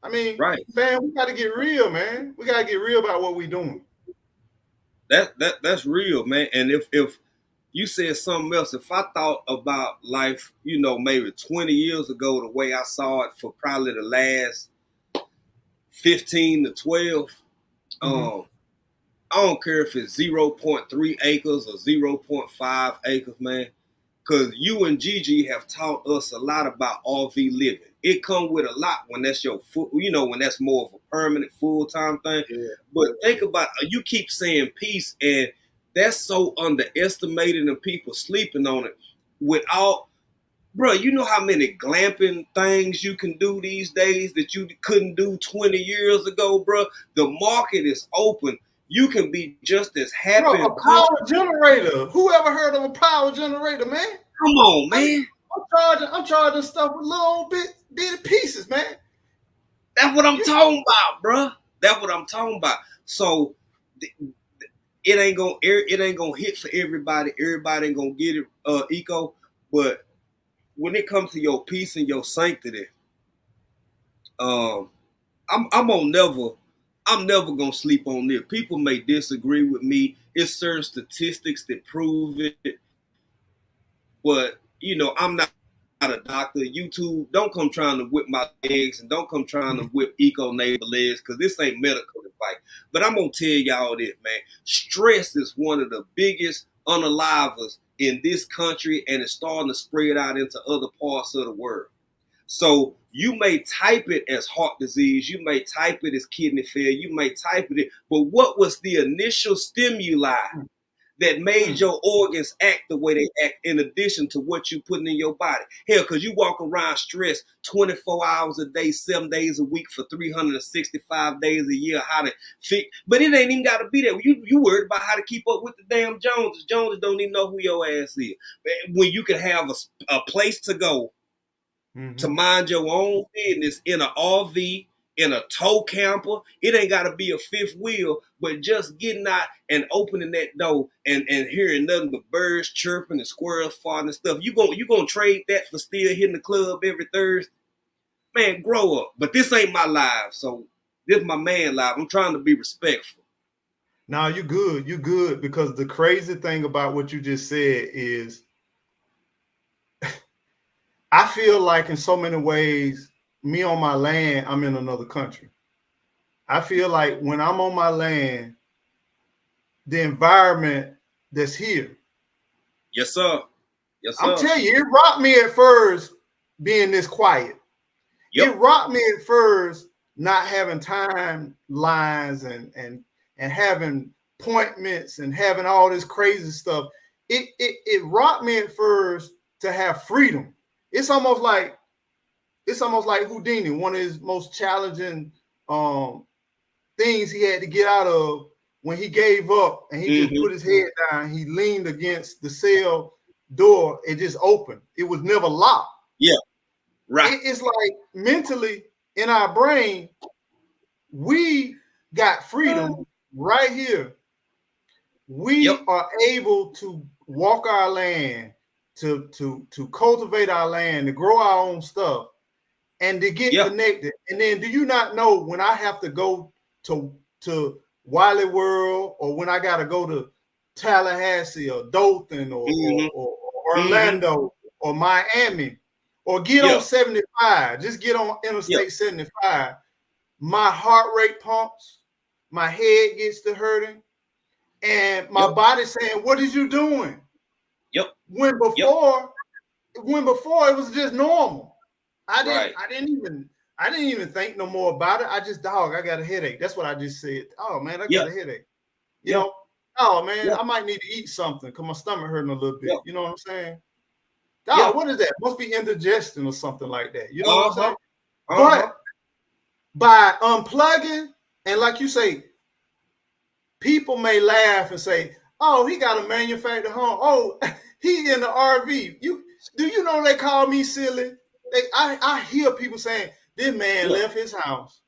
I mean, man, we gotta get real, man. We gotta get real about what we're doing. That's real, man. And if you said something else, if I thought about life, maybe 20 years ago, the way I saw it for probably the last 15 to 12. Mm-hmm. I don't care if it's 0.3 acres or 0.5 acres, man. Because you and Gigi have taught us a lot about RV living. It comes with a lot when that's your when that's more of a permanent full-time thing. Yeah. But think about, you keep saying peace, and that's so underestimated and people sleeping on it. Without, bro, you know how many glamping things you can do these days that you couldn't do 20 years ago, bro? The market is open. You can be just as happy Bro, and a power comfortable. generator. Who ever heard of a power generator, man? Come on, man. I'm charging stuff with little bitty pieces, man. That's what I'm talking about, bro. That's what I'm talking about. So it ain't gonna hit for everybody. Everybody ain't gonna get it eco. But when it comes to your peace and your sanctity, um, I'm never gonna sleep on it. People may disagree with me. It's certain statistics that prove it, but I'm not a doctor. YouTube, don't come trying to whip my legs, and don't come trying to whip eco neighbor legs, because this ain't medical advice. But I'm gonna tell y'all this, man. Stress is one of the biggest unalivers in this country, and it's starting to spread out into other parts of the world. So you may type it as heart disease, you may type it as kidney failure, you may type it, but what was the initial stimuli that made your organs act the way they act, in addition to what you putting in your body? Hell, because you walk around stressed 24 hours a day, 7 days a week for 365 days a year, how to fit. But it ain't even got to be that. You worried about how to keep up with the damn Joneses. Joneses don't even know who your ass is. When you can have a place to go to mind your own business in an RV, in a tow camper. It ain't got to be a fifth wheel, but just getting out and opening that door and hearing nothing but birds chirping and squirrels farting and stuff. You gonna trade that for still hitting the club every Thursday? Man, grow up. But this ain't my life, so this is my man life. I'm trying to be respectful. Now you good. You good, because the crazy thing about what you just said is I feel like in so many ways, me on my land, I'm in another country. I feel like when I'm on my land, the environment that's here. Yes, sir. Yes, sir. I'm telling you, it rocked me at first being this quiet. Yep. It rocked me at first not having timelines and having appointments and having all this crazy stuff. It rocked me at first to have freedom. It's almost like Houdini, one of his most challenging things he had to get out of when he gave up and he just put his head down. He leaned against the cell door. It just opened. It was never locked. Yeah, right. It's like mentally in our brain, we got freedom right here. We are able to walk our land, to cultivate our land, to grow our own stuff, and to get connected. And then, do you not know when I have to go to Wally World, or when I got to go to Tallahassee or Dothan or Orlando or Miami, or get on 75, just get on Interstate 75, my heart rate pumps, my head gets to hurting, and my body saying, "What is you doing?" When before it was just normal. I didn't even think no more about it. I just, I got a headache. That's what I just said. Oh man, I got a headache. You know, oh man, I might need to eat something because my stomach hurting a little bit. You know what I'm saying? Oh, what is that? Must be indigestion or something like that. You know what I'm saying? But by unplugging, and like you say, people may laugh and say, "Oh, he got a manufactured home. Oh, he in the RV." Do you know they call me silly? I hear people saying, "This man left his house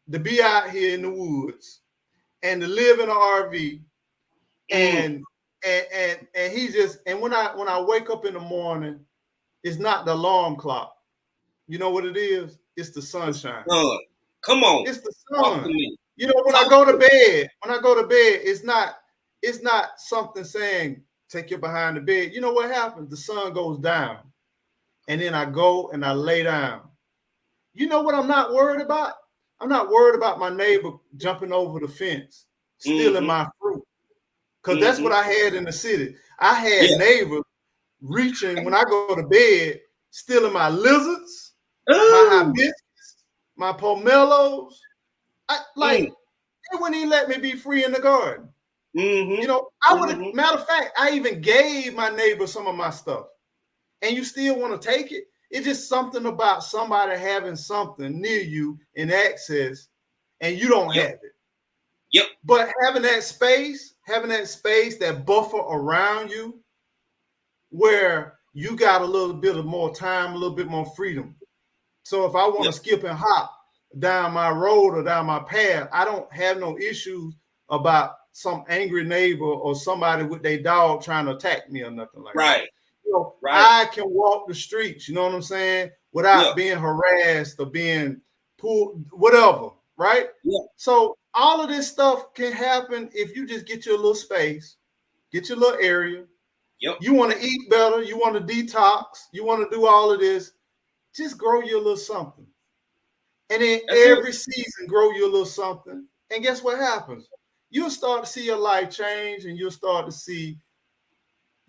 to be out here in the woods and to live in an RV." And he just, and when I wake up in the morning, it's not the alarm clock. You know what it is? It's the sunshine. Come on. It's the sun. You know, when I go to bed, it's not something saying take you behind the bed. You know what happens? The sun goes down. And then I go and I lay down. You know what I'm not worried about? I'm not worried about my neighbor jumping over the fence, stealing my fruit. Because that's what I had in the city. I had neighbors reaching when I go to bed, stealing my lizards, my hibiscus, my pomelos. They wouldn't even let me be free in the garden. You know, I would have, matter of fact, I even gave my neighbor some of my stuff. And you still want to take it? It's just something about somebody having something near you in access and you don't have it. Yep. But having that space, that buffer around you where you got a little bit of more time, a little bit more freedom. So if I want to skip and hop down my road or down my path, I don't have no issues about some angry neighbor or somebody with their dog trying to attack me or nothing like that. You know, I can walk the streets, you know what I'm saying, without being harassed or being pulled, whatever, right? So all of this stuff can happen if you just get your little space, get your little area. You want to eat better, you want to detox, you want to do all of this, just grow you a little something. And then every season, grow you a little something. And guess what happens? You'll start to see your life change, and you'll start to see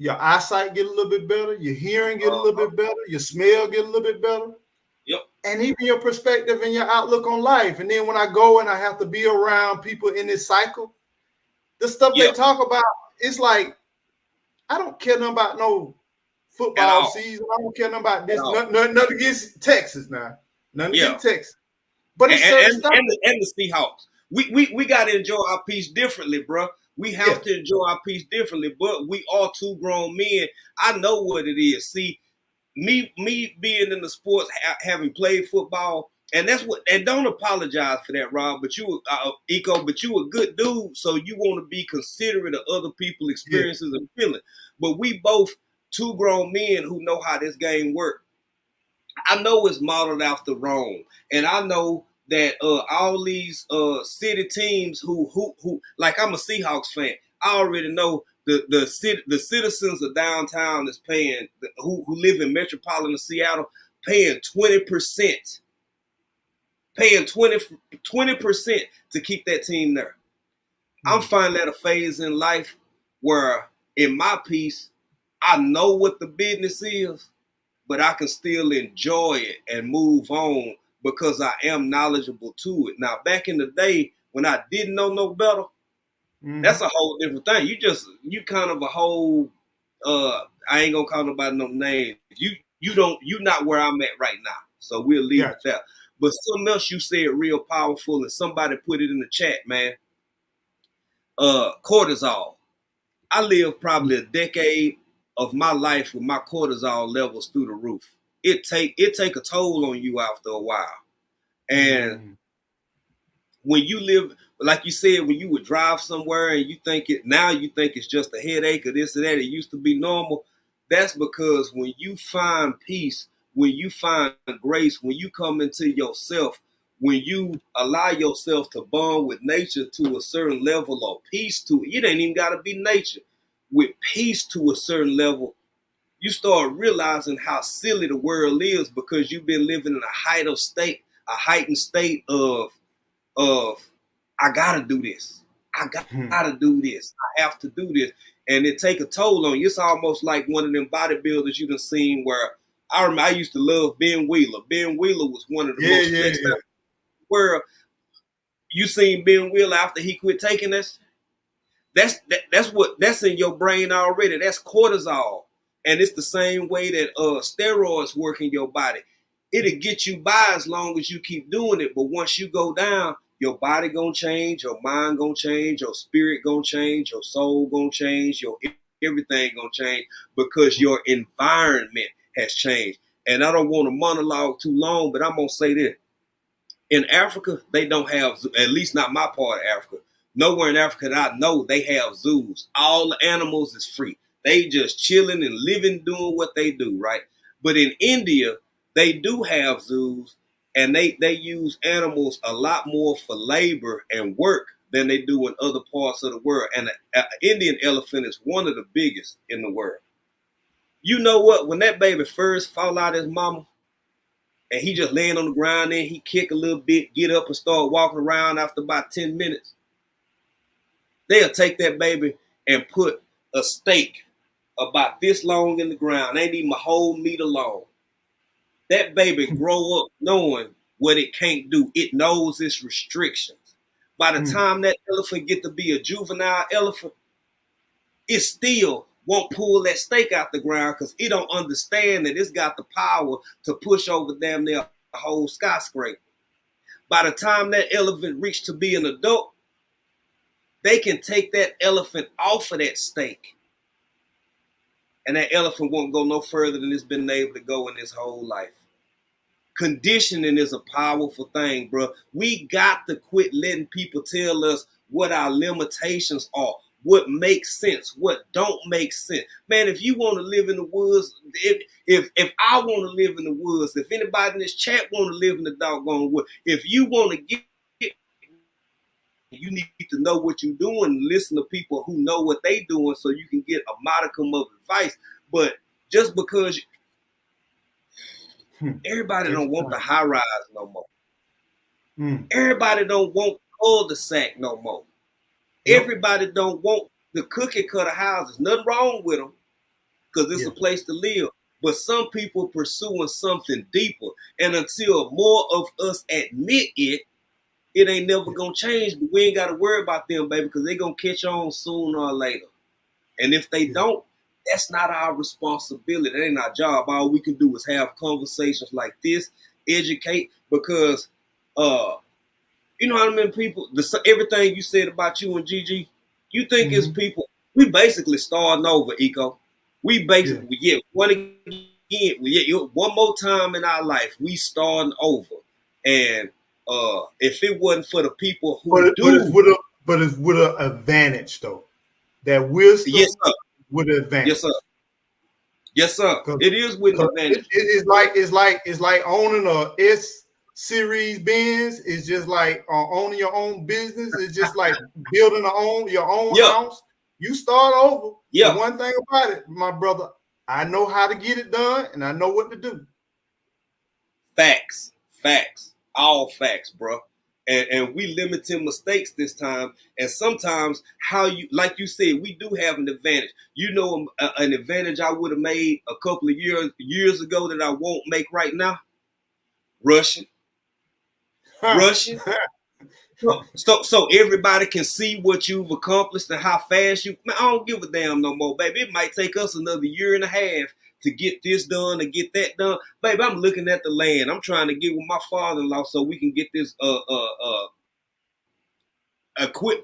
your eyesight get a little bit better, your hearing get a little bit better, your smell get a little bit better. And even your perspective and your outlook on life. And then when I go and I have to be around people in this cycle, the stuff they talk about, it's like, I don't care nothing about no football season. I don't care nothing about this. Nothing against Texas now. Nothing against Texas. But it's and the Seahawks. We got to enjoy our peace differently, bro. We have to enjoy our peace differently, but we are two grown men. I know what it is. See, me being in the sports, having played football, and that's what. And don't apologize for that, Rob. But you, Eco, but you a good dude, so you want to be considerate of other people's experiences and feelings. But we both two grown men who know how this game works. I know it's modeled after Rome, and I know that all these city teams who like, I'm a Seahawks fan. I already know the citizens of downtown is paying, who live in metropolitan Seattle, paying 20%, paying 20% to keep that team there. I'm finding that a phase in life where, in my piece, I know what the business is, but I can still enjoy it and move on because I am knowledgeable to it. Now, back in the day when I didn't know no better, that's a whole different thing. You kind of a whole, I ain't gonna call nobody no names. You not where I'm at right now. So we'll leave it there. But something else you said real powerful, and somebody put it in the chat, man. Cortisol. I lived probably a decade of my life with my cortisol levels through the roof. It take a toll on you after a while. And when you live, like you said, when you would drive somewhere and you think it's just a headache or this or that, it used to be normal. That's because when you find peace, when you find grace, when you come into yourself, when you allow yourself to bond with nature to a certain level of peace to it, it ain't even got to be nature. With peace to a certain level, you start realizing how silly the world is because you've been living in a heightened state of I gotta do this. I gotta do this. I have to do this. And it take a toll on you. It's almost like one of them bodybuilders you done seen where I remember I used to love Ben Wheeler. Ben Wheeler was one of the most flexed out in the world. You seen Ben Wheeler after he quit taking this? That's in your brain already. That's cortisol. And it's the same way that steroids work in your body. It'll get you by as long as you keep doing it. But once you go down, your body gonna change, your mind gonna change, your spirit gonna change, your soul gonna change, your everything gonna change because your environment has changed. And I don't want to monologue too long, but I'm gonna say this. In Africa, they don't have, at least not my part of Africa. Nowhere in Africa that I know they have zoos. All the animals is free. They just chilling and living, doing what they do, right? But in India, they do have zoos, and they use animals a lot more for labor and work than they do in other parts of the world. And an Indian elephant is one of the biggest in the world. You know what? When that baby first fall out his mama, and he just laying on the ground, then he kick a little bit, get up and start walking around after about 10 minutes, they'll take that baby and put a stake about this long in the ground, ain't even a whole meter long. That baby grow up knowing what it can't do. It knows its restrictions. By the time that elephant get to be a juvenile elephant, it still won't pull that stake out the ground because it don't understand that it's got the power to push over damn near a whole skyscraper. By the time that elephant reach to be an adult, they can take that elephant off of that stake. And that elephant won't go no further than it's been able to go in its whole life. Conditioning is a powerful thing, bro. We got to quit letting people tell us what our limitations are, what makes sense, what don't make sense. Man, if you want to live in the woods, if I want to live in the woods, if anybody in this chat want to live in the doggone woods, if you want to get, you need to know what you're doing and listen to people who know what they doing so you can get a modicum of advice. But just because everybody don't want the high rise no more. Everybody don't want cul-de-sac no more. Everybody don't want the cookie cutter houses. Nothing wrong with them because it's a place to live. But some people pursuing something deeper. And until more of us admit it, it ain't never going to change. But we ain't got to worry about them, baby, because they going to catch on sooner or later. And if they don't, that's not our responsibility. That ain't our job. All we can do is have conversations like this, educate, because you know how many people, everything you said about you and Gigi, you think it's people, we basically starting over, Eco. We basically, one more time in our life, we starting over. And if it wasn't for the people who but it's with an advantage, though. That wisdom with an advantage. Yes, sir. Yes, sir. It is with an advantage. It's like owning a S-Series Benz. It's just like owning your own business. It's just like building your own house. You start over. The one thing about it, my brother, I know how to get it done, and I know what to do. Facts. All facts, bro. And we limiting mistakes this time. And sometimes like you said, we do have an advantage. You know, an advantage I would have made a couple of years ago that I won't make right now. Rushing. So everybody can see what you've accomplished and how fast man, I don't give a damn no more, baby. It might take us another year and a half to get this done, to get that done. Baby, I'm looking at the land. I'm trying to get with my father-in-law so we can get this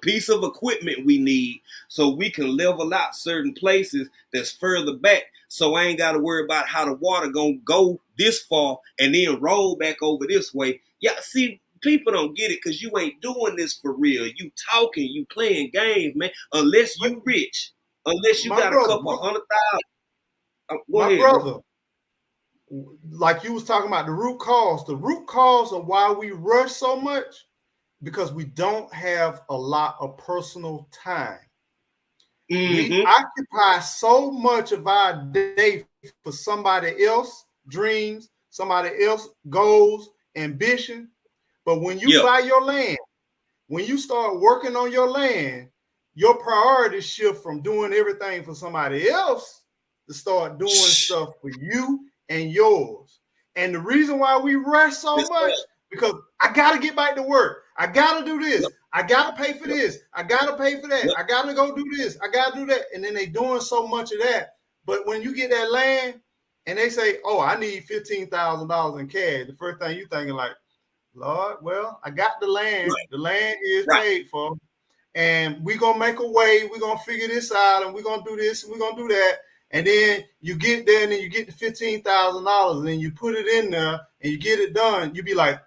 piece of equipment we need so we can level out certain places that's further back. So I ain't got to worry about how the water gonna go this far and then roll back over this way. Yeah, see, people don't get it because you ain't doing this for real. You talking, you playing games, man. Unless you rich, unless you got a couple $100,000. My brother, like you was talking about the root cause of why we rush so much, because we don't have a lot of personal time. We occupy so much of our day for somebody else's dreams, somebody else's goals, ambition. But when you buy your land, when you start working on your land, your priorities shift from doing everything for somebody else to start doing stuff for you and yours. And the reason why we rush so much, because I got to get back to work. I got to do this. I got to pay for this. I got to pay for that. I got to go do this. I got to do that. And then they doing so much of that. But when you get that land and they say, oh, I need $15,000 in cash, the first thing you thinking like, Lord, well, I got the land. Right. The land is paid for. And we're going to make a way. We're going to figure this out. And we're going to do this. And we're going to do that. And then you get there and then you get the $15,000 and then you put it in there and you get it done. You be like,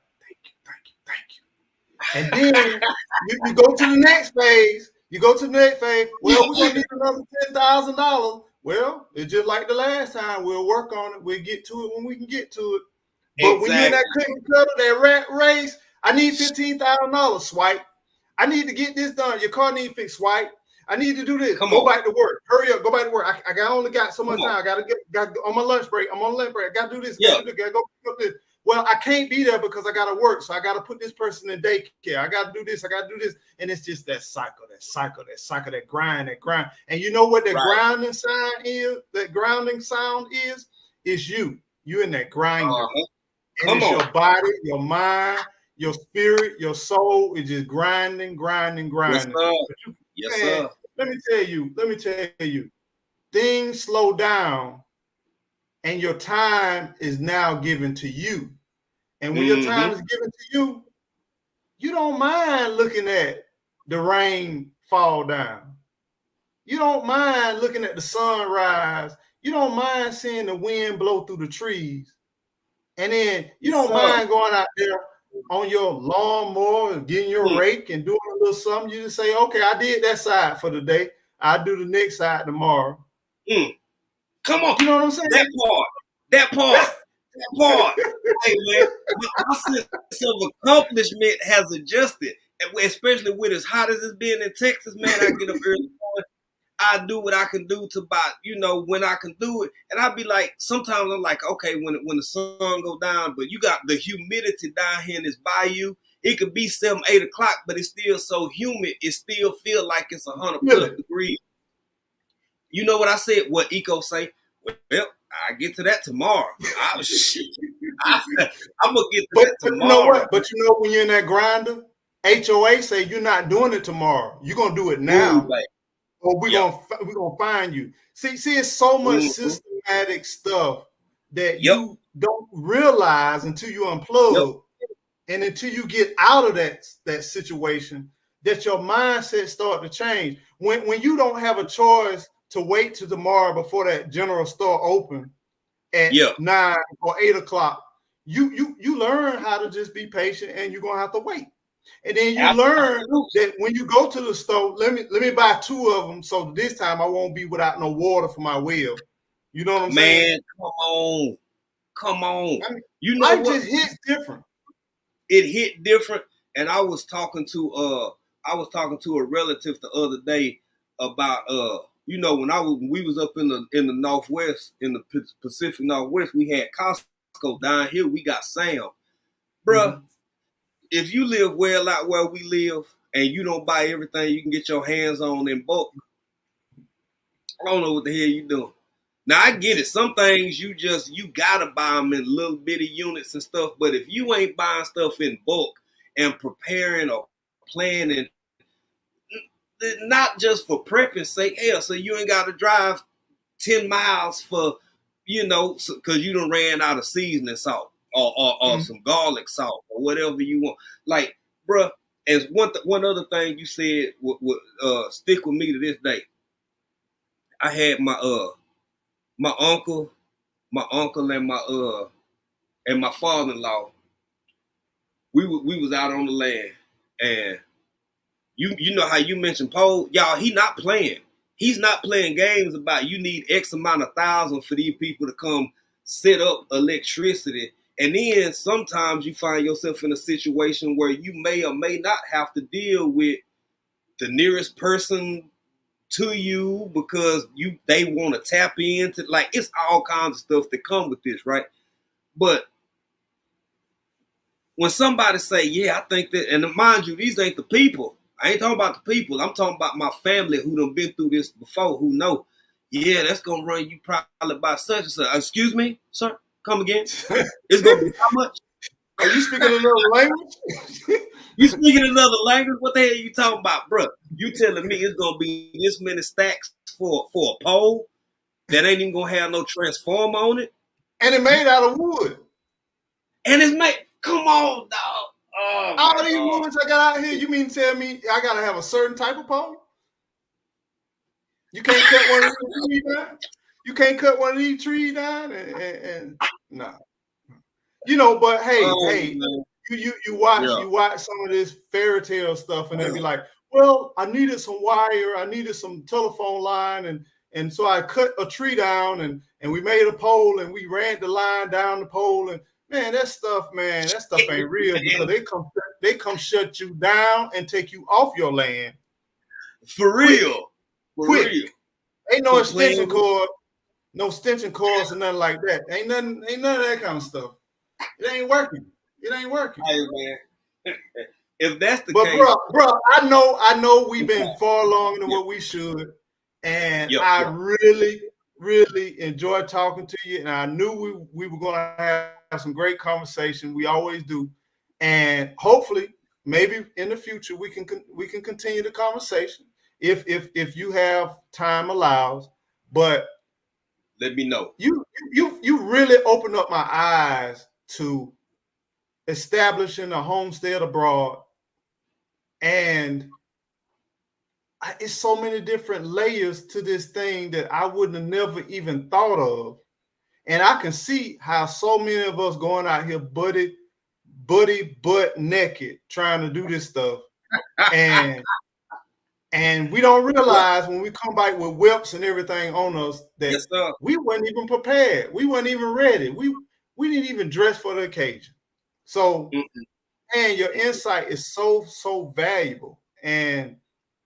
thank you. And then you go to the next phase. Well, we're going to need another $10,000. Well, it's just like the last time. We'll work on it. We'll get to it when we can get to it. But when you're in that cookie cutter, that rat race, I need $15,000. Swipe. I need to get this done. Your car needs fixed. Swipe. I need to do this. Go back to work. Hurry up. Go back to work. I only got so much time. I got to get on my lunch break. I'm on lunch break. I got to do this. Got to go pick up this. well, I can't be there because I got to work. So I got to put this person in daycare. I got to do this. I got to do this. And it's just that cycle, that grind. And you know what that grounding sound is? That grounding sound is you. You in that grinder. And it's your body, your mind, your spirit, your soul is just grinding. Yes, sir. Let me tell you, things slow down and your time is now given to you. And when your time is given to you, you don't mind looking at the rain fall down. You don't mind looking at the sun rise. You don't mind seeing the wind blow through the trees. And then you don't mind going out there on your lawnmower, getting your rake and doing a little something. You just say, okay, I did that side for the day. I'll do the next side tomorrow. Come on. You know what I'm saying? That part. Hey, man, my sense of accomplishment has adjusted, especially with as hot as it's been in Texas, man. I get up early morning. I do what I can do to about, when I can do it. And I'll be like, sometimes I'm like, okay, when the sun go down, but you got the humidity down here in this bayou. It could be 7, 8 o'clock, but it's still so humid. It still feel like it's 100 plus degrees. You know what I said? What Eco say? Well, I get to that tomorrow. I'm gonna get to that tomorrow. You know what? But when you're in that grinder, HOA say you're not doing it tomorrow. You're gonna do it now, or we're gonna find you. See, it's so much systematic stuff that you don't realize until you unplug, and until you get out of that situation, that your mindset start to change. When you don't have a choice to wait till tomorrow before that general store open at 9 or 8 o'clock, you learn how to just be patient, and you're gonna have to wait. And then you learn that when you go to the store, let me buy 2 of them, so this time I won't be without no water for my well. You know what I'm saying? Man, come on. I mean, life just hits different. It hit different, and I was talking to a relative the other day about when we was up in the Northwest, in the Pacific Northwest, we had Costco. Down here we got Sam. Bruh, if you live well out where we live and you don't buy everything you can get your hands on in bulk, I don't know what the hell you doing. Now I get it. Some things you gotta buy them in little bitty units and stuff. But if you ain't buying stuff in bulk and preparing or planning, not just for prepping sake, so you ain't got to drive 10 miles for, because you done ran out of seasoning salt or some garlic salt or whatever you want. Like, bruh, as one other thing you said would stick with me to this day. I had my uncle and my father-in-law. We was out on the land, and you know how you mentioned pole, y'all. He not playing. He's not playing games about you need X amount of thousand for these people to come set up electricity. And then sometimes you find yourself in a situation where you may or may not have to deal with the nearest person to you because they want to tap into, like, it's all kinds of stuff that come with this, right? But when somebody say, I think that, and mind you, these ain't the people. I ain't talking about the people. I'm talking about my family who done been through this before, who know, that's going to run you probably about such and such. Excuse me, sir? Come again? It's going to be how much? Are you speaking another language? You speaking another language? What the hell are you talking about, bro? You telling me it's going to be this many stacks for a pole that ain't even going to have no transformer on it? And it made out of wood. And it's made, come on, dog. Oh, all these woods I got out here, you mean to tell me I got to have a certain type of pole? You can't cut one of these trees down? You can't cut one of these trees down? And no. But hey, you watch some of this fairy tale stuff, and they be like, well, I needed some wire, I needed some telephone line, and so I cut a tree down, and we made a pole, and we ran the line down the pole, and man, that stuff ain't real, because they come shut you down and take you off your land. For real. Quick. Ain't no extension cord, no extension cords or nothing like that. Ain't none of that kind of stuff. It ain't working. It ain't working. Hey man, if that's the But case, bro, I know we've been far longer than yeah, what we should, and yeah, I yeah. really enjoyed talking to you. And I knew we were going to have some great conversation. We always do, and hopefully, maybe in the future we can continue the conversation if you have time allows. But Let me know. you really opened up my eyes to establishing a homestead abroad, and it's so many different layers to this thing that I wouldn't have never even thought of. And I can see how so many of us going out here butt naked trying to do this stuff. And we don't Well, realize when we come back with whips and everything on us that yes, sir. we weren't even prepared. We weren't even ready. We didn't even dress for the occasion. So, Mm-mm. and your insight is so valuable. And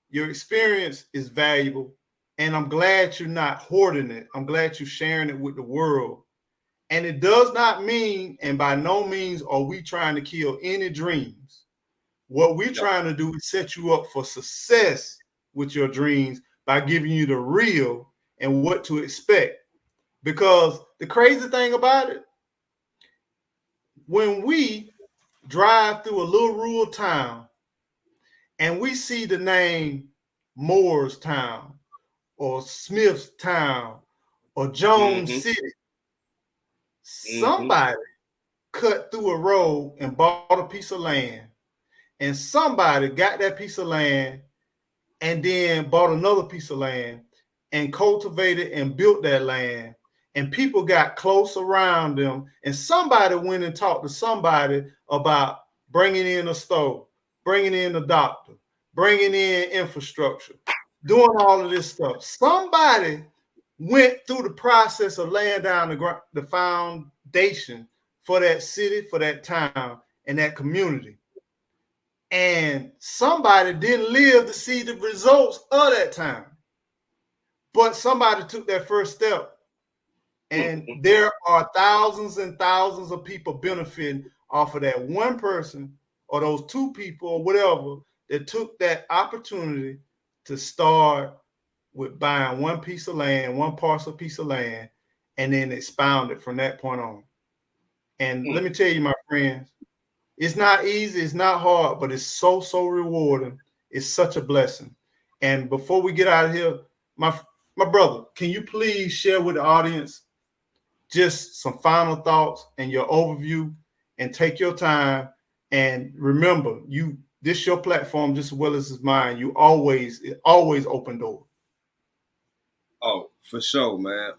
your experience is valuable, and I'm glad you're not hoarding it. I'm glad you're sharing it with the world. And it does not mean, and by no means are we trying to kill any dreams. What we're Yep. trying to do is set you up for success with your dreams by giving you the real and what to expect. Because the crazy thing about it, when we drive through a little rural town and we see the name Moorestown or Smithstown or Jones Mm-hmm. City, Mm-hmm. somebody cut through a road and bought a piece of land. And somebody got that piece of land and then bought another piece of land and cultivated and built that land. And people got close around them. And somebody went and talked to somebody about bringing in a stove, bringing in a doctor, bringing in infrastructure, doing all of this stuff. Somebody went through the process of laying down the foundation for that city, for that town, and that community. And somebody didn't live to see the results of that time. But somebody took that first step. And Mm-hmm. there are thousands and thousands of people benefiting off of that one person or those two people or whatever that took that opportunity to start with buying one piece of land, one parcel piece of land, and then expound it from that point on. And let me tell you, my friends, it's not easy, it's not hard, but it's so rewarding. It's such a blessing. And before we get out of here, my brother, can you please share with the audience just some final thoughts and your overview, and take your time, and remember, this your platform just as well as it's mine. You always open doors. Oh, for sure, man.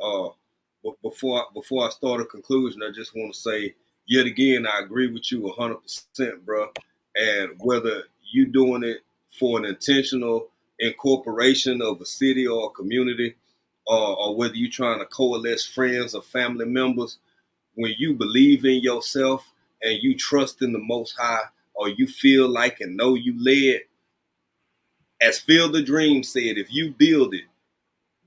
But before I start a conclusion, I just want to say yet again, I agree with you 100%, bro. And whether you doing it for an intentional incorporation of a city or a community, or whether you trying to coalesce friends or family members, when you believe in yourself and you trust in the Most High, or you feel like and know you led, as Phil the Dream said, if you build it,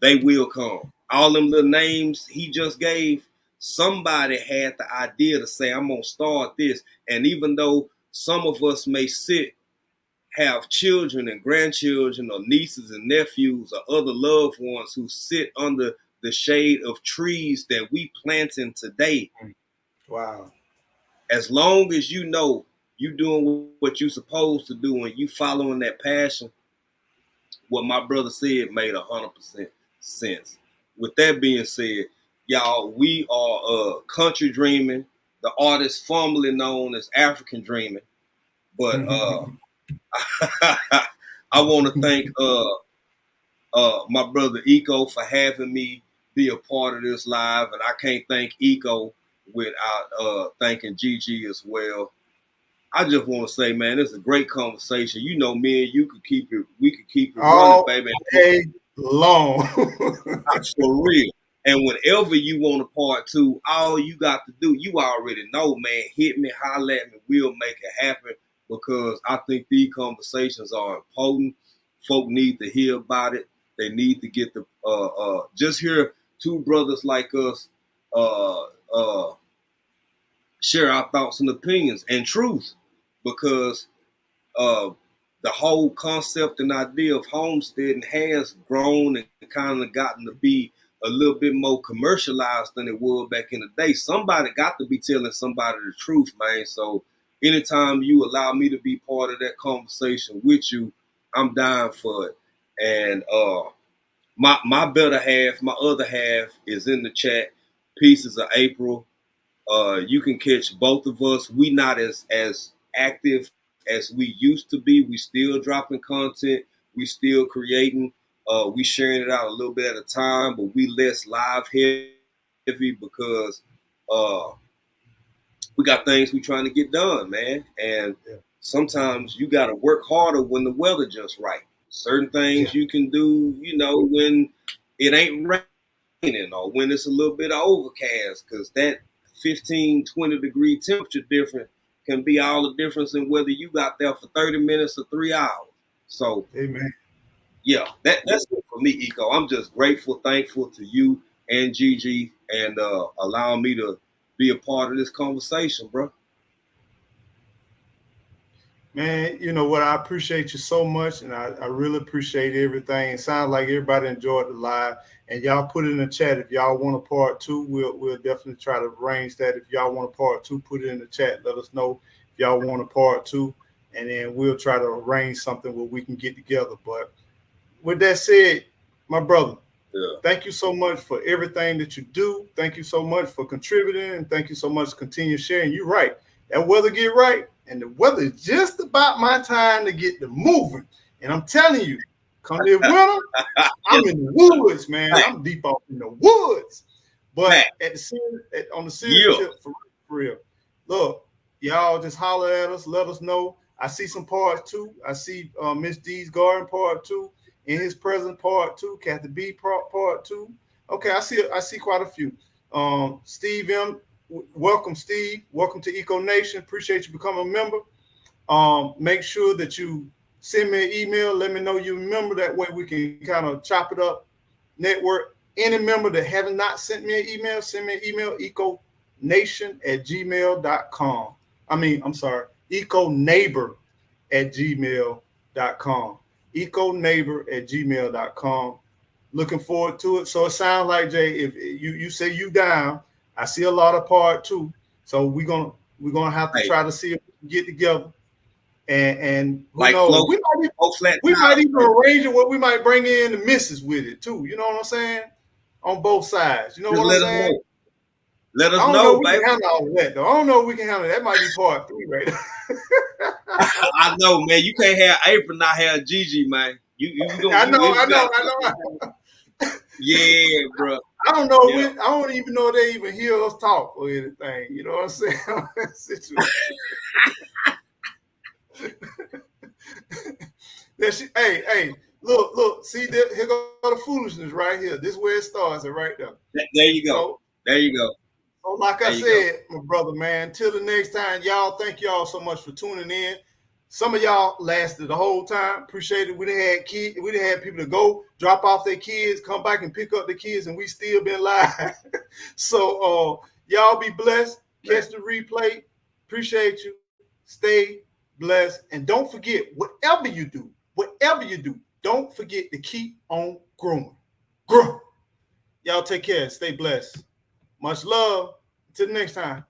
they will come. All them little names he just gave, somebody had the idea to say, I'm going to start this. And even though some of us may have children and grandchildren or nieces and nephews or other loved ones who sit under the shade of trees that we planting today, Wow. as long as you know you doing what you supposed to do and you following that passion, what my brother said made 100% sense. With that being said, y'all, we are country dreaming, the artist formerly known as African dreaming. But I want to thank my brother Eco for having me be a part of this live, and I can't thank Eco without thanking Gigi as well. I just want to say, man, it's a great conversation. You know, me and you we could keep it running, All baby. day long. For real. And whenever you want a part two, all you got to do, you already know, man, hit me, holler at me, we'll make it happen, because I think these conversations are important. Folk need to hear about it. They need to get the just hear two brothers like us uh share our thoughts and opinions and truth, because the whole concept and idea of homesteading has grown and kind of gotten to be a little bit more commercialized than it was back in the day. Somebody got to be telling somebody the truth, man. So anytime you allow me to be part of that conversation with you, I'm down for it. And my better half, my other half is in the chat. Pieces of April. You can catch both of us. We not as active as we used to be. We still dropping content. We still creating. We sharing it out a little bit at a time, but we less live heavy because we got things we trying to get done, man. And sometimes you got to work harder when the weather just right. Certain things you can do, when it ain't raining or when it's a little bit overcast, because that 15, 20 degree temperature difference can be all the difference in whether you got there for 30 minutes or 3 hours. So, amen. Yeah, that's it for me, Eco. I'm just grateful, thankful to you and Gigi, and allowing me to be a part of this conversation, bro. Man, you know what? I appreciate you so much, and I really appreciate everything. It sounds like everybody enjoyed the live, and y'all put it in the chat if y'all want a part two. We'll definitely try to arrange that. If y'all want a part two, put it in the chat. Let us know if y'all want a part two, and then we'll try to arrange something where we can get together. But with that said, my brother, thank you so much for everything that you do. Thank you so much for contributing, and thank you so much for continue sharing. You're right. That weather get right, and the weather is just about my time to get the moving. And I'm telling you, come this winter, I'm in the woods, man. I'm deep off in the woods. But on the serious tip, for real, look, y'all just holler at us, let us know. I see some part two. I see Miss D's garden part two, in his present part two, Kathy B part two. Okay, I see quite a few. Steve M. Welcome, Steve. Welcome to Eco Nation. Appreciate you becoming a member. Make sure that you send me an email. Let me know you remember. That way we can kind of chop it up, network. Any member that have not sent me an email, send me an email, econation@gmail.com. I'm sorry, econeighbor@gmail.com. econeighbor@gmail.com. Looking forward to it. So it sounds like, Jay, if you say you down, I see a lot of part two. So we're gonna have to try to see if we can get together. And who knows? We might even arrange it where we might bring in the missus with it too. You know what I'm saying? On both sides. You know what I'm saying? Let us know, baby. Can handle all of that, though. I don't know if we can handle that. That might be part three, right? I know, man. You can't have April, not have Gigi, man. I know. Yeah, bro. I don't know. I don't even know if they even hear us talk or anything. You know what I'm saying? Hey, look. See, here go the foolishness right here. This is where it starts, right there. There you go. There you go. So, like I said, my brother, man, till the next time, y'all, thank y'all so much for tuning in. Some of y'all lasted the whole time. Appreciate it. We done had kids. We done had people to go drop off their kids, come back and pick up the kids, and we still been live. So y'all be blessed. Catch the replay. Appreciate you. Stay blessed. And don't forget, whatever you do, don't forget to keep on growing. Grow. Y'all take care. Stay blessed. Much love. Until next time.